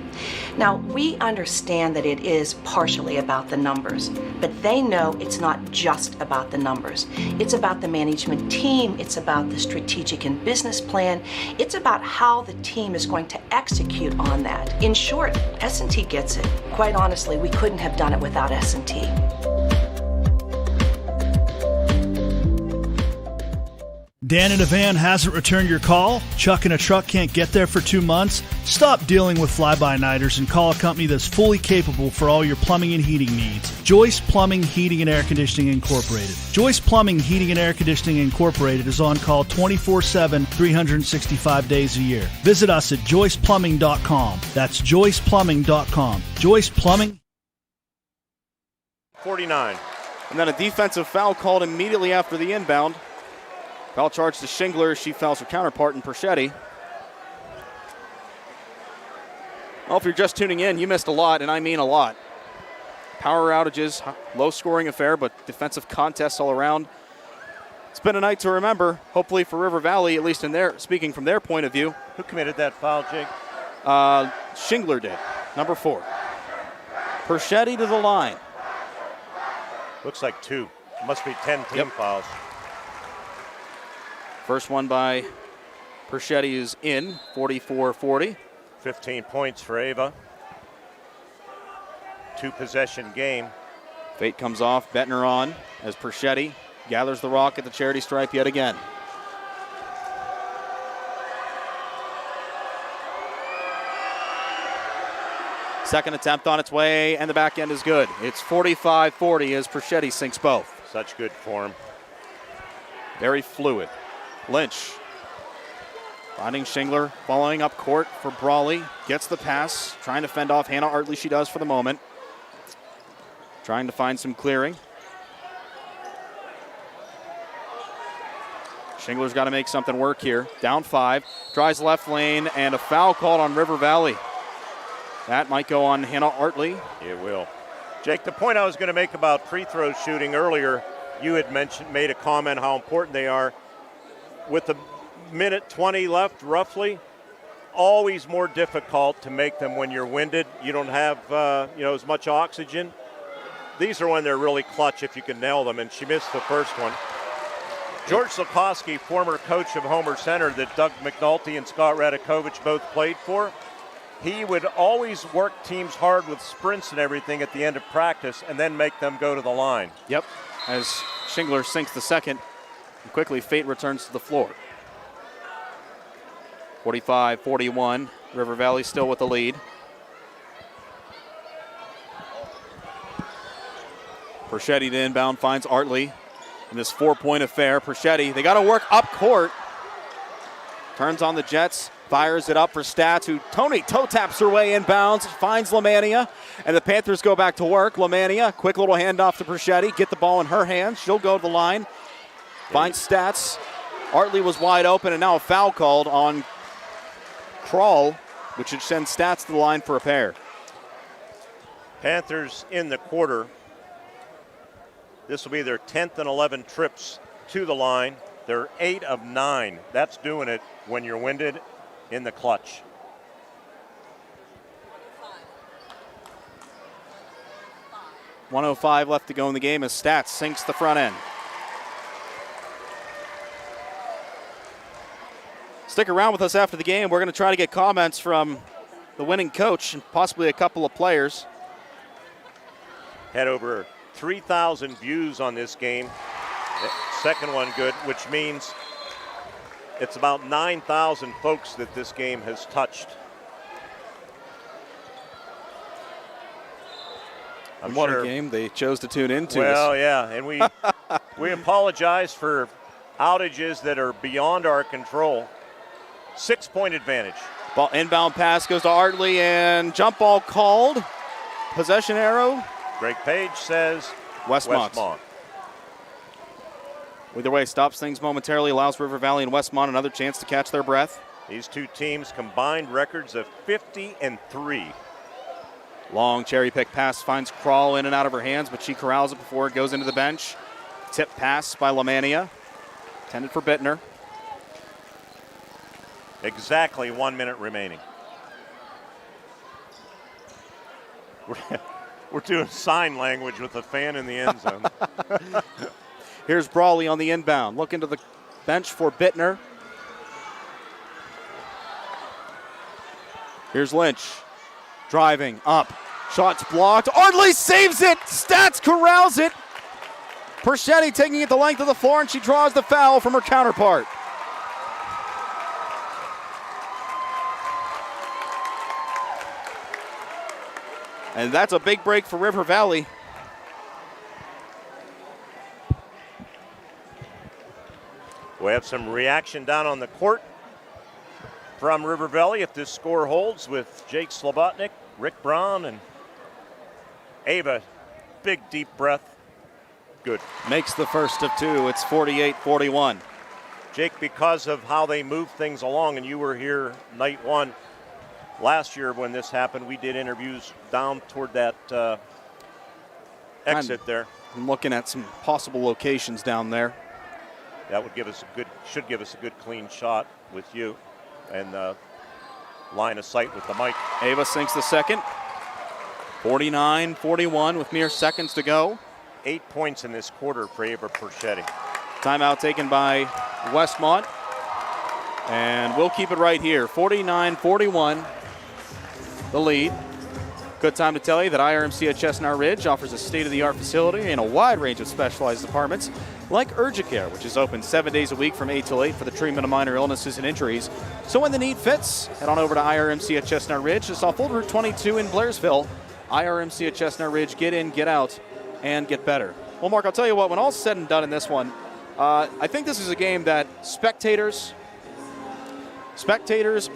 Now, we understand that it is partially about the numbers, but they know it's not just about the numbers. It's about the management team, it's about the strategic and business plan, it's about how the team is going to execute on that. In short, S&T gets it. Quite honestly, we couldn't have done it without S&T. Dan in a van hasn't returned your call? Chuck in a truck can't get there for 2 months? Stop dealing with fly-by-nighters and call a company that's fully capable for all your plumbing and heating needs. Joyce Plumbing, Heating, and Air Conditioning Incorporated. Joyce Plumbing, Heating, and Air Conditioning Incorporated is on call 24/7, 365 days a year. Visit us at joyceplumbing.com. That's joyceplumbing.com. Joyce Plumbing. 49. And then a defensive foul called immediately after the inbound. Foul charge to Shingler. She fouls her counterpart in Perschetti. Well, if you're just tuning in, you missed a lot, and I mean a lot. Power outages, low-scoring affair, but defensive contests all around. It's been a night to remember, hopefully for River Valley, at least in their, speaking from their point of view. Who committed that foul, Jake? Shingler did, number 4. Perschetti to the line. Looks like 2. Must be 10 team fouls. First one by Perschetti is in, 44-40. 15 points for Ava. 2-possession game. Fate comes off, Bettner on as Perchetti gathers the rock at the charity stripe yet again. Second attempt on its way, and the back end is good. It's 45-40 as Perchetti sinks both. Such good form. Very fluid. Lynch finding Shingler, following up court for Brawley. Gets the pass, trying to fend off Hannah Artley. She does for the moment. Trying to find some clearing. Shingler's got to make something work here. Down 5, drives left lane, and a foul called on River Valley. That might go on Hannah Artley. It will. Jake, the point I was going to make about free throw shooting earlier, you had made a comment how important they are. With the minute 20 left, roughly, always more difficult to make them when you're winded. You don't have as much oxygen. These are when they're really clutch if you can nail them, and she missed the first one. George Silkowski, former coach of Homer Center that Doug McNulty and Scott Radakovich both played for, he would always work teams hard with sprints and everything at the end of practice and then make them go to the line. Yep, as Shingler sinks the second, and quickly Fate returns to the floor. 45-41, River Valley still with the lead. Perchetti to inbound, finds Artley in this 4-point affair. Perchetti, they got to work up court. Turns on the Jets, fires it up for Stats, who Tony toe taps her way inbounds, finds Lamania, and the Panthers go back to work. Lamania, quick little handoff to Perchetti, get the ball in her hands. She'll go to the line, finds Stats. Artley was wide open, and now a foul called on Kroll, which should send Stats to the line for a pair. Panthers in the quarter. This will be their 10th and 11 trips to the line. They're 8 of 9. That's doing it when you're winded in the clutch. .105 left to go in the game as Stats sinks the front end. Stick around with us after the game. We're going to try to get comments from the winning coach and possibly a couple of players. Had over 3,000 views on this game. Second one good, which means it's about 9,000 folks that this game has touched. And what a game they chose to tune into. Well, yeah, and we apologize for outages that are beyond our control. 6-point advantage. Ball inbound pass goes to Artley and jump ball called. Possession arrow. Greg Page says Westmont. Either way, stops things momentarily, allows River Valley and Westmont another chance to catch their breath. These two teams combined records of 50-3. Long cherry pick pass finds Kroll in and out of her hands, but she corrals it before it goes into the bench. Tip pass by Lamania, intended for Bittner. Exactly 1 minute remaining. We're doing sign language with the fan in the end zone. Here's Brawley on the inbound. Look into the bench for Bittner. Here's Lynch. Driving up. Shots blocked. Artley saves it. Stats corrals it. Perchetti taking it the length of the floor, and she draws the foul from her counterpart. And that's a big break for River Valley. We have some reaction down on the court from River Valley if this score holds with Jake Slobotnik, Rick Braun, and Ava. Big deep breath. Good. Makes the first of two. It's 48-41. Jake, because of how they move things along, and you were here night one last year when this happened, we did interviews down toward that exit there. I'm looking at some possible locations down there. That would should give us a good clean shot with you and line of sight with the mic. Ava sinks the second. 49-41 with mere seconds to go. 8 points in this quarter for Ava Perchetti. Timeout taken by Westmont. And we'll keep it right here. 49-41. the lead. Good time to tell you that IRMC at Chestnut Ridge offers a state-of-the-art facility and a wide range of specialized departments like Urgicare, which is open 7 days a week from 8 till 8 for the treatment of minor illnesses and injuries. So when the need fits, head on over to IRMC at Chestnut Ridge, just off Old Route 22 in Blairsville. IRMC at Chestnut Ridge, get in, get out, and get better. Well, Mark, I'll tell you what, when all's said and done in this one, I think this is a game that spectators,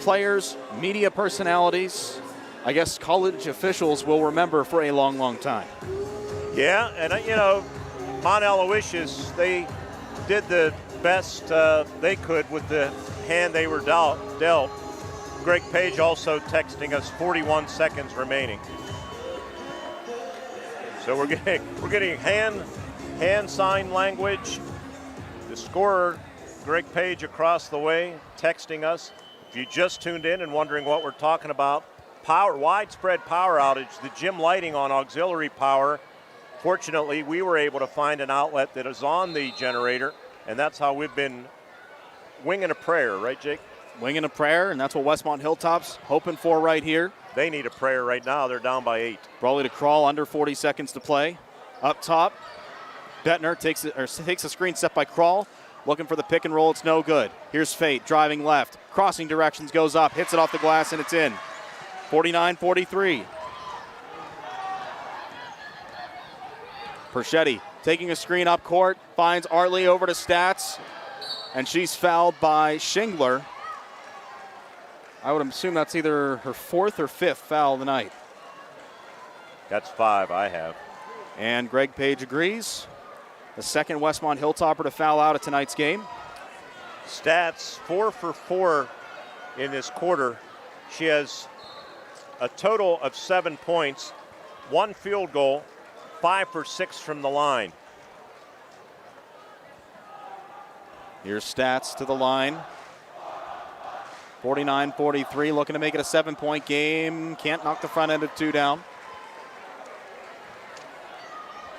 players, media personalities, I guess college officials will remember for a long, long time. Yeah, and Mount Aloysius, they did the best they could with the hand they were dealt. Greg Page also texting us 41 seconds remaining. So we're getting hand sign language. The scorer, Greg Page, across the way, texting us. If you just tuned in and wondering what we're talking about, widespread power outage, the gym lighting on auxiliary power. Fortunately, we were able to find an outlet that is on the generator, and that's how we've been winging a prayer, right, Jake? Winging a prayer, and that's what Westmont Hilltop's hoping for right here. They need a prayer right now. They're down by 8. Brawley to crawl, under 40 seconds to play. Up top, Bettner takes a screen set by Crawl, looking for the pick and roll. It's no good. Here's Fate driving left, crossing directions, goes up, hits it off the glass, and it's in. 49-43. Perchetti taking a screen up court, finds Artley over to Stats, and she's fouled by Shingler. I would assume that's either her 4th or 5th foul of the night. That's 5 I have. And Greg Page agrees. The second Westmont Hilltopper to foul out of tonight's game. Stats 4 for 4 in this quarter. She has a total of 7 points, 1 field goal, 5 for 6 from the line. Here's Stats to the line. 49-43, looking to make it a 7-point game. Can't knock the front end of 2 down.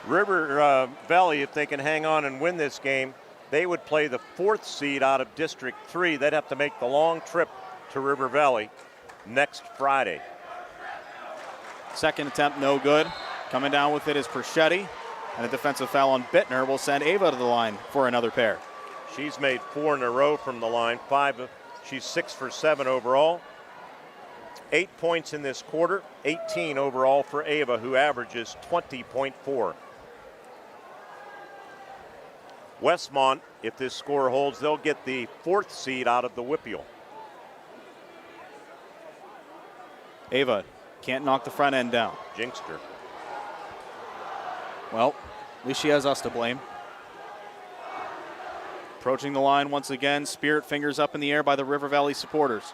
River Valley, if they can hang on and win this game, they would play the 4th seed out of District 3. They'd have to make the long trip to River Valley next Friday. Second attempt, no good. Coming down with it is Perchetti, and a defensive foul on Bittner will send Ava to the line for another pair. She's made 4 in a row from the line. She's 6 for 7 overall. 8 points in this quarter, 18 overall for Ava, who averages 20.4. Westmont, if this score holds, they'll get the 4th seed out of the Whippeal. Ava can't knock the front end down. Jinxed her. Well, at least she has us to blame. Approaching the line once again, Spirit fingers up in the air by the River Valley supporters.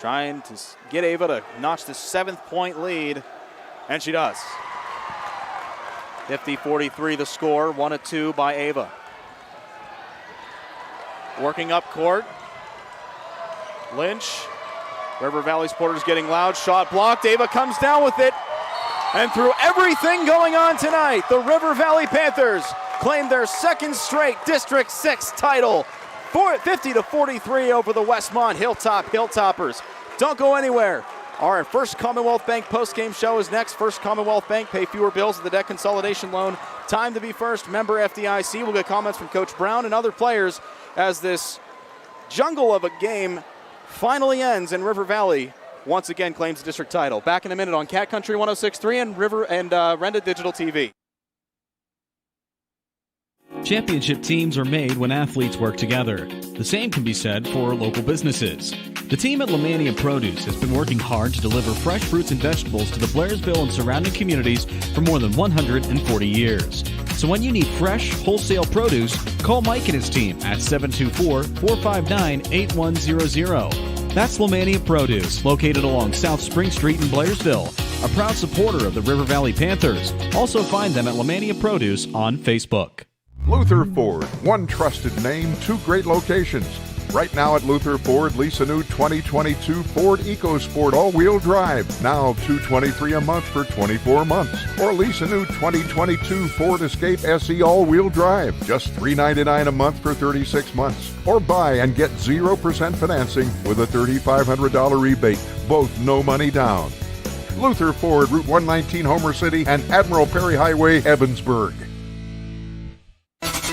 Trying to get Ava to notch the 7th-point lead, and she does. 50-43 the score, 1-2 by Ava. Working up court. Lynch. River Valley supporters getting loud. Shot blocked. Ava comes down with it. And through everything going on tonight, the River Valley Panthers claim their 2nd straight District 6 title. 50-43 over the Westmont Hilltoppers. Don't go anywhere. Our First Commonwealth Bank postgame show is next. First Commonwealth Bank, pay fewer bills with the debt consolidation loan. Time to be first. Member FDIC. We'll get comments from Coach Brown and other players as this jungle of a game finally ends and River Valley once again claims the district title. Back in a minute on Cat Country 106.3 and Renda Digital TV. Championship teams are made when athletes work together. The same can be said for local businesses. The team at Lemania Produce has been working hard to deliver fresh fruits and vegetables to the Blairsville and surrounding communities for more than 140 years. So when you need fresh, wholesale produce, call Mike and his team at 724-459-8100. That's Lemania Produce, located along South Spring Street in Blairsville, a proud supporter of the River Valley Panthers. Also find them at Lemania Produce on Facebook. Luther Ford, one trusted name, 2 great locations. Right now at Luther Ford, lease a new 2022 Ford EcoSport all-wheel drive. Now $223 a month for 24 months. Or lease a new 2022 Ford Escape SE all-wheel drive. Just $399 a month for 36 months. Or buy and get 0% financing with a $3,500 rebate. Both no money down. Luther Ford, Route 119, Homer City, and Admiral Perry Highway, Evansburg.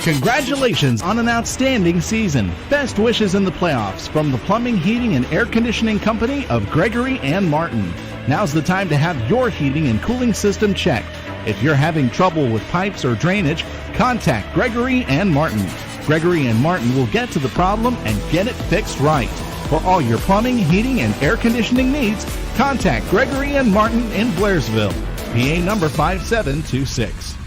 Congratulations on an outstanding season. Best wishes in the playoffs from the Plumbing, Heating, and Air Conditioning Company of Gregory and Martin. Now's the time to have your heating and cooling system checked. If you're having trouble with pipes or drainage, contact Gregory and Martin. Gregory and Martin will get to the problem and get it fixed right. For all your plumbing, heating, and air conditioning needs, contact Gregory and Martin in Blairsville. PA number 5726.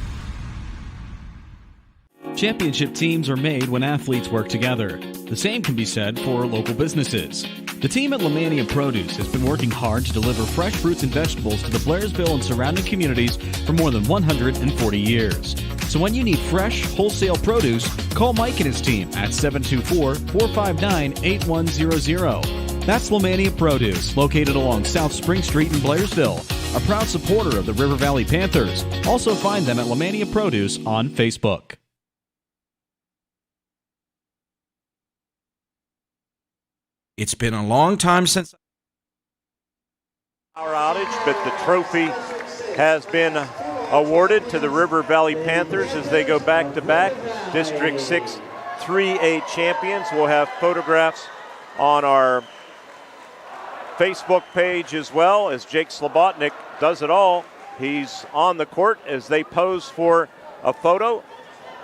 Championship teams are made when athletes work together. The same can be said for local businesses. The team at Lemania Produce has been working hard to deliver fresh fruits and vegetables to the Blairsville and surrounding communities for more than 140 years. So when you need fresh, wholesale produce, call Mike and his team at 724-459-8100. That's Lemania Produce, located along South Spring Street in Blairsville, a proud supporter of the River Valley Panthers. Also find them at Lemania Produce on Facebook. It's been a long time since power outage, but the trophy has been awarded to the River Valley Panthers as they go back-to-back. District 6 3A champions. We'll have photographs on our Facebook page as well as Jake Slobotnik does it all. He's on the court as they pose for a photo,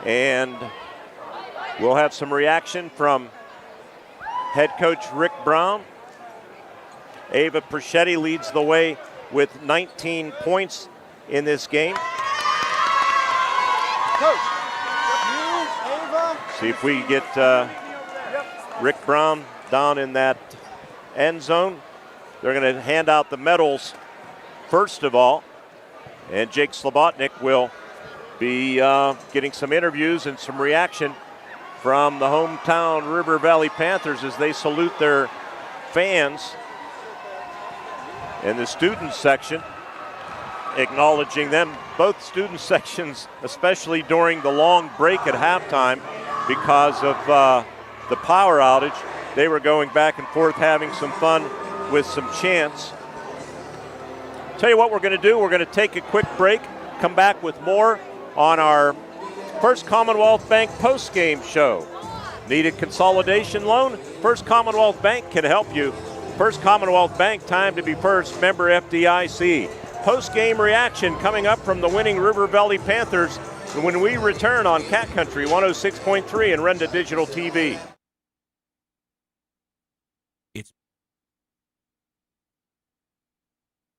and we'll have some reaction from head coach Rick Brown. Ava Perchetti leads the way with 19 points in this game. Coach, you, Ava. See if we get Rick Brown down in that end zone. They're going to hand out the medals first of all, and Jake Slobotnik will be getting some interviews and some reaction from the hometown River Valley Panthers as they salute their fans in the student section, acknowledging them. Both student sections, especially during the long break at halftime because of the power outage, they were going back and forth having some fun with some chants. Tell you what we're going to do. We're going to take a quick break, come back with more on our First Commonwealth Bank post-game show. Need a consolidation loan? First Commonwealth Bank can help you. First Commonwealth Bank, time to be first, member FDIC. Post-game reaction coming up from the winning River Valley Panthers when we return on Cat Country 106.3 and Renda Digital TV.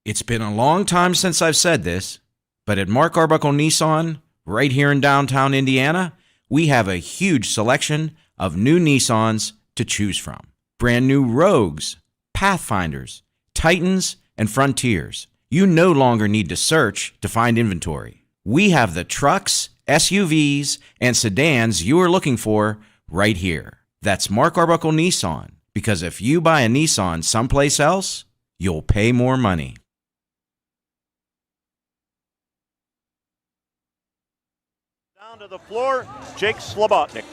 It's been a long time since I've said this, but at Mark Arbuckle Nissan, right here in downtown Indiana, we have a huge selection of new Nissans to choose from. Brand new Rogues, Pathfinders, Titans, and Frontiers. You no longer need to search to find inventory. We have the trucks, SUVs, and sedans you are looking for right here. That's Mark Arbuckle Nissan, because if you buy a Nissan someplace else, you'll pay more money. Down to the floor, Jake Slobotnik.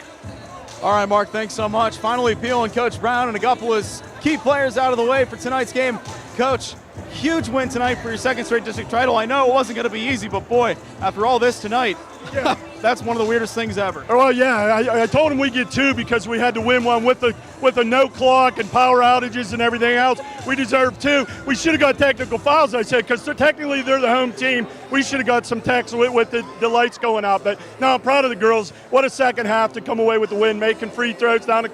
All right, Mark, thanks so much. Finally peeling Coach Brown and a couple of key players out of the way for tonight's game. Coach, huge win tonight for your second straight district title. I know it wasn't going to be easy, but boy, after all this tonight, that's one of the weirdest things ever. Well, yeah, I told him we'd get two because we had to win one with the no clock and power outages and everything else. We deserved two. We should have got technical fouls, I said, because technically they're the home team. We should have got some techs with the lights going out. But no, I'm proud of the girls. What a second half to come away with the win, making free throws down in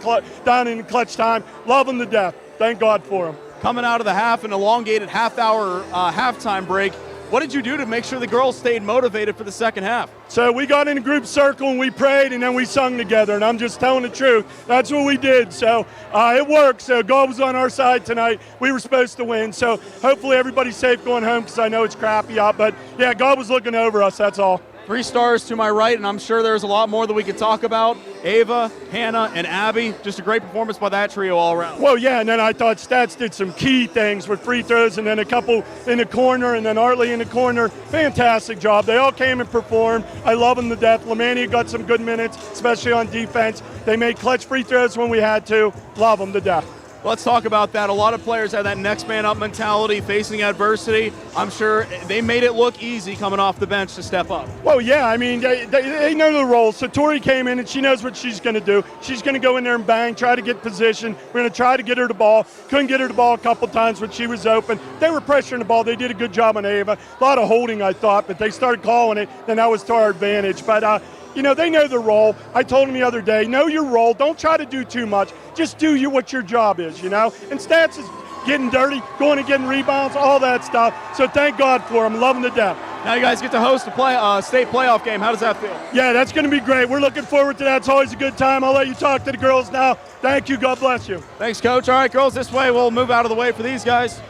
clutch time. Love them to death. Thank God for them. Coming out of the half, an elongated half-hour halftime break, what did you do to make sure the girls stayed motivated for the second half? So we got in a group circle and we prayed and then we sung together, and I'm just telling the truth. That's what we did. So it worked. So God was on our side tonight. We were supposed to win. So hopefully everybody's safe going home because I know it's crappy out. But, yeah, God was looking over us. That's all. 3 stars to my right, and I'm sure there's a lot more that we could talk about. Ava, Hannah, and Abby, just a great performance by that trio all around. Well, yeah, and then I thought Stats did some key things with free throws and then a couple in the corner and then Artley in the corner. Fantastic job. They all came and performed. I love them to death. Lemania got some good minutes, especially on defense. They made clutch free throws when we had to. Love them to death. Let's talk about that. A lot of players have that next man up mentality, facing adversity. I'm sure they made it look easy coming off the bench to step up. Well, yeah, I mean, they know the role. So Tori came in and she knows what she's going to do. She's going to go in there and bang, try to get position. We're going to try to get her the ball. Couldn't get her the ball a couple times when she was open. They were pressuring the ball. They did a good job on Ava. A lot of holding, I thought, but they started calling it, and that was to our advantage. But, they know the role. I told them the other day, know your role. Don't try to do too much. Just do what your job is, And Stats is getting dirty, going and getting rebounds, all that stuff. So thank God for them. Love them to death. Now you guys get to host a state playoff game. How does that feel? Yeah, that's going to be great. We're looking forward to that. It's always a good time. I'll let you talk to the girls now. Thank you. God bless you. Thanks, Coach. All right, girls, this way. We'll move out of the way for these guys.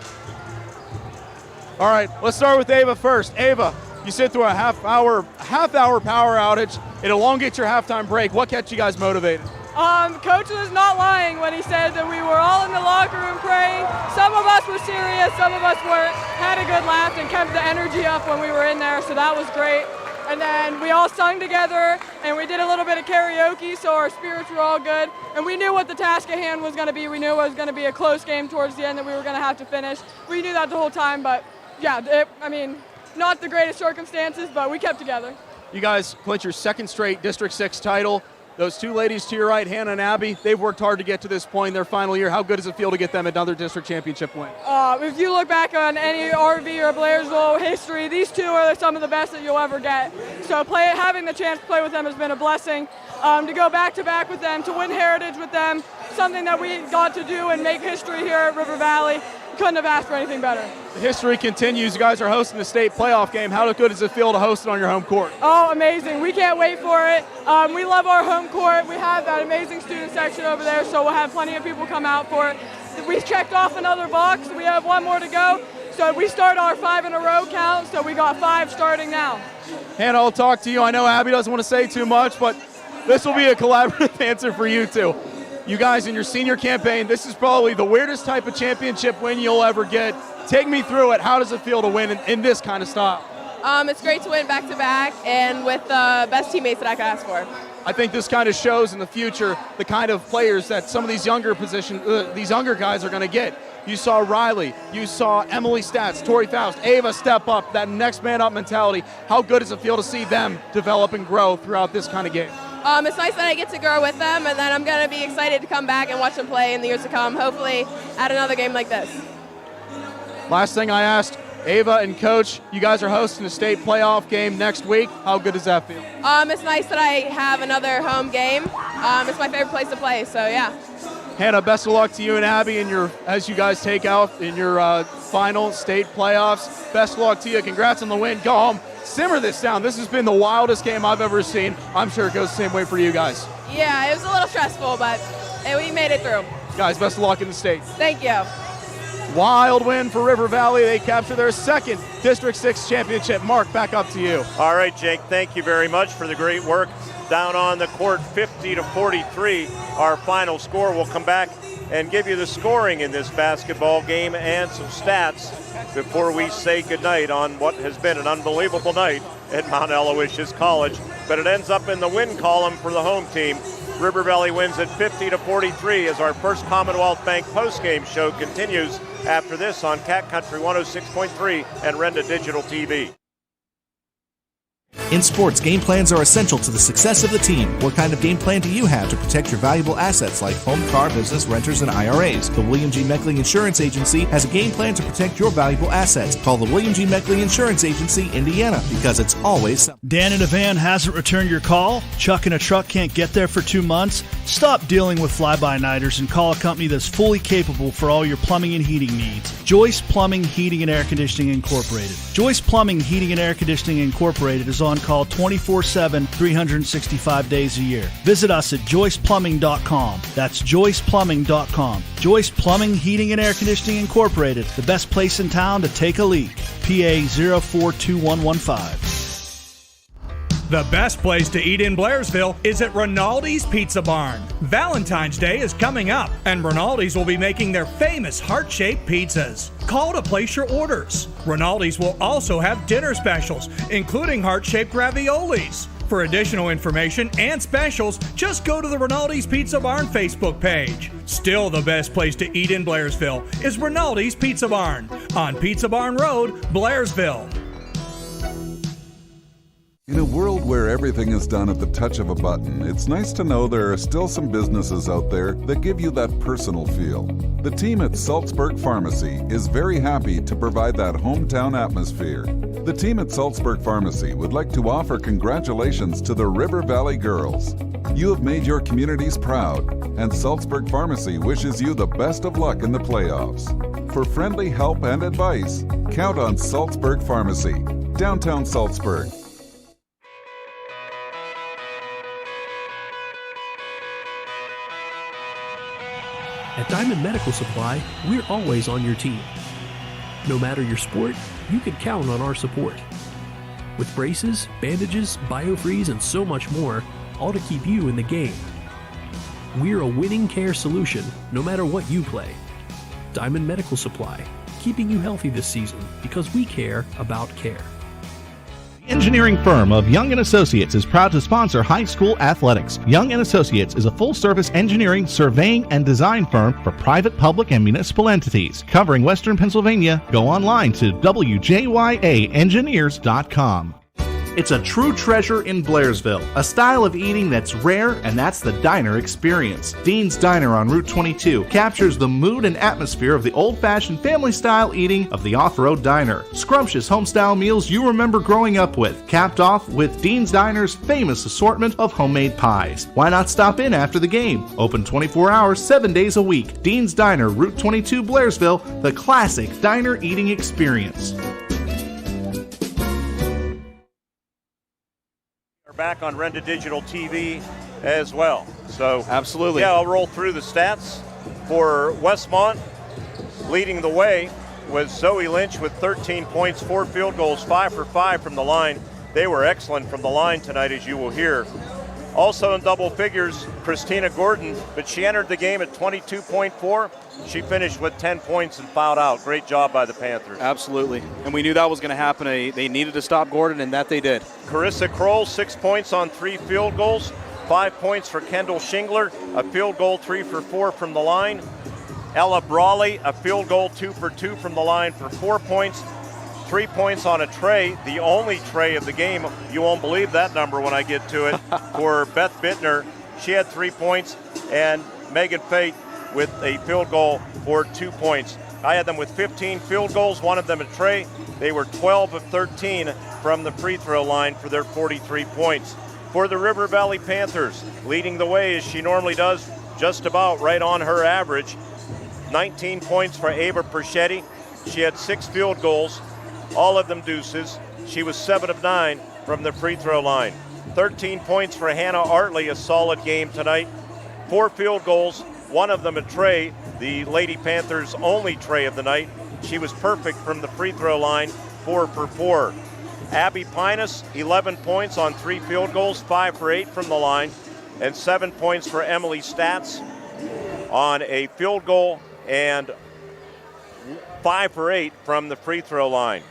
All right, let's start with Ava first. Ava, you sit through a half hour power outage. It elongates your halftime break. What kept you guys motivated? Coach was not lying when he said that we were all in the locker room praying. Some of us were serious, some of us weren't. Had a good laugh and kept the energy up when we were in there, so that was great. And then we all sung together, and we did a little bit of karaoke, so our spirits were all good. And we knew what the task at hand was going to be. We knew it was going to be a close game towards the end that we were going to have to finish. We knew that the whole time, but yeah, not the greatest circumstances, but we kept together. You guys clinch your second straight District 6 title. Those two ladies to your right, Hannah and Abby, they've worked hard to get to this point in their final year. How good does it feel to get them another district championship win? If you look back on any RV or Blairsville history, these two are some of the best that you'll ever get. So having the chance to play with them has been a blessing. To go back-to-back with them, to win Heritage with them, something that we got to do and make history here at River Valley. Couldn't have asked for anything better. The history continues. You guys are hosting the state playoff game. How good does it feel to host it on your home court? Oh, amazing. We can't wait for it. We love our home court. We have that amazing student section over there, so we'll have plenty of people come out for it. We checked off another box. We have one more to go. So we start our 5 in a row count, so we got 5 starting now. Hannah, I'll talk to you. I know Abby doesn't want to say too much, but this will be a collaborative answer for you two. You guys in your senior campaign, this is probably the weirdest type of championship win you'll ever get. Take me through it. How does it feel to win in this kind of style? It's great to win back-to-back and with the best teammates that I could ask for. I think this kind of shows in the future the kind of players that some of these younger guys are going to get. You saw Riley, you saw Emily Stats, Tori Faust, Ava step up, that next man up mentality. How good does it feel to see them develop and grow throughout this kind of game? It's nice that I get to grow with them, and then I'm going to be excited to come back and watch them play in the years to come, hopefully at another game like this. Last thing I asked, Ava and Coach, you guys are hosting a state playoff game next week. How good does that feel? It's nice that I have another home game. It's my favorite place to play, so yeah. Hannah, best of luck to you and Abby as you guys take out in your final state playoffs. Best of luck to you. Congrats on the win. Go home. Simmer this down. This has been the wildest game I've ever seen. I'm sure it goes the same way for you guys. Yeah, it was a little stressful, but we made it through. Guys, best of luck in the state. Thank you. Wild win for River Valley. They capture their second District 6 championship. Mark, back up to you. All right, Jake, thank you very much for the great work. Down on the court, 50-43, our final score. We'll come back and give you the scoring in this basketball game and some stats before we say goodnight on what has been an unbelievable night at Mount Aloysius College. But it ends up in the win column for the home team. River Valley wins at 50-43 as our first Commonwealth Bank postgame show continues after this on Cat Country 106.3 and Renda Digital TV. In sports, game plans are essential to the success of the team. What kind of game plan do you have to protect your valuable assets like home, car, business, renters, and IRAs? The William G. Meckling Insurance Agency has a game plan to protect your valuable assets. Call the William G. Meckling Insurance Agency, Indiana, because it's always something. Dan in a van hasn't returned your call? Chuck in a truck can't get there for 2 months? Stop dealing with fly-by-nighters and call a company that's fully capable for all your plumbing and heating needs. Joyce Plumbing, Heating, and Air Conditioning Incorporated. Joyce Plumbing, Heating, and Air Conditioning Incorporated is on call 24/7, 365 days a year. Visit us at joyceplumbing.com. That's joyceplumbing.com. Joyce Plumbing, Heating, and Air Conditioning Incorporated, the best place in town to take a leak. PA 042115. The best place to eat in Blairsville is at Rinaldi's Pizza Barn. Valentine's Day is coming up, and Rinaldi's will be making their famous heart-shaped pizzas. Call to place your orders. Rinaldi's will also have dinner specials, including heart-shaped raviolis. For additional information and specials, just go to the Rinaldi's Pizza Barn Facebook page. Still the best place to eat in Blairsville is Rinaldi's Pizza Barn on Pizza Barn Road, Blairsville. In a world where everything is done at the touch of a button, it's nice to know there are still some businesses out there that give you that personal feel. The team at Salzburg Pharmacy is very happy to provide that hometown atmosphere. The team at Salzburg Pharmacy would like to offer congratulations to the River Valley girls. You have made your communities proud, and Salzburg Pharmacy wishes you the best of luck in the playoffs. For friendly help and advice, count on Salzburg Pharmacy, downtown Salzburg. At Diamond Medical Supply, we're always on your team. No matter your sport, you can count on our support. With braces, bandages, biofreeze, and so much more, all to keep you in the game. We're a winning care solution, no matter what you play. Diamond Medical Supply, keeping you healthy this season because we care about care. Engineering firm of Young & Associates is proud to sponsor high school athletics. Young & Associates is a full-service engineering, surveying, and design firm for private, public, and municipal entities. Covering Western Pennsylvania, go online to wjyaengineers.com. It's a true treasure in Blairsville, a style of eating that's rare, and that's the diner experience. Dean's Diner on Route 22 captures the mood and atmosphere of the old-fashioned family-style eating of the off-road diner. Scrumptious home-style meals you remember growing up with, capped off with Dean's Diner's famous assortment of homemade pies. Why not stop in after the game? Open 24 hours, 7 days a week. Dean's Diner, Route 22, Blairsville, the classic diner eating experience. Back on Renda Digital TV as well. So absolutely. Yeah, I'll roll through the stats. For Westmont, leading the way was Zoe Lynch with 13 points, 4 field goals, 5 for 5 from the line. They were excellent from the line tonight, as you will hear. Also in double figures, Christina Gordon, but she entered the game at 22.4. She finished with 10 points and fouled out. Great job by the Panthers. Absolutely. And we knew that was going to happen. They needed to stop Gordon, and that they did. Carissa Kroll, 6 points on 3 field goals. 5 points for Kendall Shingler, a field goal, 3 for 4 from the line. Ella Brawley, a field goal, 2 for 2 from the line for 4 points. 3 points on a tray, the only tray of the game. You won't believe that number when I get to it. For Beth Bittner, she had 3 points, and Megan Fate with a field goal for 2 points. I had them with 15 field goals, one of them a tray. They were 12 of 13 from the free throw line for their 43 points. For the River Valley Panthers, leading the way as she normally does, just about right on her average. 19 points for Ava Perchetti. She had 6 field goals, all of them deuces. She was 7 of 9 from the free throw line. 13 points for Hannah Artley, a solid game tonight. 4 field goals, one of them a tray, the Lady Panthers' only tray of the night. She was perfect from the free throw line, 4 for 4. Abby Pinus, 11 points on 3 field goals, 5 for 8 from the line, and 7 points for Emily Stats on a field goal and 5 for 8 from the free throw line.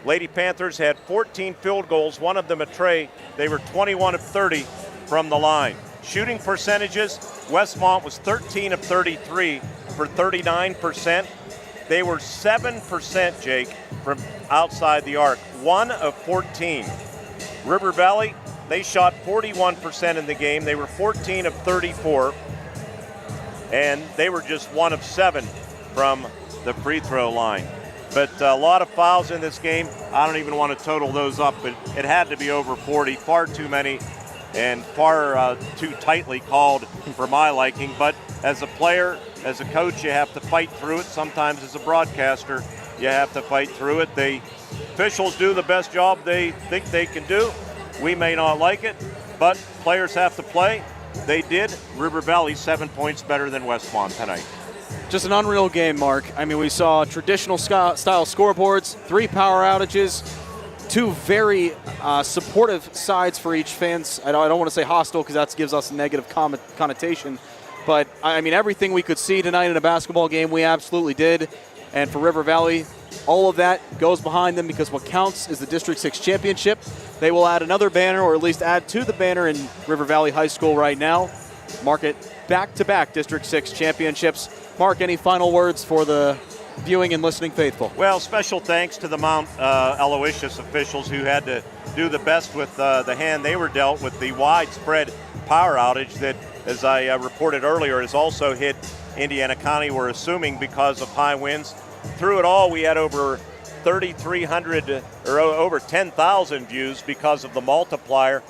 Lady Panthers had 14 field goals, one of them a tray. They were 21 of 30 from the line. Shooting percentages, Westmont was 13 of 33 for 39%. They were 7%, Jake, from outside the arc, 1 of 14. River Valley, they shot 41% in the game. They were 14 of 34, and they were just 1 of 7 from the free throw line. But a lot of fouls in this game. I don't even want to total those up, but it had to be over 40, far too many and far too tightly called for my liking. But as a player, as a coach, you have to fight through it. Sometimes as a broadcaster, you have to fight through it. The officials do the best job they think they can do. We may not like it, but players have to play. They did. River Valley 7 points better than Westmont tonight. Just an unreal game, Mark. I mean, we saw traditional style scoreboards, 3 power outages. two very supportive sides for each fans. I don't want to say hostile because that gives us a negative connotation. But, I mean, everything we could see tonight in a basketball game, we absolutely did. And for River Valley, all of that goes behind them because what counts is the District 6 championship. They will add another banner, or at least add to the banner in River Valley High School right now. Mark it back-to-back District 6 championships. Mark, any final words for the viewing and listening faithful? Well, special thanks to the Mount Aloysius officials who had to do the best with the hand they were dealt with the widespread power outage that, as I reported earlier, has also hit Indiana County, we're assuming, because of high winds. Through it all, we had over 3,300 or over 10,000 views because of the multiplier.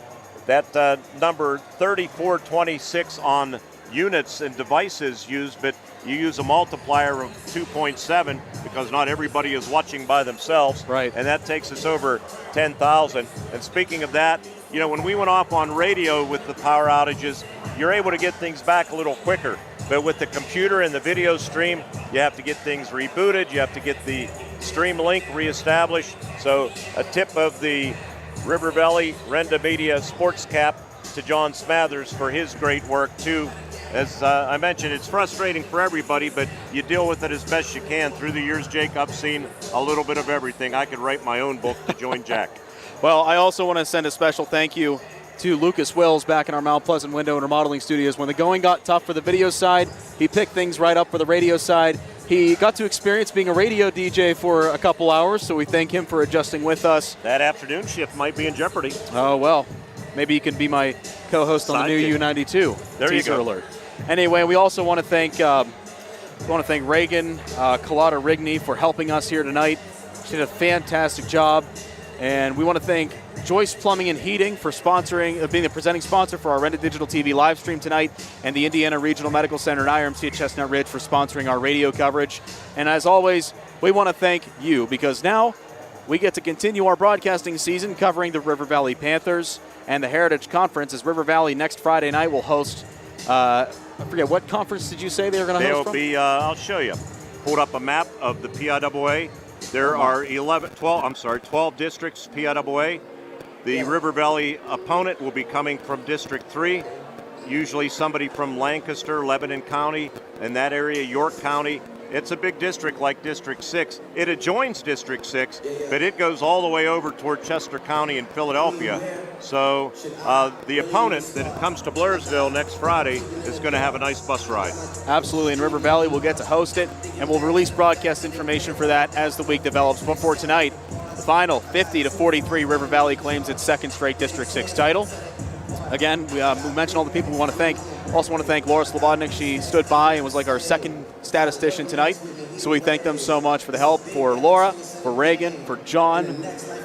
That number 3,426 on units and devices used, but you use a multiplier of 2.7 because not everybody is watching by themselves. Right. And that takes us over 10,000. And speaking of that, you know, when we went off on radio with the power outages, you're able to get things back a little quicker. But with the computer and the video stream, you have to get things rebooted. You have to get the stream link reestablished. So a tip of the River Valley Renda Media sports cap to John Smathers for his great work too. As I mentioned, it's frustrating for everybody, but you deal with it as best you can. Through the years, Jake, I've seen a little bit of everything. I could write my own book to join Jack. Well, I also want to send a special thank you to Lucas Wills back in our Mount Pleasant window and remodeling studios. When the going got tough for the video side, he picked things right up for the radio side. He got to experience being a radio DJ for a couple hours, so we thank him for adjusting with us. That afternoon shift might be in jeopardy. Oh, well, maybe he can be my co-host on the new U92. There Teaser you go. alert. Anyway, we also want to thank Reagan Collada Rigney for helping us here tonight. She did a fantastic job. And we want to thank Joyce Plumbing and Heating for sponsoring, being the presenting sponsor for our Renda Digital TV live stream tonight, and the Indiana Regional Medical Center and IRMC at Chestnut Ridge for sponsoring our radio coverage. And as always, we want to thank you because now we get to continue our broadcasting season covering the River Valley Panthers and the Heritage Conference, as River Valley next Friday night will host, I forget, what conference did you say they were going to host from? I'll show you. Pulled up a map of the PIAA. There are 12 districts, PIAA. The River Valley opponent will be coming from District 3, usually somebody from Lancaster, Lebanon County, and that area, York County. It's a big district like District 6. It adjoins District 6, but it goes all the way over toward Chester County and Philadelphia. So the opponent that comes to Blairsville next Friday is going to have a nice bus ride. Absolutely, and River Valley will get to host it, and we'll release broadcast information for that as the week develops. But for tonight, the final 50-43, River Valley claims its second straight District 6 title. Again, we mentioned all the people we want to thank. Also want to thank Laura Slobodnik. She stood by and was like our second statistician tonight. So we thank them so much for the help. For Laura, for Reagan, for John,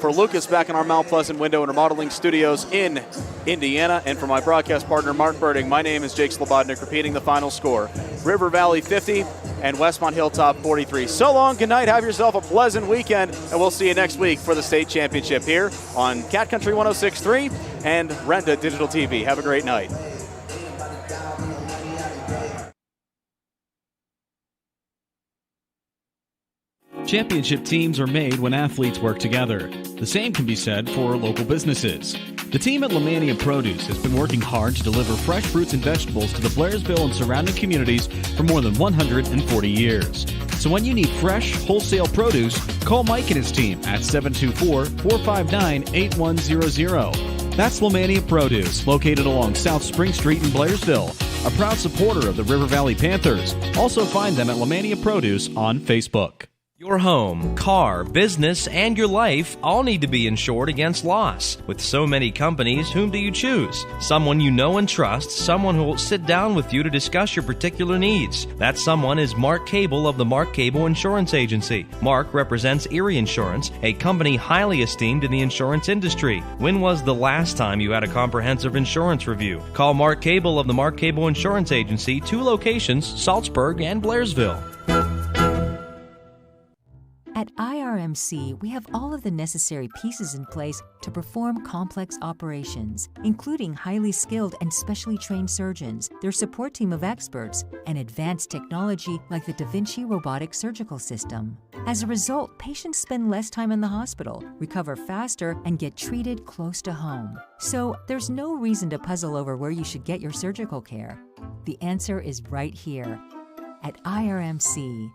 for Lucas back in our Mount Pleasant window and remodeling studios in Indiana. And for my broadcast partner, Mark Birding, my name is Jake Slobodnik, repeating the final score. River Valley 50 and Westmont Hilltop 43. So long, good night, have yourself a pleasant weekend, and we'll see you next week for the state championship here on Cat Country 106.3 and Renda Digital TV. Have a great night. Championship teams are made when athletes work together. The same can be said for local businesses. The team at Lemania Produce has been working hard to deliver fresh fruits and vegetables to the Blairsville and surrounding communities for more than 140 years. So when you need fresh, wholesale produce, call Mike and his team at 724-459-8100. That's Lemania Produce, located along South Spring Street in Blairsville, a proud supporter of the River Valley Panthers. Also find them at Lemania Produce on Facebook. Your home, car, business, and your life all need to be insured against loss. With so many companies, whom do you choose? Someone you know and trust, someone who will sit down with you to discuss your particular needs. That someone is Mark Cable of the Mark Cable Insurance Agency. Mark represents Erie Insurance, a company highly esteemed in the insurance industry. When was the last time you had a comprehensive insurance review? Call Mark Cable of the Mark Cable Insurance Agency, 2 locations, Salzburg and Blairsville. At IRMC, we have all of the necessary pieces in place to perform complex operations, including highly skilled and specially trained surgeons, their support team of experts, and advanced technology like the Da Vinci robotic surgical system. As a result, patients spend less time in the hospital, recover faster, and get treated close to home. So there's no reason to puzzle over where you should get your surgical care. The answer is right here at IRMC.